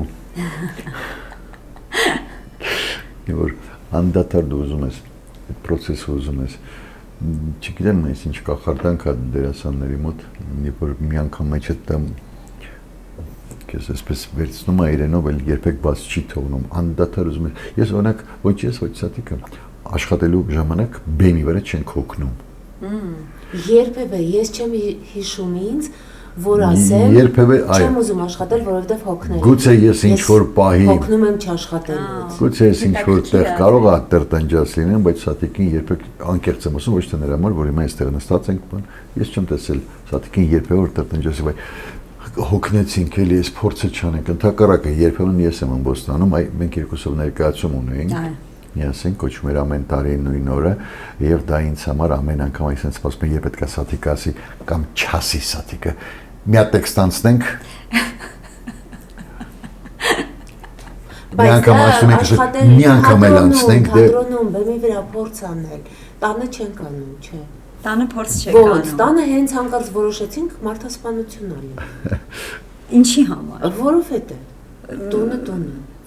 որ անդադար դու ուզում ես այդ process-ը ուզում ես չգիտեմ ես ինչ կախարդանք է դերասանների մոտ երբ որ մի անգամ մեջ է քեզ այսպես վերցնում է իրենով էլ երբեք բաց չի թողնում անդադար ուզում ես օրինակ ոչ ես ոչ սատիկը աշխատելու ժամանակ բեմի վրա չենք հոգնում երբևէ ես չեմ հիշում ինձ որ ասեմ, չեմ ուզում աշխատել, որովհետև հոգնել եմ։ Գուցե ես ինչ-որ պահի հոգնում եմ չաշխատելուց։ Գուցե ես ինչ-որ տեղ կարող է տրտանջած լինեմ, բայց Սատիկին երբեք անկեղծ եմ ասում, ոչ թե նրա համար, որ հիմա այստեղ նստած ենք, բան, ես չեմ տեսել Սատիկին երբևէ տրտանջած, բայց հոգնեցինք էլի, այս փորձը չանենք, ընդհակառակը երբեմն ես եմ ամբոստանում, մենք երկուսով ներկայացում ունեինք։ Միասին կոչում էր ամեն տարի նույն օրը եւ դա ինձ համար ամեն անգամ այսպես սպասում եմ երբ պետք է Սատիկը ասի կամ չասի Սատիկը մի հատ տեքստ անցնենք մի անգամ ասում ենք մի անգամ էլ անցնենք թատրոնում բեմի վրա փորձ անել տանը չենք անում չէ տանը փորձ չեք անում ո՞նց տանը հենց հանկարծ որոշեցինք մարդասպանություն անել ինչի համար որովհետեւ տունը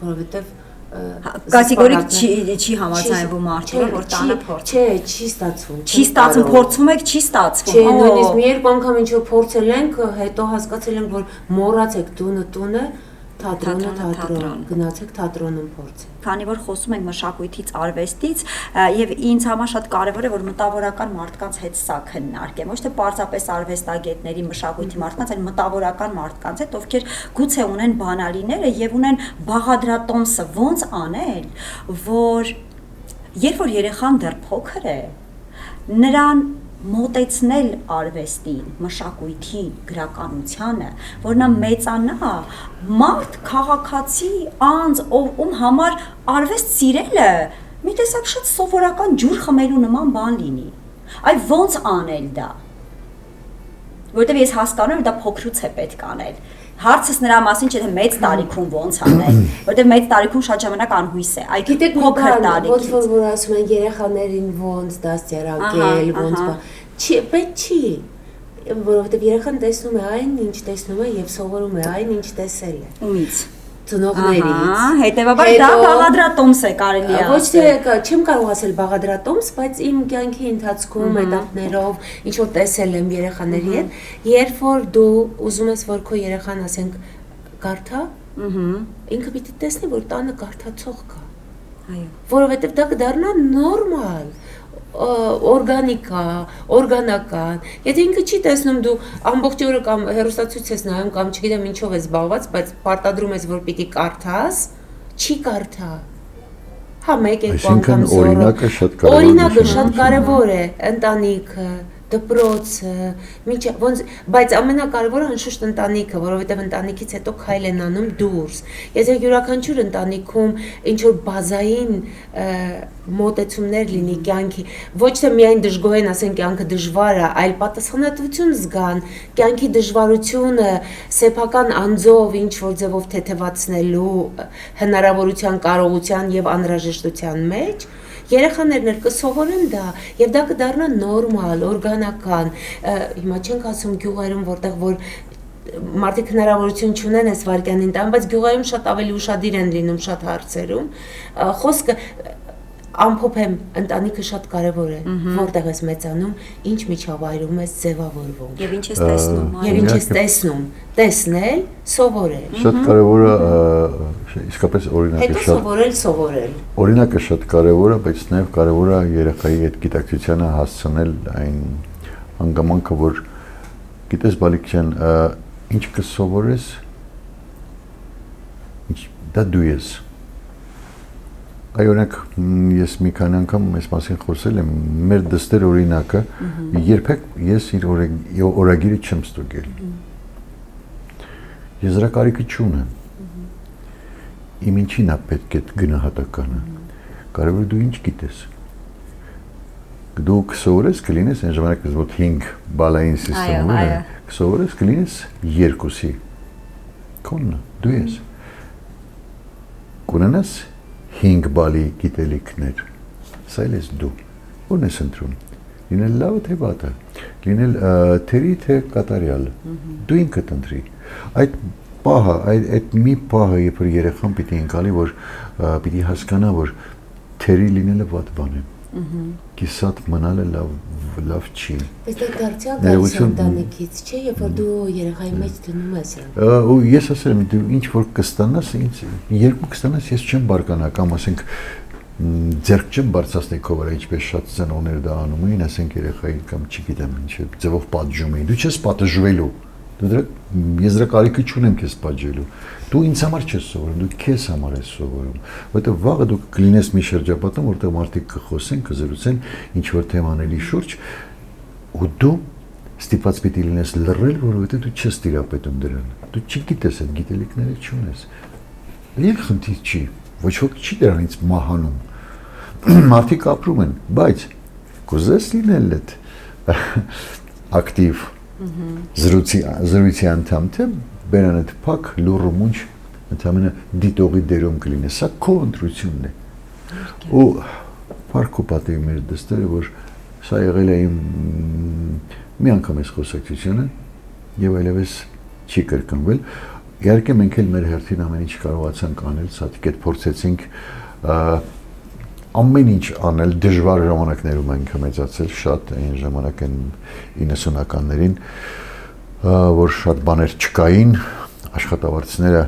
որովհետեւ կատեգորիկ չի համաձայնվում մարդը որ տանը փորձ չէ չի ստացվում չի ստացվում փորձում եք չի ստացվում չէ նույնիսկ մի երկու անգամ ինչ որ փորձել ենք հետո հասկացել ենք որ մոռացեք տունը թատրոն գնացեք թատրոնում փորձեք քանի որ խոսում ենք մշակույթից արվեստից եւ ինձ համար շատ կարեւոր է որ մտավորական մարդկանց հետ սա քննարկեմ ոչ թե պարզապես արվեստագետների մշակույթի մարդկանց այլ մտավորական մարդկանց հետ ովքեր գուցե ունեն բանալիները եւ ունեն բաղադրատոմսը ոնց անել որ երբ որ երեխան դեռ փոքր է նրան մոտեցնել արվեստին, մշակույթին, գրականությանը, որ նա մեծանա, մարդ քաղաքացի անձ, ում համար արվեստ սիրելը մի տեսակ շատ սովորական ջուր խմելու նման բան լինի։ Այ ոնց անել դա։ Որտեւ ես հասկանում եմ դա փոքրուց է պետք անել։ Հարցս նրա մասին չէ թե մեծ տարիքում ոնց անել, որտեղ մեծ տարիքում շատ ժամանակ անհույս է։ Այդ փոքր տարիքից ոնց որ ասում են երեխաներին ոնց դաստիարակել, ոնց չի, պետք չի, որովհետև երեխան տեսնում է այն, ինչ տեսնում է եւ սովորում է այն, ինչ տեսել է։ Ումից ծնողներից։ Հետևաբար դա բաղադրատոմս է կարելի է ասել։ Ոչ թե չեմ կարող ասել բաղադրատոմս, բայց իմ կյանքի ընթացքում этаպներով ինչ որ տեսել եմ երեխաների հետ, երբ որ դու ուզում ես որ քո երեխան ասենք կարդա, ինքը պիտի տեսնի որ տանը կարդացող կա։ Այո։ Որովհետև դա կդառնա նորմալ օրգանական, եթե ինքը չի տեսնում դու ամբողջ օրը կամ հեռուստացույց ես նայում կամ չգիտեմ ինչով ես զբաղված, բայց պարտադրում ես որ պիտի կարդաս, չի կարդա։ Հա մեկ երկու անգամ օրինակը շատ կարևոր շատ կարևոր է, ընտանիքը, դպրոցը, ոնց, բայց ամենակարևորը անշուշտ ընտանիքը, որովհետև ընտանիքից հետո քայլ են անում դուրս։ Եթե յուրաքանչյուր ընտանիքում ինչ որ բազային մոտեցումներ լինի կյանքի, ոչ թե միայն դժգոհեն ասեն կյանքը դժվար է, այլ պատասխանատվություն զգան, կյանքի դժվարությունը սեփական անձով ինչ որ ձևով թեթևացնելու հնարավորության, կարողության եւ անհրաժեշտության մեջ երեխաներն էլ կսովորեն դա եւ դա կդառնա նորմալ, օրգանական։ Հիմա չենք ասում գյուղերում, որտեղ որ մարդիկ հնարավորություն չունեն այս վարքյանին տան, բայց գյուղերում շատ ավելի ուշադիր են լինում շատ հարցերում։ Խոսքը ամփոփեմ, ընտանիքը շատ կարևոր է, որտեղ ես մեծանում, ինչ միջավայրում ես ձևավորվում։ Եվ ինչ ես տեսնում, Եվ ինչ ես տեսնում, տեսնել, սովորել։ Շատ կարևոր է, իսկապես օրինակը Հետո սովորել։ Օրինակը շատ կարևոր է, բայց նաև կարևոր է երեխայի այդ գիտակցությանը հասցնել այն հանգամանքը, որ գիտես բալիկ ջան, ինչ կսովորես, դա դու ես։ Այ օրինակ ես մի քանի անգամ այս մասին խոսել եմ, մեր դստեր օրինակը երբեք ես իր օրագիրը չեմ ստուգել։ Ես դրա կարիքը չունեմ։ Իմ ինչին է պետք է գնահատականը։ Կարևորը դու ինչ գիտես։ Դու կսովորես կլինես այն ժամանակ որ 5 բալային սիստեմում է, կսովորես կլինես 2-ի։ Քոնը դու ես։ Կունենաս 5 բալի գիտելիքներ, սա էլ ես դու, ո՞րն ես ընտրում, լինել լավը թե վատը, լինել թերի թե կատարյալը, դու ինքդ ընտրի, այդ պահը, այդ մի պահը, երբ որ երեխան պիտի ընկալի, որ պիտի հասկանա, որ թերի լինելը վատ բան է, կիսատ մնալը լավ չի։ Բայց դա դարձյալ գալիս ընտանիքից, չէ, երբ որ դու երեխայի մեջ դնում ես։ Ու ես ասել եմ, դու ինչ որ կստանաս, երկու կստանաս, ես չեմ բարկանա, կամ ասենք ձեռք չեմ բարձրացնի քո վրա, ինչպես շատ ծնողներ դա անում էին, ասենք երեխային կամ չգիտեմ ինչ ձևով պատժում էին։ Դու չես պատժվելու։ Ես դրա կարիքը չունեմ քեզ պատժելու։ Դու ինձ համար չես սովորում, դու քեզ համար ես սովորում, որովհետև վաղը դու կլինես մի շրջապատում, որտեղ մարդիկ կխոսեն, կզրուցեն ինչ որ թեմաների շուրջ, ու դու ստիպված պիտի լինես լռել, որովհետև դու չես տիրապետում դրան։ Դու չգիտես այդ գիտելիքները չունես։ Եվ խնդիր չի, ոչ ոք չի դրանից մահանում։ Մարդիկ ապրում են, բայց կուզես լինել այդ ակտիվ զրույցի անդամ, թե բերան այդ փակ լուռ մունչ ընդամենը դիտողի դերում կլինի, սա քո ընտրությունն է։ Ու փառք ու պատիվ մեր դստերը, որ սա եղել է իմ մի անգամ այս խոսակցությունը եւ այլևս չի կրկնվել։ Իհարկե մենք էլ մեր հերթին ամեն ինչ կարողացանք անել, սատիկ այդ փորձեցինք ամեն ինչ անել, դժվար ժամանակներում ենք մեծացել շատ, այն ժամանակ են 90-ականներին, որ շատ բաներ չկային, աշխատավարձները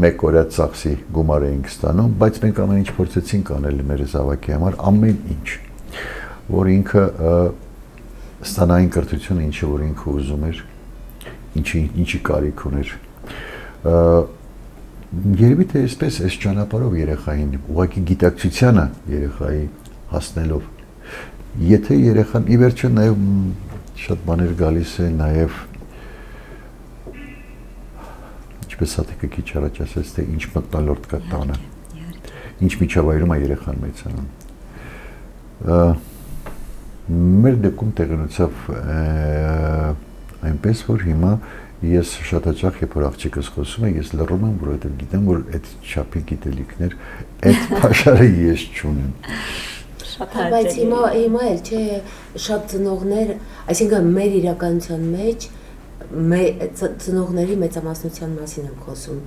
մեկ օրյա ծախսի գումար էինք ստանում, բայց մենք ամեն ինչ փորձեցինք անել մեր զավակի համար, ամեն ինչ, որ ինքը ստանային կրթությունը, ինչը որ ինքը ուզում էր, ինչի կարիք ուներ։ Երևի թե այսպես այս ճանապարհով երեխային, ուղղակի գիտակցությանը երեխայի հասնելով, եթե երեխան ի վերջո նաև շատ բաներ գալիս է նաև ինչպես Սաթիկը քիչ առաջ ասաց, թե ինչ մտնոլորտ կա տանը, ինչ միջավայրում է երեխան մեծանում։ Մեր դեպքում տեղնուցավ այնպես, որ հիմա ես շատ հաճախ երբ որ աղջիկս խոսում է, ես լռում եմ, որովհետև գիտեմ, որ այդ չափի գիտելիքներ, այդ փաշարը ես չունեմ։ Բայց հիմա էլ չէ, շատ ծնողներ, այսինքն մեր իրականության մեջ ծնողների մեծամասնության մասին եմ խոսում,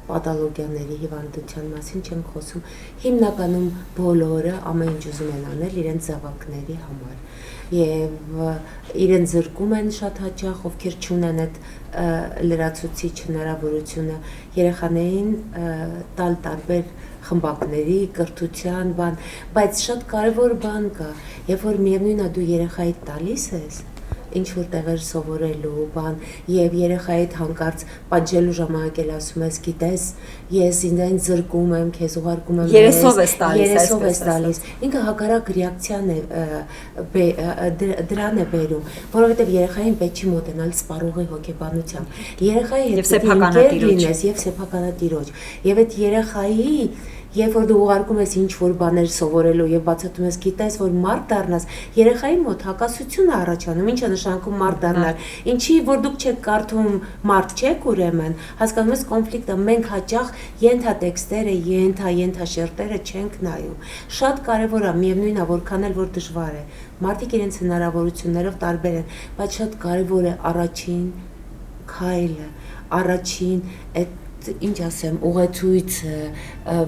պաթոլոգիաների հիվանդության մասին չեմ խոսում, հիմնականում բոլորը ամեն ինչ ուզում են անել իրենց զավակների համար եւ իրեն զրկում են շատ հաճախ, ովքեր չունեն այդ լրացուցիչ հնարավորությունը երեխաներին տալ տարբեր խմբակների, կրթության բան, բայց շատ կարևոր բան կա, երբ որ միևնույնն է դու երեխայիդ տալիս ես, ինչ որ տեղեր սովորելու, բան, եւ երեխայի հետ հանկարծ պատժելու ժամանակ էլ ասում ես, գիտես, ես ինձ զրկում եմ, քեզ ուղարկում եմ, երեսով ես տալիս։ Ինքը հակառակ ռեակցիան է դրան է բերում, որովհետեւ երեխային պետք չի մոտենալ սպառողի հոգեբանությամբ։ Երեխայի հետ լինես եւ սեփականատիրոջ։ Եվ այդ երեխայի Երբ որ դու ուղարկում ես ինչ-որ բաներ սովորելու եւ բացատրում ես, գիտես, որ մարդ դառնաս, երեխայի մոտ հակասություն է առաջանում, ինչ է նշանակում մարդ դառնալ։ Ինչի որ դուք չեք կարդում մարդ չեք ուրեմն, հասկանում ես կոնֆլիկտը, մենք հաճախ ենթատեքստերը, ենթաշերտերը չենք նայում։ Շատ կարեւոր է, միևնույն է, որքան էլ որ դժվար է։ Մարդիկ իրենց հնարավորություններով տարբեր են, բայց շատ կարեւոր է առաջին քայլը, առաջին այդ ինչ ասեմ, ուղեցույցը,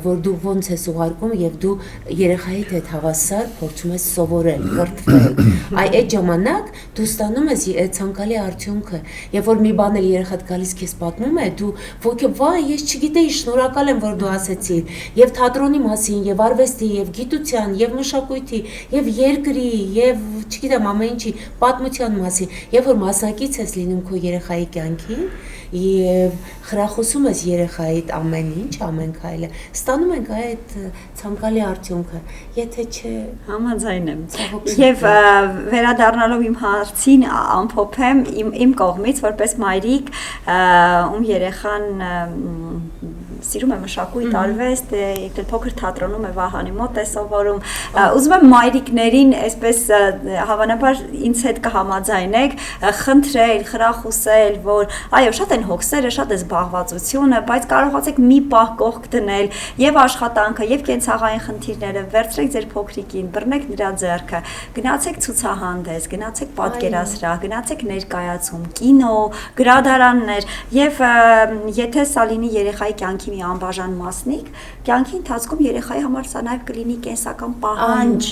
որ դու ոնց ես ուղարկում եւ դու երեխայիդ հետ հավասար փորձում ես սովորել, կրթվել։ Այդ ժամանակ դու ստանում ես ցանկալի արդյունքը, երբ որ մի բան էլ երեխադ գալիս քեզ պատմում է, դու ոգե վայ, ես չգիտեի, շնորհակալ եմ, որ դու ասեցիր, եւ թատրոնի մասին, եւ արվեստի, եւ գիտության, եւ մշակույթի, եւ երկրի, եւ չգիտեմ ամեն ինչի պատմության մասին, երբ որ մասնակից ես լինում քո երեխայի կյանքին եւ խրախուսում ես երեխայիդ ամեն ինչ, ամեն քայլը, ստանում ենք այդ ցանկալի արդյունքը, եթե չէ համաձայն եմ։ Եվ վերադառնալով իմ հարցին ամփոփեմ իմ կողմից, որպես մայրիկ, ում երեխան սիրում է մշակույթ, արվեստ, եկել փոքր թատրոնում է Վահանի մոտ է սովորում։ Ուզում եմ մայրիկներին, այսպես հավանաբար ինձ հետ կհամաձայնեք, խնդրել, խրախուսել, որ այո, շատ են հոգսերը, շատ է զբաղվածությունը, բայց կարողացեք մի պահ կողք դնել եւ աշխատանքը, եւ կենցաղային խնդիրները, վերցրեք ձեր փոքրիկին, բռնեք նրա ձեռքը, գնացեք ցուցահանդես, գնացեք պատկերասրահ, գնացեք ներկայացում, կինո, գրադարաններ եւ եթե սա լինի երեխայի կյանքի մի անբաժան մասնիկ, կյանքի ընթացքում երեխայի համար սա նաև կլինի կենսական պահանջ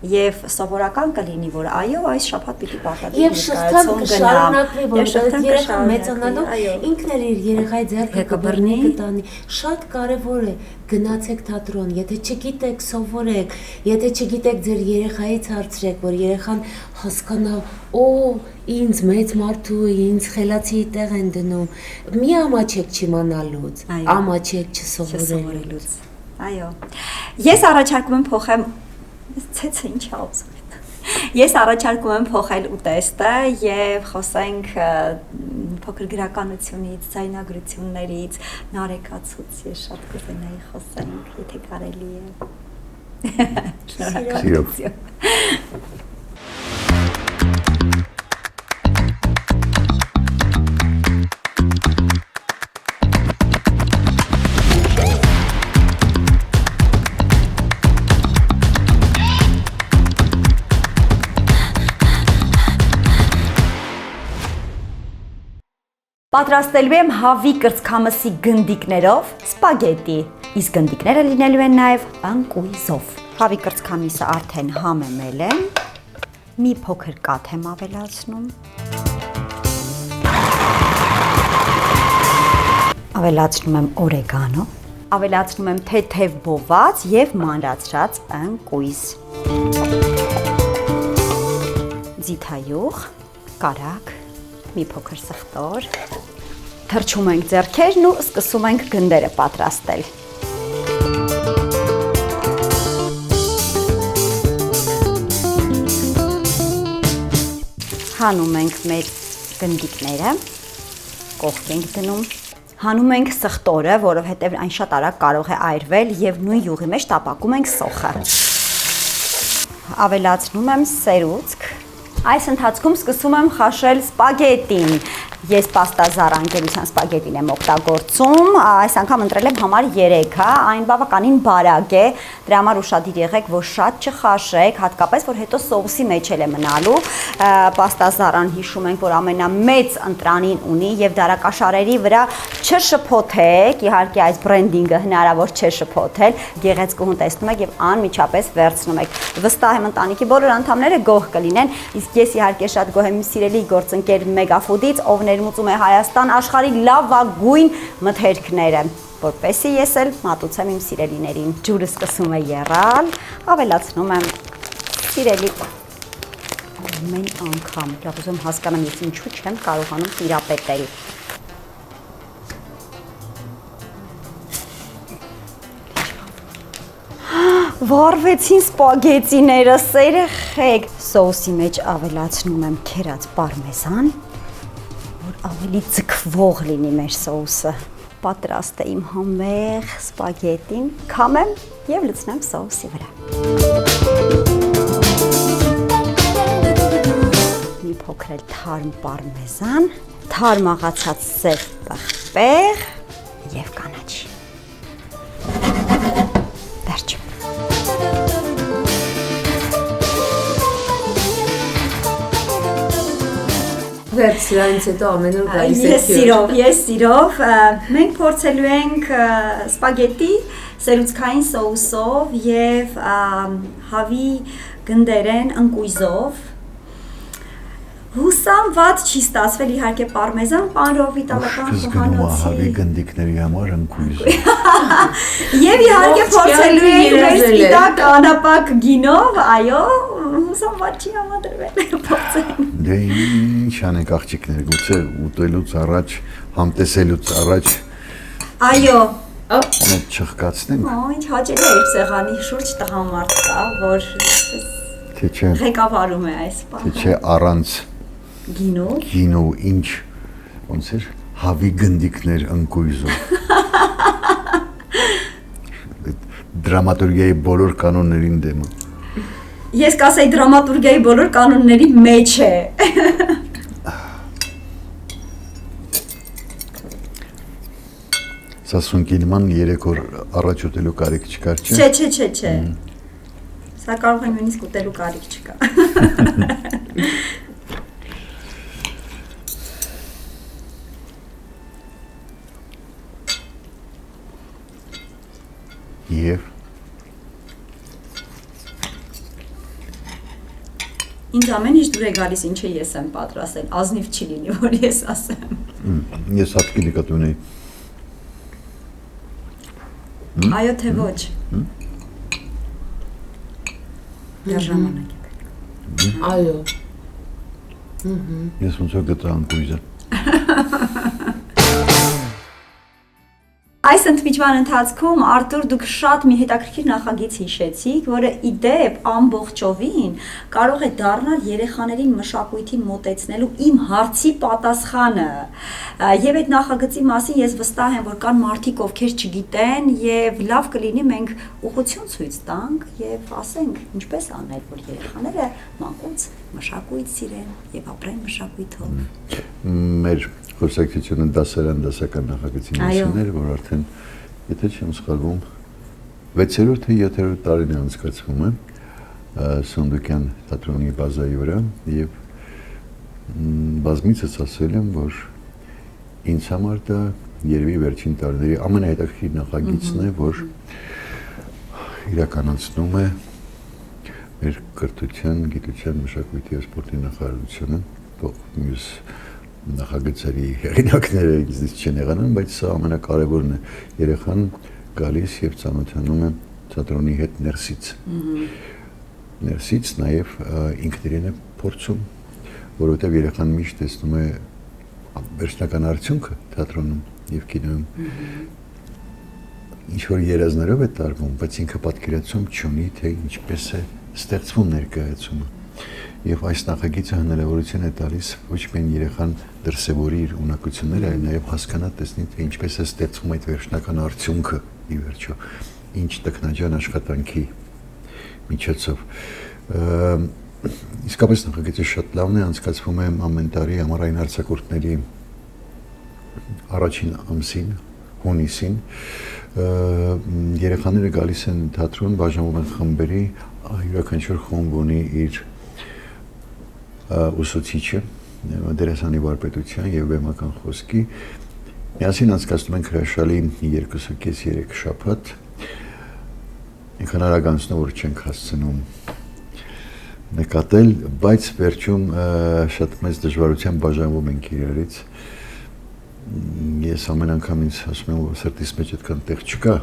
եւ սովորական կլինի, որ այո, այս շաբաթ պիտի պարտադիր ներկայացում գնամ։ Եվ շղթան երեխան մեծանալով ինքն էլ իր երեխայի ձեռքը կբռնի, կտանի։ Շատ կարեւոր է գնացեք թատրոն, եթե չգիտեք, սովորեք, եթե չգիտեք, ձեր երեխայից հարցրեք, որ երեխան հասկանա, ինձ մեծ մարդու, ինձ խելացի տեղ են դնում։ Մի ամաչեք չիմանալուց, ամաչեք չսովորելուց։ Այո։ Ես առաջարկում եմ փոխեմ ցեցը ինչ է ուզում։ Ես առաջարկում եմ փոխել ուտեստը եւ խոսենք փոքր գրականությունից, ձայնագրություններից, նարեկացուց, ես շատ կուզենայի խոսենք, եթե կարելի է։ Շնորհակալություն։ Պատրաստելու եմ հավի կրծքամսի գնդիկներով սպագետի, իսկ գնդիկները լինելու են նաև անկույզով։ Հավի կրծքամիսը արդեն համեմել եմ, մի փոքր կաթ եմ ավելացնում, ավելացնում եմ օրեգանո, ավելացնում եմ թեթև բոված և մանրացրած անկույզ, ձիթայուղ, կարագ, մի փոքր սխտոր, թրջում ենք ձեռքերն ու սկսում ենք գնդերը պատրաստել։ Հանում ենք մեր գնդիկները, կողք ենք դնում, հանում ենք սխտորը, որովհետև այն շատ արագ կարող է այրվել և նույն յուղի մեջ տապակում ենք սոխը։ Ավելացնում եմ սերուցք, այս ընթացքում սկսում եմ խաշել սպագետին։ Ես պաստազար անկերության սպագետին եմ օգտագործում, այս անգամ ընտրել եմ համար 3-ը, այն բավականին բարակ է, դրա համար ուշադիր եղեք, որ շատ չխաշեք, հատկապես որ հետո սոուսի մեջ էլ է մնալու։ Պաստազարան հիշում ենք, որ ամենամեծ ընտրանին ունի եւ դարակաշարերի վրա չշփոթեք, իհարկե այս բրենդինգը հնարավոր չէ շփոթել, գեղեցկուհուն տեսնում եք եւ անմիջապես վերցնում եք։ Վստահ եմ ընտանիքի բոլոր անդամները գոհ կլինեն, իսկ ես իհարկե շատ գոհ եմ իմ սիրելի գործընկեր Մեգաֆուդից, ով ներմուծում է Հայաստան աշխարհի լավագույն մթերքները, որպեսզի ես էլ մատուցեմ իմ սիրելիներին։ Ջուրը սկսում է եռալ, ավելացնում եմ սիրելի ամեն անգամ։ Լավ, ուզում հասկանամ, ես ինչու չեմ կարողանում տիրապետել։ Վառվեցին սպագետիները, սերեխեք։ Սոուսի մեջ ավելացնում եմ քերած պարմեզան, որ ավելի ձգվող լինի մեր սոուսը։ Պատրաստ է իմ համեղ սպագետին, քամեմ եւ լցնեմ սոուսի վրա։ Մի փոքր էլ թարմ պարմեզան, թարմ աղացած սև պղպեղ եւ կանաչի։ Վերջ։ Վերջ սրանից հետո ամեն օր գալիս Ես սիրով, մենք փորձելու ենք սպագետի սերուցքային սոուսով եւ հավի գնդերեն ընկույզով։ Հուսամ վատ չի ստացվել իհարկե պարմեզան, պանրով իտալական խոհանոցի։ Հավի գնդիկների համար ընկույզը։ Եվ իհարկե փորձելու ենք մեր սպիտակ անապակ գինով, այո, հուսամ վատ չի համադրվել, փորձենք։ Դե ինչ անենք աղջիկներ, գուցե ուտելուց առաջ, համտեսելուց առաջ։ Այո։ Մենք չխկացնենք։ Ինչ հաճելի է իր սեղանի շուրջ տղամարդ կա, որ ղեկավարում է այս պահը։ Թե չէ առանց գինու ինչ ոնց էր հավի գնդիկներ ընկույզով։ Դրամատուրգիայի բոլոր կանոններին դեմ է։ Ես կասեի դրամատուրգիայի բոլոր կանոնների մեջ է։ Սա սունկինման 3 օր առաջ ուտելու կարիք չկար, չէ։ Չէ։ Սա կարող է նույնիսկ ուտելու կարիք չկա։ Եվ ինձ ամեն ինչ դուր է գալիս, ինչը ես եմ պատրաստել, ազնիվ չի լինի, որ ես ասեմ։ Ես հատկի նկատ ունեի։ Այո, թե ոչ։ Դեռ ժամանակ է պետք։ Այո։ Ես ոնց որ գտա ընկույզը։ Այս ընդմիջման ընթացքում Արտուր դուք շատ մի հետաքրքիր նախագիծ հիշեցիք, որը ի դեպ ամբողջովին կարող է դառնալ երեխաներին մշակույթին մոտեցնելու իմ հարցի պատասխանը։ Եվ այդ նախագծի մասին ես վստահ եմ, որ կան մարդիկ, ովքեր չգիտեն, եւ լավ կլինի մենք ուղղություն ցույց տանք եւ ասենք ինչպես անել, որ երեխաները մանկուց մշակույթ սիրեն եւ ապրեն մշակույթով։ Մեր խոսակցությունը դասական նախագծի մասին էր, որ արդեն, եթե չեմ սխալվում, 6-րդ թե 7-րդ տարին է անցկացվում է Սունդուկյան թատրոնի բազայի վրա եւ բազմիցս ասել եմ, որ ինձ համար դա երևի վերջին տարիների ամենահետաքրքիր նախագիծն է, որ իրականացնում է մեր կրթության, գիտության, մշակույթի եւ սպորտի նախարարությունը, մյուս նախագծերի հեղինակները գիծից չեն եղանան, բայց սա ամենակարևորն է։ Երեխան գալիս եւ ծանոթանում է թատրոնի հետ ներսից։ Ներսից նաեւ ինքնին է փորձում, որովհետեւ երեխան միշտ տեսնում է վերջնական արդյունքը թատրոնում եւ կինոյում։ Ինչ որ երազներով է տարվում, բայց ինքը պատկերացում չունի, թե ինչպես է ստեղծվում ներկայացումը։ Եվ այս նախագիծը հնարավորություն է տալիս ոչ միայն երեխան դրսևորի իր ունակությունները, այլ նաև հասկանա տեսնի, թե ինչպես է ստեղծվում այդ վերջնական արդյունքը ի վերջո, ինչ տքնաջան աշխատանքի միջոցով։ Իսկապես նախագիծը շատ լավն է, անցկացվում է ամեն տարի ամառային արձակուրդների առաջին ամսին, հունիսին։ Երեխաները գալիս են թատրոն, բաժանվում են խմբերի, յուրաքանչյուր խումբ ունի իր ուսուցիչը, դերասանի վարպետության եւ բեմական խոսքի։ Միասին անցկացնում ենք հրաշալի 2.5-3 շաբաթ։ Ինքն արագանցնում, որ չենք հասցնում նկատել, բայց վերջում շատ մեծ դժվարությամբ բաժանվում ենք իրարից։ Ես ամեն անգամ ինձ ասում եմ, որ սրտիս մեջ այդքան տեղ չկա։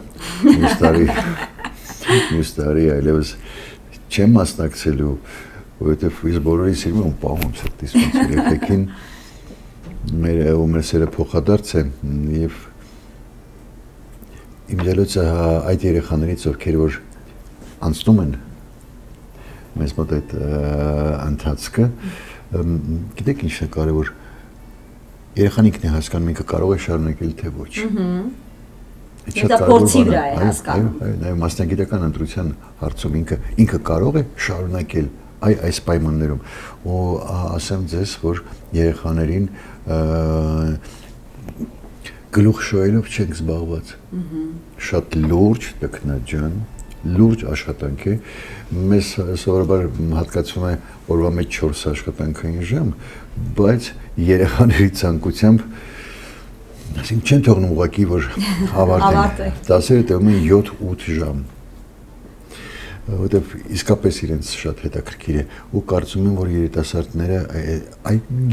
Մյուս տարի այլևս չեմ մասնակցելու, որովհետև ես բոլորի սիրում եմ պահում սրտիս ոնց երեխեքին մեր սերը փոխադարձ է եւ իմ դելոցը այդ երեխաներից ովքեր որ անցնում են մեզ մոտ այդ ընթացքը գիտեք ինչն է կարևոր երեխան ինքն է հասկանում ինքը կարող է շարունակել թե ոչ Դա փորձի վրա է հասկանում այո մասնագիտական ընտրության հարցում ինքը կարող է շարունակել այս պայմաններում ու ասեմ ձեզ որ երեխաներին գլուխ շոյելով չենք զբաղված շատ լուրջ տքնաջան լուրջ աշխատանք է մեզ սովորաբար հատկացվում է օրվա մեջ 4 աշխատանքային ժամ բայց երեխաների ցանկությամբ ասենք չեն թողնում ուղղակի որ ավարտեն դասերը տևում են 7-8 ժամ որտեվ իսկապես իրենց շատ հետաքրքիր է ու կարծում եմ որ երիտասարդները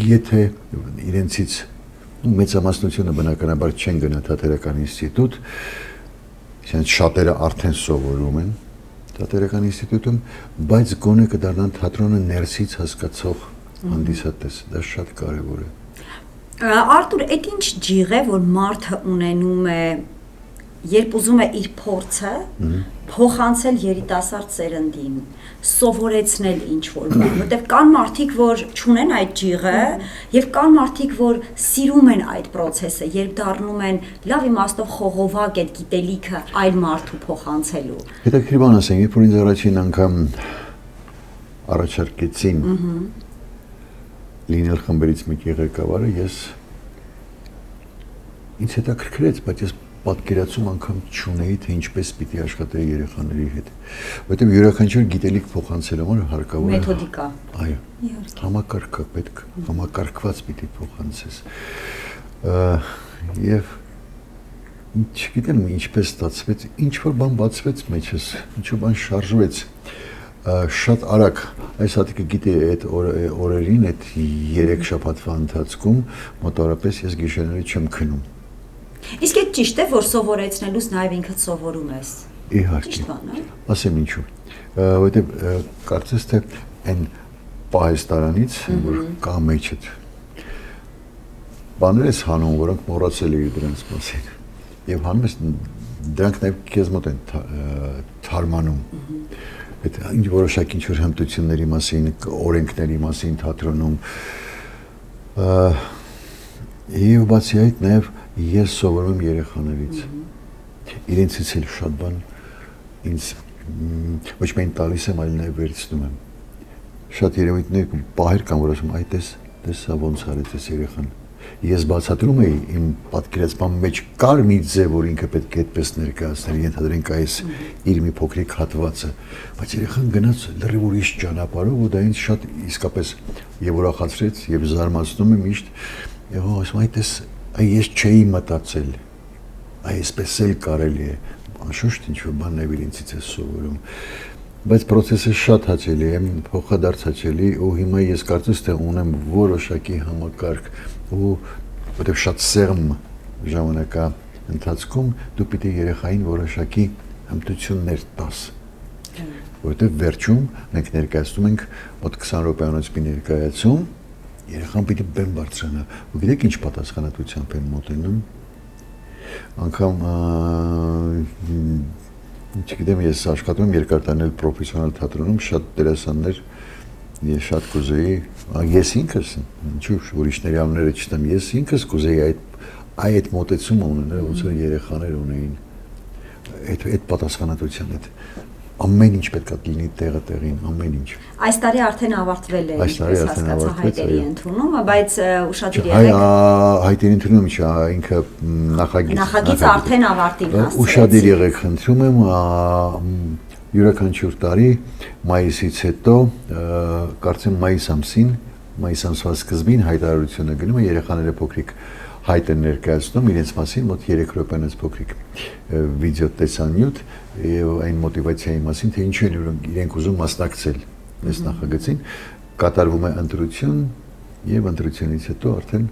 եթե իրենցից մեծամասնությունը բնականաբար չեն գնա թատերական ինստիտուտ Այսինքն շատերը արդեն սովորում են թատերական ինստիտուտում, բայց գոնե կդառնան թատրոնը ներսից հասկացող հանդիսատես, դա շատ կարևոր է։ Արտուր, այդ ինչ ջիղ է, որ մարդը ունենում է, երբ ուզում է իր փորձը փոխանցել երիտասարդ սերնդին, սովորեցնել ինչ-որ բան, որտեղ կան մարդիկ, որ չունեն այդ ջիղը, եւ կան մարդիկ, որ սիրում են այդ process-ը, երբ դառնում են լավ իմաստով խողովակ այդ գիտելիքը այլ մարդու փոխանցելու։ Հետաքրքիր բան ասեմ, երբ որ ինձ առաջին անգամ առաջարկեցին լինել խմբերից մեկի ղեկավարը, ես ինձ հետաքրքրեց, բայց ես պատկերացում անգամ չունեի, թե ինչպես պիտի աշխատեի երեխաների հետ, որովհետև յուրաքանչյուր գիտելիք փոխանցելու համար հարկավոր է մեթոդիկա։ Այո, համակարգը պետք, համակարգված պիտի փոխանցես։ Եվ չգիտեմ ինչպես ստացվեց, ինչ որ բան բացվեց մեջս, ինչ-որ բան շարժվեց, շատ արագ, այս հատիկը գիտի այդ օրերին, այդ 3 շաբաթվա ընթացքում մոտավորապես ես գիշերները չեմ քնում։ Իսկ այդ ճիշտ է, որ սովորեցնելուց նաև ինքդ սովորում ես։ Իհարկե։ Ասեմ ինչու։ Որովհետև կարծես թե այն պահեստարանից, որ կա մեջդ բաներ ես հանում, որոնք մոռացել էի դրանց մասին։ Եվ հանում ես դրանք նաև քեզ մոտ են թարմանում։ Այդ ինչ որոշակի ինչ-որ հմտությունների մասին, օրենքների մասին թատրոնում։ Եվ բացի այդ նաև ես սովորում եմ երեխաներից։ Իրենցից էլ շատ բան ինձ ոչ միայն տալիս եմ, այլ նաև վերցնում եմ։ Շատ երևույթներ պահեր կան, որ ասում այ տեսա ոնց արեց այս երեխան։ Ես բացատրում էի իմ պատկերացման մեջ կար մի ձև, որ ինքը պետք է այդպես ներկայացնել, ենթադրենք այս իր մի փոքրիկ հատվածը, բայց երեխան գնաց լրիվ ուրիշ ճանապարհով ու դա ինձ շատ իսկապես եւ ուրախացրեց եւ զարմացնում է միշտ։ Եվ ասում այդպես ես չէի մտածել, այսպես էլ կարելի է, անշուշտ ինչ-որ բաններ իրենցից է սովորում, բայց process-ը շատ հաճելի է, փոխադարձ հաճելի ու հիմա ես կարծես թե ունեմ որոշակի համակարգ ու որտեղ շատ սերմ ժամանակա ընթացքում դու պիտի երեխային որոշակի հմտություններ տաս, որտեղ վերջում մենք ներկայացնում ենք մոտ 20 րոպեանոց մի ներկայացում երեխան պիտի բեմ բարձրանա, ու գիտեք ինչ պատասխանատվությամբ են մոտենում, անգամ չգիտեմ ես աշխատում եմ երկար տարիներ պրոֆեսիոնալ թատրոնում, շատ դերասաններ ես շատ կուզեի, ես ինքս, ինչու ուրիշների անունները չտամ, ես ինքս կուզեի այդ մոտեցումը ունենալ, ոնց որ երեխաներ ունեին, այդ պատասխանատվության հետ ամեն ինչ պետք է լինի տեղը տեղին, ամեն ինչ։ Այս տարի արդեն ավարտվել է, ինչպես հասկացա հայտերի ընդունումը, բայց ուշադիր եղեք։ Հայտերի ընդունումը չէ, ինքը նախագիծը արդեն ավարտին հասցրեց։ Ուշադիր եղեք, խնդրում եմ, յուրաքանչյուր տարի մայիսից հետո, կարծեմ մայիս ամսվա սկզբին հայտարարությունը գնում է, երեխաները փոքրիկ հայտ են ներկայացնում իրենց մասին մոտ 3 րոպեանոց փոքրիկ վիդեո տեսանյութ եւ այն մոտիվացիայի մասին, թե ինչու են իրենք ուզում մասնակցել այս նախագծին, կատարվում է ընտրություն եւ ընտրությունից հետո արդեն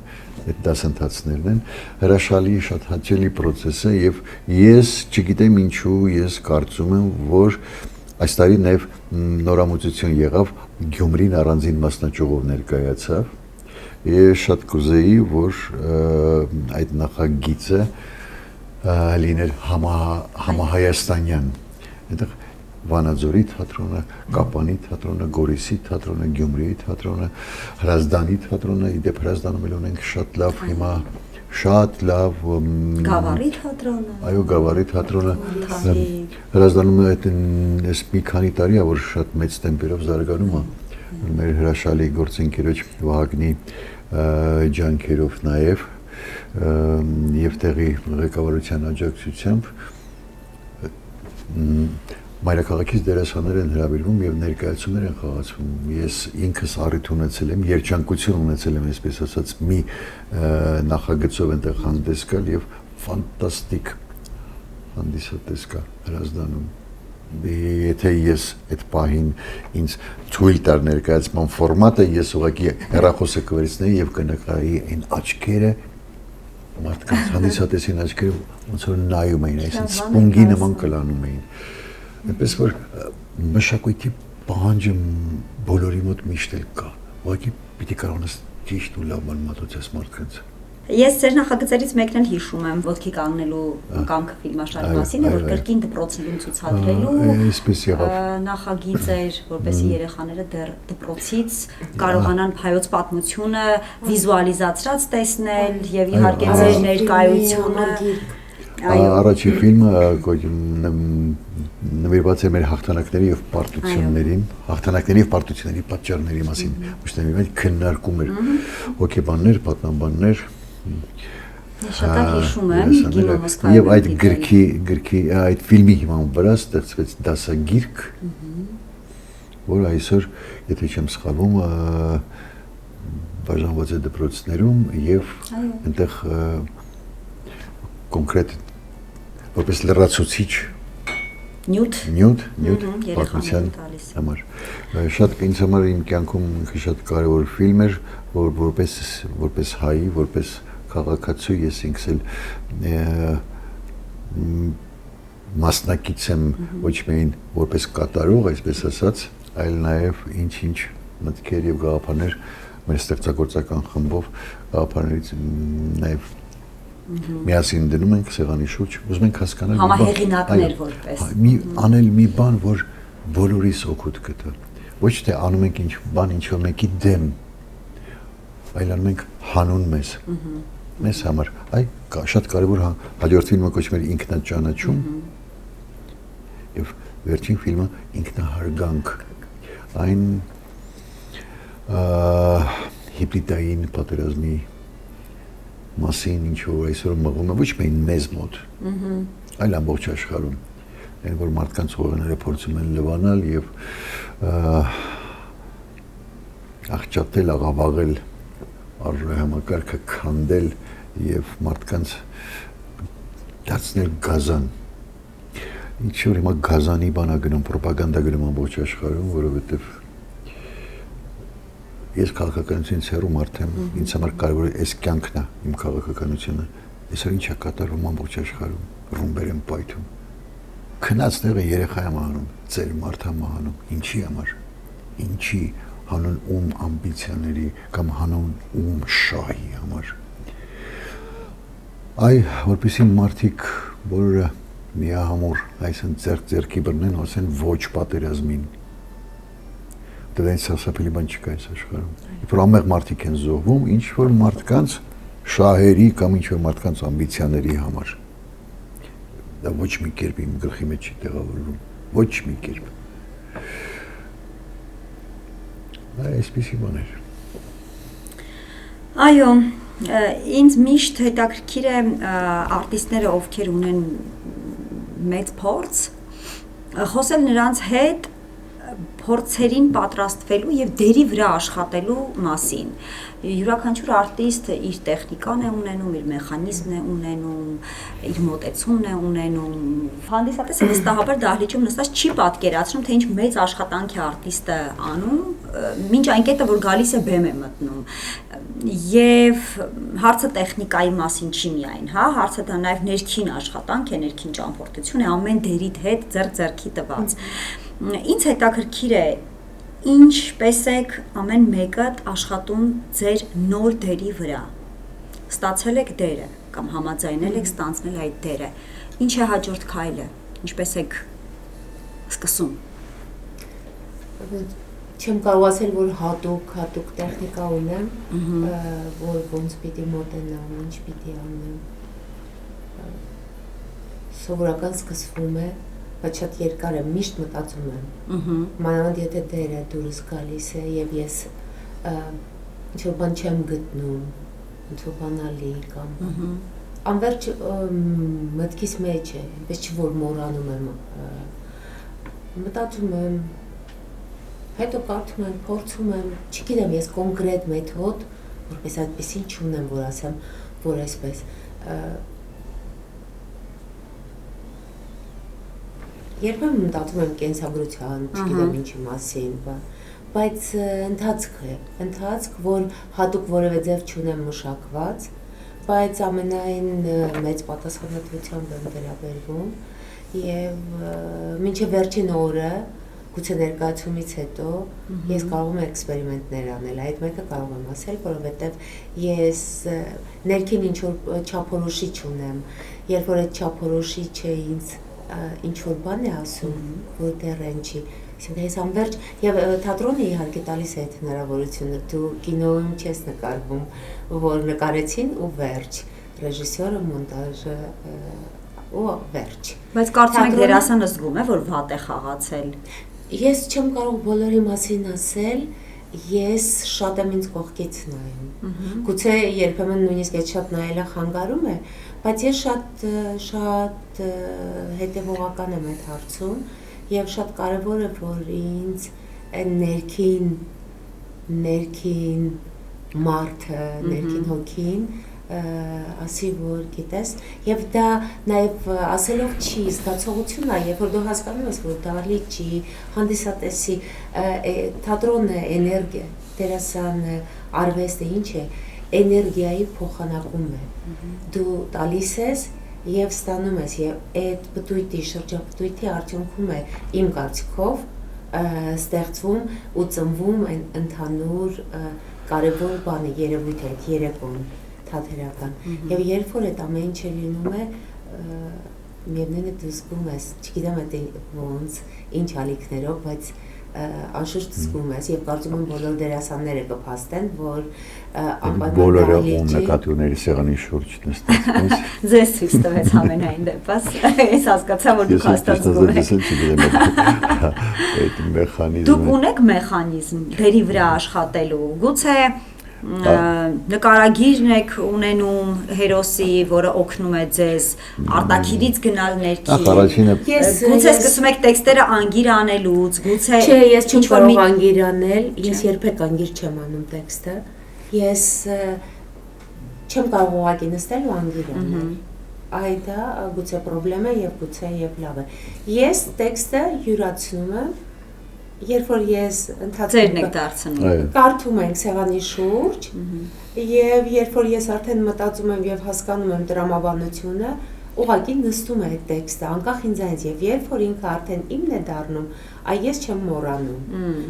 այդ դասընթացներն են հրաշալի շատ հաճելի process է եւ ես չգիտեմ ինչու ես կարծում եմ որ Այս տարի նաև նորամուծություն եղավ, Գյումրին առանձին մասնաճյուղով ներկայացավ։ Ես շատ կուզեի, որ այդ նախագիծը լիներ համահայաստանյան։ Այնտեղ Վանաձորի թատրոնը, Կապանի թատրոնը, Գորիսի թատրոնը, Գյումրիի թատրոնը, Հրազդանի թատրոնը, իդեպ Հրազդանում էլ ունենք շատ լավ հիմա շատ լավ Գավառի թատրոնը։ Այո, Գավառի թատրոնը Հրազդանում այս մի քանի տարի է, որ շատ մեծ տեմպերով զարգանում է։ Մեր հրաշալի գործընկերոջ Վահագնի ջանքերով նաև եւ տեղի ղեկավարության աջակցությամբ մայրաքաղաքից դերասաններ են հրավիրվում եւ ներկայացումներ են խաղացվում։ Ես ինքս առիթ ունեցել եմ, երջանկություն ունեցել եմ, այսպես ասած, մի նախագծով այնտեղ հանդես գալ եւ ֆանտաստիկ հանդիսատես կա Հրազդանում։ Եթե ես այդ պահին ինձ թույլ տար ներկայացման ֆորմատը, ես ուղղակի հեռախոսը կվերցնեի եւ կնկարեի այն աչքերը, մարդկանց հանդիսատեսին աչքերը ոնց որ նայում էին, այսինքն սպունգի նման կլանում էին։ Այնպես որ մշակույթի պահանջը բոլորի մոտ միշտ էլ կա։ Ուղղակի պիտի կարողանաս ճիշտ ու լավ մատուցես մարդկանց։ Ես ձեր նախագծերից մեկն էլ հիշում եմ ոտքի կանգնելու կամքը ֆիլմաշարի մասին, որ կրկին դպրոցներում ցուցադրելու նախագիծ էր, որպեսզի երեխաները դեռ դպրոցից կարողանան հայոց պատմությունը վիզուալիզացրած տեսնել եւ իհարկե ձեր ներկայությունը։ Առաջի ֆիլմը նվիրված է մեր հաղթանակների եւ պարտություններին, հաղթանակների եւ պարտությունների պատճառների մասին, ոչ թե միայն քննարկում էր հոգեբաններ, պատմաբաններ։ Շատ հիշում եմ Գինո Մոսկվայում։ Եվ այդ գրքի այդ ֆիլմի հիման վրա ստեղծվեց դասագիրք, որ այսօր, եթե չեմ սխալվում, բաժանված է դպրոցներում եւ այնտեղ կոնկրետ որպես լրացուցիչ նյութ պատմության համար։ Շատ ինձ համար իմ կյանքում շատ կարևոր ֆիլմ էր, որ որպես հայ, որպես քաղաքացու ես ինքս էլ մասնակից եմ ոչ միայն որպես կատարող, այսպես ասած, այլ նաև ինչ-ինչ մտքեր եւ գաղափարներ մեր ստեղծագործական խմբով գաղափարներից նաև միասին դնում ենք սեղանի շուրջ, ուզում ենք հասկանալ համահեղինակներ որպես անել մի բան, որ բոլորիս օգուտ կտա։ Ոչ թե անում ենք ինչ-որ մեկի դեմ, այլ անում ենք հանուն մեզ համար։ Այ շատ կարևոր հաջորդ ֆիլմը կոչվում է Ինքնաճանաչում եւ վերջին ֆիլմը Ինքնահարգանք։ Այն հիբրիդային պատերազմի մասին ինչ որ այսօր մղում է ոչ միայն մեզ մոտ, այլ ամբողջ աշխարհում, այն որ մարդկանց ուղիները փորձում են լվանալ եւ աղճատել, աղավաղել, առհամակարգը քանդել եւ մարդկանց դարձնել գազան։ Ինչ որ հիմա գազանի բան է գնում, ռոպագանդա գնում ամբողջ աշխարհում, որովհետեւ ես քաղաքականությունից հեռու մարդ եմ, ինձ համար կարևոր է այս կյանքն է, իմ քաղաքականությունը։ Այսօր ինչ է կատարվում ամբողջ աշխարհում, ռումբեր են պայթում։ Քնած տեղը երեխա է մահանում, ծեր մարդ է մահանում, ինչի համար։ Ինչի հանուն ում ամբիցիաների կամ հանուն ում շահի համար։ Այ որպեսզի մարդիկ բոլորը միահամուռ այսինքն ձեռքի բռնեն, ասեն ոչ պատերազմին։ Դրանից սարսափելի բան չկա այս աշխարհում։ Որ ամեղ մարդիկ են զոհվում ինչ որ մարդկանց շահերի կամ ինչ որ մարդկանց ամբիցիաների համար։ Դա ոչ մի կերպ իմ գլխի մեջ չի տեղավորվում, ոչ մի կերպ։ Այսպիսի բաներ։ Այո, ինձ միշտ հետաքրքիր է արտիստները, ովքեր ունեն մեծ փորձ, խոսել նրանց հետ փորձերին պատրաստվելու եւ դերի վրա աշխատելու մասին։ Յուրաքանչյուր արտիստ իր տեխնիկան է ունենում, իր մեխանիզմն է ունենում, իր մոտեցումն է ունենում։ Հանդիսատեսը վստահաբար դահլիճում նստած չի պատկերացնում, թե ինչ մեծ աշխատանք է արտիստը անում, մինչ այն կետը, որ գալիս է բեմ է մտնում։ Եվ հարցը տեխնիկայի մասին չի միայն, հա, հարցը դա նաև ներքին աշխատանք է, ներքին ճամփորդություն է, ամեն դերիդ հետ ձեռք-ձեռքի տված։ Ինձ հետաքրքիր է ինչպես եք ամեն մեկը աշխատում ձեր նոր դերի վրա։ Ստացել եք դերը կամ համաձայնել եք ստանձնել այդ դերը։ Ինչ է հաջորդ քայլը։ Ինչպես եք սկսում։ Չեմ կարող ասել, որ հատուկ տեխնիկա ունեմ, որ ոնց պիտի մոտենամ, ինչ պիտի անեմ։ Սովորական սկսվում է, բայց շատ երկար է, միշտ մտածում եմ։ Մանավանդ եթե դերը դուրս գալիս է եւ ես ինչ-որ բան չեմ գտնում, ինչ-որ բանալի կամ անverջ մտքիս մեջ է, այնպես չի որ մոռանում եմ, մտածում եմ, հետո կարդում եմ, փորձում եմ, չգիտեմ, ես կոնկրետ մեթոդ, որպես այդպեսին չունեմ, որ ասեմ, որ այսպես երբեմն մտածում եմ կենսագրության, չգիտեմ ինչի մասին, բայց ընթացք, որ հատուկ որևէ ձև չունեմ մշակված, բայց ամենայն մեծ պատասխանատվությամբ եմ վերաբերվում եւ մինչեւ վերջին օրը գուցե ներկայացումից հետո ես կարող եմ էքսպերիմենտներ անել, այդ մեկը կարող եմ ասել, որովհետև ես ներքին ինչ-որ չափորոշիչ ունեմ, երբ որ այդ չափորոշիչը ինձ ինչ-որ բան է ասում, որ դեռ են չի, ես անverջ, և թատրոնը իհարկե տալիս է այդ հնարավորությունը, դու կինոյում չես նկարվում, որ նկարեցին ու վերջ, ռեժիսյորը, մոնտաժը ու վերջ։ Բայց կարծում եք դերասանը զգում է, որ վատ է խաղացել։ Ես չեմ կարող բոլորի մասին ասել, ես շատ եմ ինձ կողքից նայում։ Գուցե երբեմն նույնիսկ այդ շատ նայելը խանգարում է, բայց ես շատ հետևողական եմ այդ հարցում եւ շատ կարեւոր է, որ ինձ ներքին մարդը, ներքին հոգին ասի, որ գիտես, եւ դա նաեւ ասելով չի, զգացողություն է, երբ որ դու հասկանում ես, որ դալի չի, հանդիսատեսի, թատրոնը էներգիա, դերասանը, արվեստը ինչ է, էներգիայի փոխանակում է, դու տալիս ես եւ ստանում ես, եւ այդ պտույտի, շրջապտույտի արդյունքում է իմ կարծիքով ստեղծվում ու ծնվում ընդհանուր կարևոր բանը, երևույթը, այդ երեկոն թատերական, և երբ որ այդ ամեն ինչը լինում է, միևնույն է դու զգում ես, չգիտեմ այդ ոնց, ինչ ալիքներով, բայց անշուշտ զգում ես, և կարծում եմ բոլոր դերասանները կփաստեն, որ բոլորը ում նկատիվների սեղանի շուրջ նստած։ Ձեզ ցույց տվեց ամենայն դեպս, ես հասկացա, որ դուք հաստատ զգում եք։ Դուք ունեք մեխանիզմ դերի վրա աշխատելու, գուցե նկարագիրն եք ունենում հերոսի, որը օգնում է ձեզ արտաքիրից գնալ ներքին։ Գուցե սկսում եք տեքստերը անգիր անելուց, գուցե Չէ, ես չեմ կարող անգիր անել, ես երբեք անգիր չեմ անում տեքստը, ես չեմ կարող ուղղակի նստել ու անգիր անել, այդ գուցե պրոբլեմ է և գուցե և լավ է։ Ես տեքստը յուրացնում եմ, երբ որ ես կարդում ենք սեղանի շուրջ և երբ որ ես արդեն մտածում եմ և հասկանում եմ տրամաբանությունը, ուղղակի նստում է այդ տեքստը, անկախ ինձանից և երբ որ ինքը արդեն իմն է դառնում, ես չեմ մոռանում,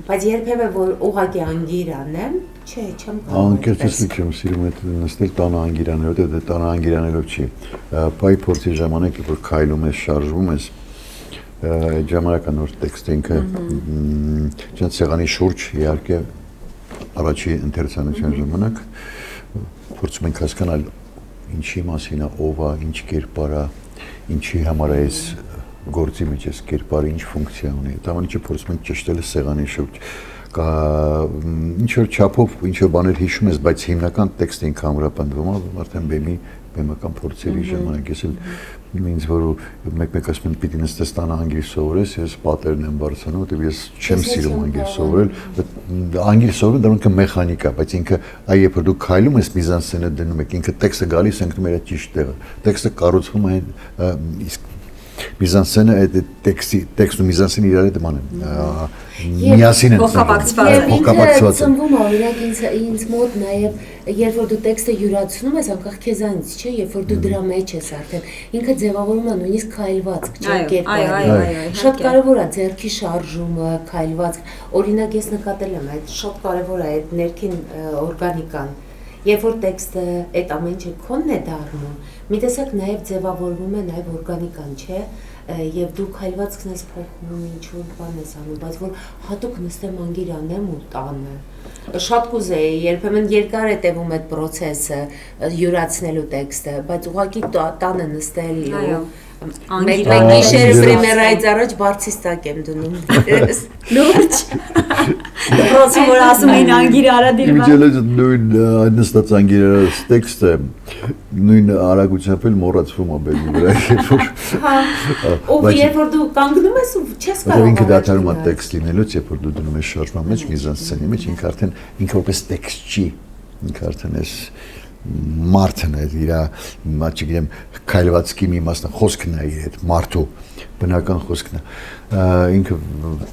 բայց երբևէ որ ուղղակի անգիր անեմ, չէ, չեմ կարող։ Անկեղծեսնիկ չեմ սիրում այդ նստել տանը անգիր անել, որտեղ տանը անգիր անելով չի։ Պայի փորձի ժամանակ, երբ որ քայլում ես, շարժվում ես, այդ ժամանակը նոր տեքստը ինքը չենց սեղանի շուրջ իհարկե առաջի ընթերցանության ժամանակ փորձում ենք հասկանալ ինչի մասին է, ով է, ինչ կերպար է, ինչի համար է այս գործի մեջ այս կերպարը, ինչ ֆունկցիա ունի, այդ ամեն ինչը փորձում ենք ճշտել սեղանի շուրջ, ինչ-որ չափով ինչ-որ բաներ հիշում ես, բայց հիմնական տեքստը ինքը ամրապնդվում է, արդեն բեմական փորձերի ժամանակ ես ինձ որ մեկ-մեկ ասում են պիտի նստես տանը անգիր սովորես, ես պատերն եմ բարձրանում, որտեղ ես չեմ սիրում անգիր սովորել, անգիր սովորել դրանք մեխանիկա, բայց ինքը երբ որ դու քայլում ես միզանսցենը դնում եք, ինքը տեքստը գալիս ընկնում է իր ճիշտ տեղը, տեքստը կառուցվում է իսկ Միզանսենը այդ տեքստը ու միզանսենը իրար հետ նման են։ Միասին են հոգապակցված։ Ծնվում է օրինակ ինձ մոտ նաև երբ որ դու տեքստը յուրացնում ես անկախ քեզանից, չէ, երբ որ դու դրա մեջ ես արդեն, ինքը ձևավորում է նույնիսկ քայլվածք, չէ, կերպարը։ Շատ կարևոր է ձեռքի շարժումը, քայլվածք։ Օրինակ ես նկատել եմ, այդ շատ կարևոր է այդ ներքին օրգանիկան։ Երբ որ տեքստը այդ ամեն ինչը քոնն է դառնում, մի տեսակ նաև ձևավորվում է նաև օրգանիկան, չէ, եւ դու քայլվածքն ես փոխում, ինչ որ բան ես անում, բայց որ հատուկ նստեմ անգիր անեմ ու տանը։ Շատ կուզեի, երբեմն երկար է տևում այդ process-ը յուրացնելու տեքստը, բայց ուղղակի տանը նստել ու Մեկ գիշերը պրեմիերայից առաջ բարձից տակ եմ դնում դերս։ Լուրջ։ Դպրոցում որ ասում էին անգիր արադիր բան։ Իմիջիալը նույն նստած անգիրը տեքստը նույն արագությամբ էլ մոռացվում է բեմի վրա, երբ որ Ով երբ որ դու կանգնում ես ու չես կարող։ Ինքը դադարում է տեքստ լինելուց, երբ որ դու դնում ես շարժման մեջ, միզանսցենի մեջ, ինքը արդեն ինքը որպես տեքստ չի, ինքը արդեն էս մարդն է իր, չգիտեմ, քայլվածքի մի մասն խոսքն է իր այդ մարդու բնական խոսքն է ինքը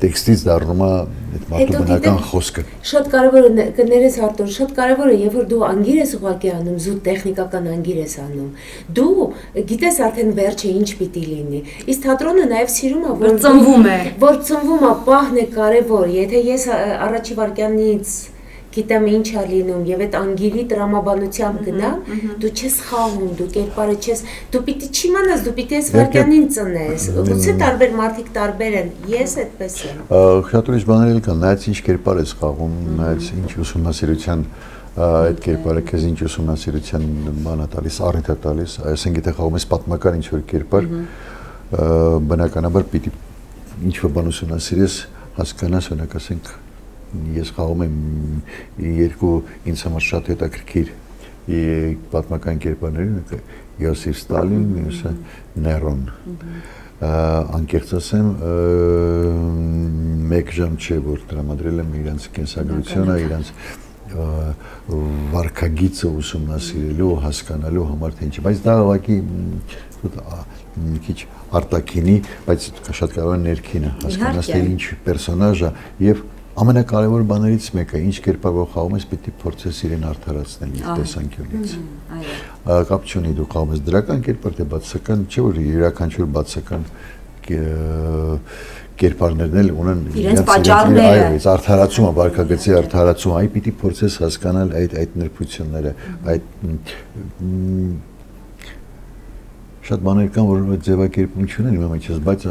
տեքստից դառնում է այդ մարդու բնական խոսքը շատ կարևոր է կներես Արտուր շատ կարևոր է երբ որ դու անգիր ես ուղղակի անում զուտ տեխնիկական անգիր ես անում դու գիտես արդեն վերջը ինչ պիտի լինի իսկ թատրոնը նաև սիրում է որ ծնվում է պահն է կարևոր եթե ես առաջի վարքյանից գիտեմ ինչ է լինում եւ այդ անգիրի տրամաբանությամբ գնամ դու չես խաղում դու կերպարը չես դու պիտի չիմանաս դու պիտի ես վարքյանին ծնես ուցե տարբեր մարդիկ տարբեր են ես այդպես եմ շատ ուրիշ բաներ կան նայած ինչ կերպար ես խաղում նայած ինչ ուսումնասիրության այդ կերպարը քեզ ինչ ուսումնասիրության բան է տալիս առիթ է տալիս այսինքն եթե խաղում ես պատմական ինչ որ կերպար բնականաբար պիտի ինչ որ բան ուսումնասիրես հասկանաս օրինակ ասենք ես խաղում եմ երկու ինձ համար շատ հետաքրքիր պատմական կերպարներ Յոսիֆ Ստալին, մյուսը Ներոն անկեղծ ասեմ մեկ ժամ չէ որ տրամադրել եմ իրանց կենսագրությունը իրանց վարքագիծը ուսումնասիրելու հասկանալու համար թե ինչ բայց դա ուղղակի մի քիչ արտաքինի բայց շատ կարող է ներքինը հասկանաս թե ինչ պերսոնաժ է եւ ամենակարևոր բաներից մեկը ինչ կերպարով խաղում ես պիտի փորձես իրեն արդարացնել իր տեսանկյունից կապ չունի դու խաղում ես դրական կերպար թե բացական չէ որ յուրաքանչյուր բացական կերպարներն էլ ունեն իրենց պատճառները այո արդարացումը վարքագծի արդարացումը այ պիտի փորձես հասկանալ այդ նրբությունները այդ շատ բաներ կան որ ձևակերպում չունեն իմ միջից բայց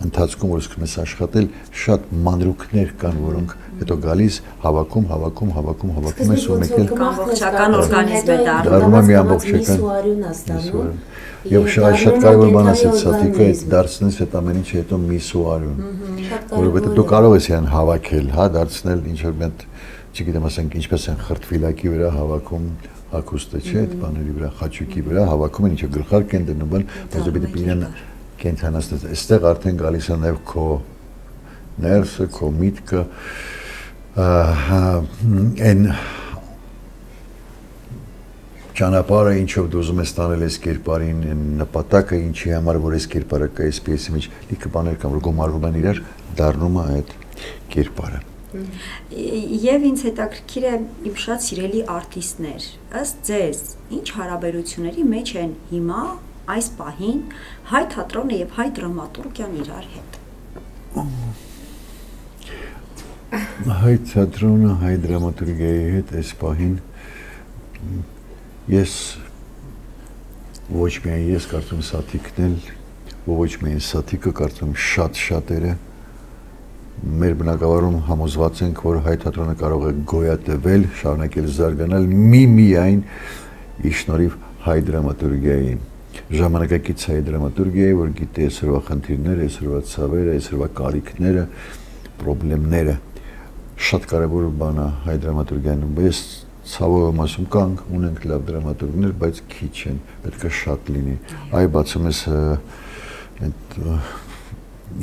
ընթացքում որ սկսում ես աշխատել շատ մանրուքներ կան որոնք հետո գալիս հավաքում ես ու մեկ էլ ամբողջական օրգանիզմ է դառնում մի ամբողջական եւ շատ կարևոր բան ասեց Սաթիկը այդ դարձնես այդ ամեն ինչը հետո միս ու արյուն որովհետեւ դու կարող ես իրան հավաքել հա դարձնել ինչ որ մեկ չգիտեմ ասենք ինչպես են խրտվիլակի վրա հավաքում հագուստը չէ այդ բաների վրա խաչուկի վրա հավաքում են ինչ որ գլխարկ են դնում բայց դու պիտի իրան կենթանացնես, այստեղ արդեն գալիս է նաև քո ներսը, քո միտքը, այն ճանապարհը ինչով դու ուզում ես տանել այս կերպարին, նպատակը ինչի համար որ այս կերպարը կա այս պիեսի մեջ, լիքը բաներ կան, որ գումարվում են իրար, դառնում է այդ կերպարը։ Եվ ինձ հետաքրքիր է իմ շատ սիրելի արտիստներ, ըստ ձեզ, ինչ հարաբերությունների մեջ են հիմա այս պահին հայ թատրոնը եւ հայ դրամատուրգիան իրար հետ։ Հայ թատրոնը հայ դրամատուրգիայի հետ այս պահին ես ոչ միայն ես կարծում Սաթիկն էլ ոչ միայն Սաթիկը կարծում շատ շատերը մեր բնակավարում համոզված ենք որ հայ թատրոնը կարող է գոյատևել, շարունակել զարգանալ միայն իր շնորհիվ հայ դրամատուրգիայի ժամանակակից հայ դրամատուրգիայի, որ գիտի այսօրվա խնդիրները, այսօրվա ցավերը, այսօրվա կարիքները, խնդիրները, շատ կարևոր բան է հայ դրամատուրգիան, բայց ցավով ասում կանք, ունենք լավ դրամատուրգներ, բայց քիչ են, պետք է շատ լինի։ Այ բացում ես այդ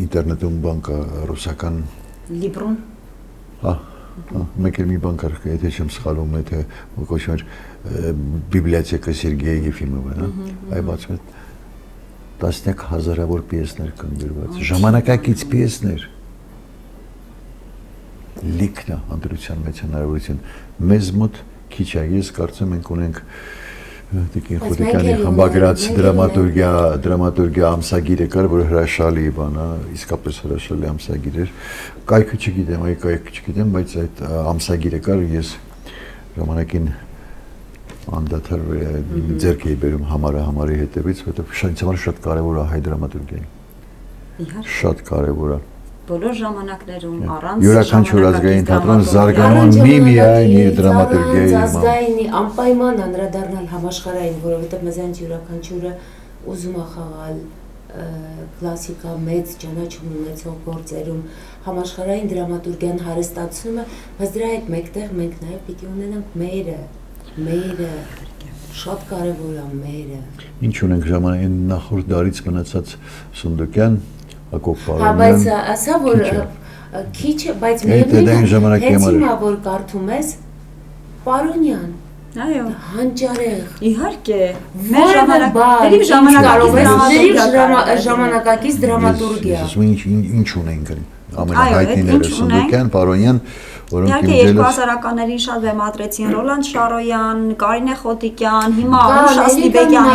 ինտերնետում բան կա ռուսական Լիբրոն։ Հա, Մեկ էլ մի բան կար, եթե չեմ սխալվում, եթե կոչվում էր Բիբլիոթեկա Սերգեյ Եֆիմովը, այ բացում է տասնյակ հազարավոր պիեսներ կան գրված, ժամանակակից պիեսներ։ Լիքն է անդրության մեջ հնարավորություն։ Մեզ մոտ քիչ է, ես կարծում ենք ունենք Տիկին Խոդիկյանի խմբագրած դրամատուրգիա ամսագիրը կար, որ հրաշալի բան է, իսկապես հրաշալի ամսագիր էր։ Կայքը չգիտեմ, բայց այդ ամսագիրը կար, ես ժամանակին անդադար ձեռք էի բերում համարի հետևից, որովհետև ինձ համար շատ կարևոր է հայ դրամատուրգիան։ Շատ կարևոր է։ Բոլոր ժամանակներում առանց յուրաքանչյուր ազգային թատրոն զարգանում միայն իր դրամատուրգիայի ազգայինի անպայման անդրադառնալ համաշխարհային, որովհետև մեզանից յուրաքանչյուրը ուզում է խաղալ կլասիկա մեծ ճանաչում ունեցող գործերում, համաշխարհային դրամատուրգիան հարստացնում է, բայց դրա հետ մեկտեղ մենք նաև պիտի ունենանք մերը շատ կարևոր է մերը։ Ինչ ունենք ժամանակին նախորդ դարից մնացած Սունդուկյան, Հակոբ Պարոնյան։ Բայց ասա որ քիչ է, բայց միևնույն է, հենց հիմա որ կարդում ես Պարոնյան։ Այո, հանճարեղ։ Իհարկե, մեր ժամանակակից դրամատուրգիա։ Ինչ ունենք ամենահայտնիները Սունդուկյան, Պարոնյան, որոնք իհարկե 2000-ականներին շատ բեմադրեցին Ռոլանդ Շարոյան, Կարինե Խոտիկյան, հիմա Անուշ Ասլիբեկյանը,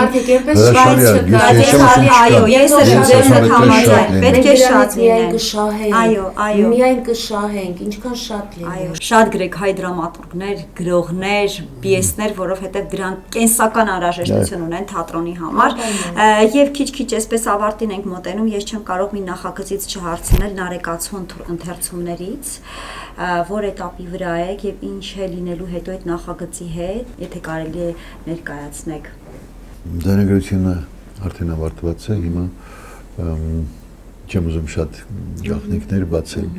այո, ես էլ ձեզ հետ համաձայն, պետք է շատ լինեն։ Այո, միայն կշահենք, ինչքան շատ լինեն։ Այո, շատ գրեք հայ դրամատուրգներ, գրողներ, պիեսներ, որովհետև դրանք կենսական անհրաժեշտություն ունեն թատրոնի համար։ Եվ քիչ-քիչ այսպես ավարտին ենք մոտենում, ես չեմ կարող մի նախագծից չհարցնել Նարեկացու ընթերցումներից, որ էտապի վրա եք եւ ինչ է լինելու հետո այդ նախագծի հետ, եթե կարելի է ներկայացնեք։ Ձայնագրությունը արդեն ավարտված է, հիմա չեմ ուզում շատ գաղտնիքներ բացել։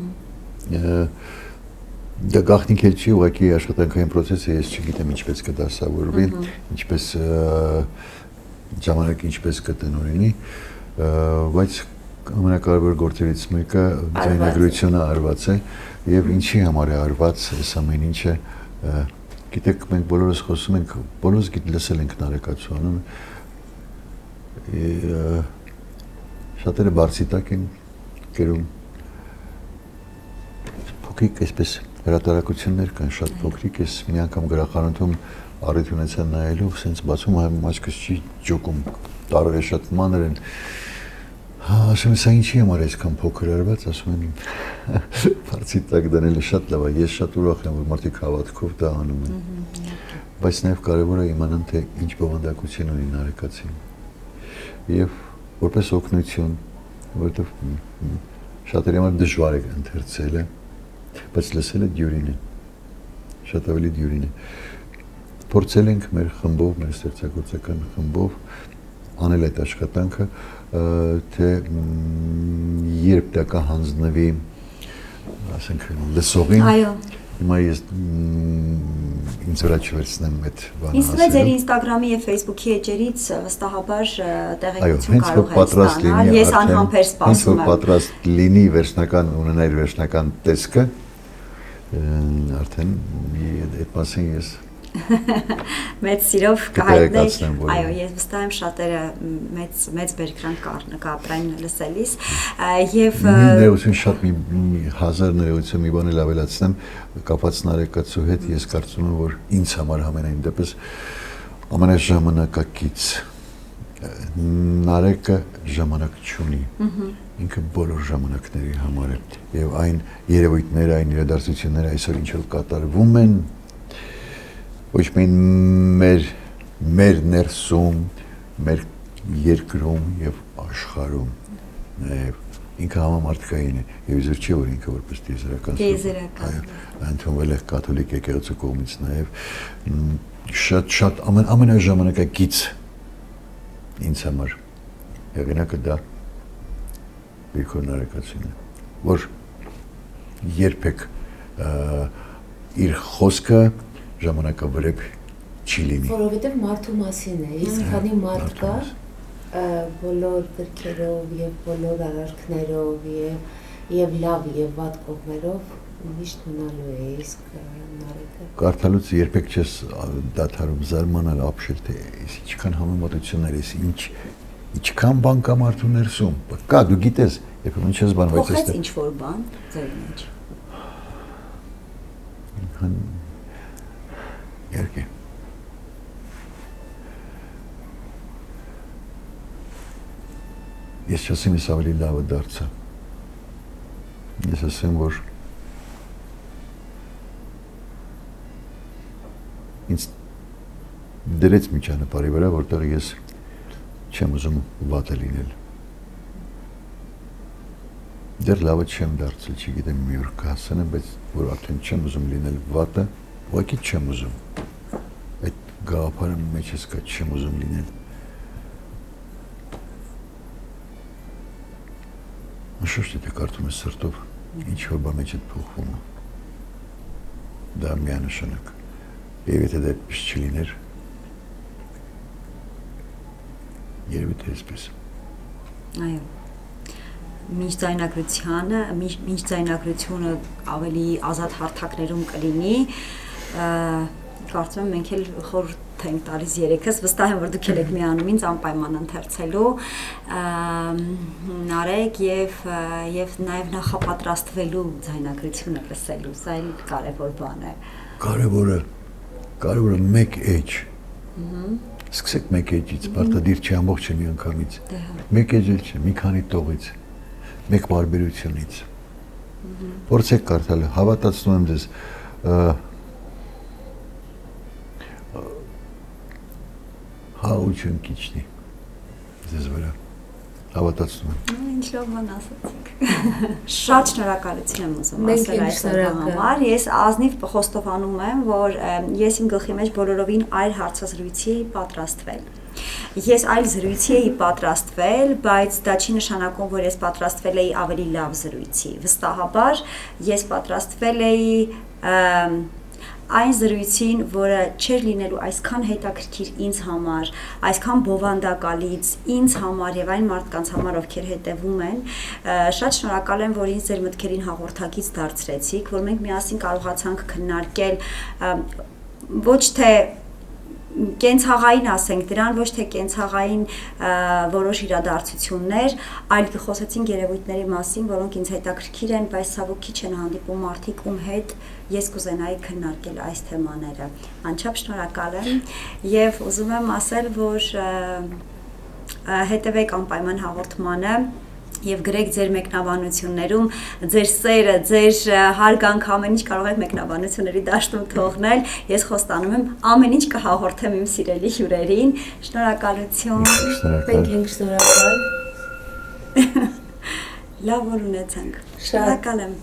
Դա գաղտնիք էլ չի, ուղղակի աշխատանքային process-ը ես չգիտեմ ինչպես կդասավորվի, ինչպես ժամանակը ինչպես կտնօրինի, բայց ամենակարևոր գործերից մեկը ձայնագրությունը արված է եւ ինչի համար է արված այս ամեն ինչը գիտեք մենք բոլորս խոսում ենք բոլորս լսել ենք Նարեկացու անուն շատերը բարձիտակ են կերում փոքրիկ այսպես հրատարակություններ կան շատ փոքրիկ ես մի անգամ գրախանութում առիթ ունեցա նայելու sense բացում աչքս չի ջոկում տարերը շատ մանր են ասում եմ, սա ինչի համար այսքան փոքր արված, ասում եմ, բարձիտակ դնելը շատ լավ է, ես շատ ուրախ եմ, որ մարդիկ հավատքով դա անում են, բայց նաև կարևոր է իմանալ, թե ինչ բովանդակություն ունի Նարեկացին, և որպես օգնություն, որովհետև շատերի համար դժվար է ընթերցելը, բայց լսելը դյուրին է, շատ ավելի դյուրին է, փորձել ենք մեր խմբով, մեր ստեղծագործական խմբով, անել այդ աշխատանքը, թե երբ դա կհանձնվի, ասենք, լսողին, հիմա ես ինձ վրա չվերցնեմ այդ բանը ասել։ Ինձ ձեր Instagram-ի եւ Facebook-ի էջերից վստահաբար տեղեկություն կարող եք ստանալ, ես անհամբեր սպասում եմ։ Հենց որ պատրաստ լինի վերջնական ունենա իր վերջնական տեսքը, արդեն այդ մասին ես մեծ սիրով կհայտնեք, այո, ես վստահ եմ շատերը մեծ բերկրանք կապրեն լսելիս, եւ ներողություն շատ մի հազար ներողություն մի բան էլ ավելացնեմ, կապված Նարեկացու հետ, ես կարծում եմ, որ ինձ համար համենայն դեպս ամենաժամանակակից Նարեկը ժամանակ չունի, ինքը բոլոր ժամանակների համար է, եւ այն երևույթները, այն իրադարձությունները այսօր ինչ որ կատարվում են ոչ միայն մեր ներսում, մեր երկրում եւ աշխարհում, նաեւ ինքը համամարտկային է եւ իզուր չի որ ինքը որպես տիեզերական, ընդունվել է կաթոլիկ եկեղեցու կողմից նաեւ շատ ամենաժամանակակից ինձ համար հեղինակը դա Գրիգոր Նարեկացին է, որ երբեք իր խոսքը ժամանակավրեպ չի լինի։ Որովհետև մարդու մասին է, իսկ քանի մարդ կա, բոլոր գրքերով եւ բոլոր արարքներով եւ լավ եւ վատ կողմերով Միշտ մնալու է, իսկ Նարեկը Կարդալուց երբեք չես դադարում զարմանալ ապշել, թե ինչքան համեմատություններ ես, ինչքան բան կա մարդու ներսում։ Կա, դու գիտես, երբեմն չես բան, բայց Փոխեց ինչ-որ բան ձեր մեջ։ Իհարկե։ Ես չասեմ, ես ավելի լավը դարձա։ Ես ասեմ, որ ինձ դրեց միջանապարհի վրա, որտեղ ես չեմ ուզում վատը լինել։ Դեռ լավը չեմ դարձել, չգիտեմ մի օր կհասնեմ, բայց որ արդեն չեմ ուզում լինել վատը, ուղղակի չեմ ուզում։ Այդ գաղափարը մեջ ես կա, չեմ ուզում լինել։ Անշուշտ եթե կարդում ես սրտով, ինչ որ բան մեջ էդ փոխվում է։ Դա միանշանակ։ Եվ եթե դա այդպես չլիներ, երևի թե այսպես։ Այո։ Մինչ ձայնագրությունը ավելի ազատ հարթակներում կլինի, կարծում եմ մենք էլ խորհուրդ ենք տալիս երեքս, վստահ եմ, որ դուք եք միանում ինձ անպայման ընթերցելու Նարեկ եւ նաեւ նախապատրաստվելու ձայնագրությունը լսելու, սա էլ կարեւոր բան է։ Կարևորը մեկ էջ։ Սկսեք մեկ էջից, պարտադիր չի ամբողջը մի անգամից։ Մեկ էջ էլ չէ, մի քանի տողից, մեկ բարբերությունից։ Փորձեք կարդալ, հավատացնում եմ ձեզ, հաություն քիչնի ձեզ վրա, հավատացնում եմ։ Ինչ լավ բան ասացիք։ Շատ շնորհակալություն եմ ուզում ասել այս համար։ Ես ազնիվ խոստովանում եմ, որ ես իմ գլխի մեջ բոլորովին այլ հարցազրույցի պատրաստվել։ Ես այլ զրույցի էի պատրաստվել, բայց դա չի նշանակում, որ ես պատրաստվել էի ավելի լավ զրույցի։ Վստահաբար ես պատրաստվել էի այն զրույցին, որը չէր լինելու այսքան հետաքրքիր ինձ համար, այսքան բովանդակալից ինձ համար եւ այն մարդկանց համար, ովքեր հետեւում են, շատ շնորհակալ եմ, որ ինձ ձեր մտքերին հաղորդակից դարձրեցիք, որ մենք միասին կարողացանք քննարկել ոչ թե կենցաղային ասենք դրան, ոչ թե կենցաղային որոշ իրադարձություններ, այլ խոսեցինք երևույթների մասին, որոնք ինձ հետաքրքիր են, բայց ցավոք քիչ են հանդիպում մարդիկ, ում հետ ես կուզենայի քննարկել այս թեմաները։ Անչափ շնորհակալ եմ եւ ուզում եմ ասել, որ հետևեք անպայման հաղորդմանը եւ գրեք ձեր մեկնաբանություններում ձեր սերը, ձեր հարգանք ամեն ինչ կարող եք մեկնաբանությունների դաշտում թողնել։ Ես խոստանում եմ ամեն ինչ կհաղորդեմ իմ սիրելի հյուրերին։ Շնորհակալություն։ մենք ենք շնորհակալ։ Լավ օր ունեցանք։ Շնորհակալ եմ։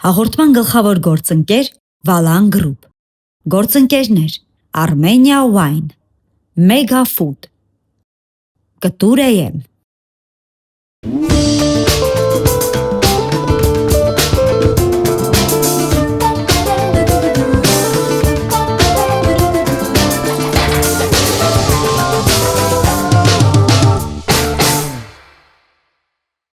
Հաղորդման գլխավոր գործընկեր Վալան Գրուպ, գործընկերներ Armenia Wine, Mega Food, Կտուր AM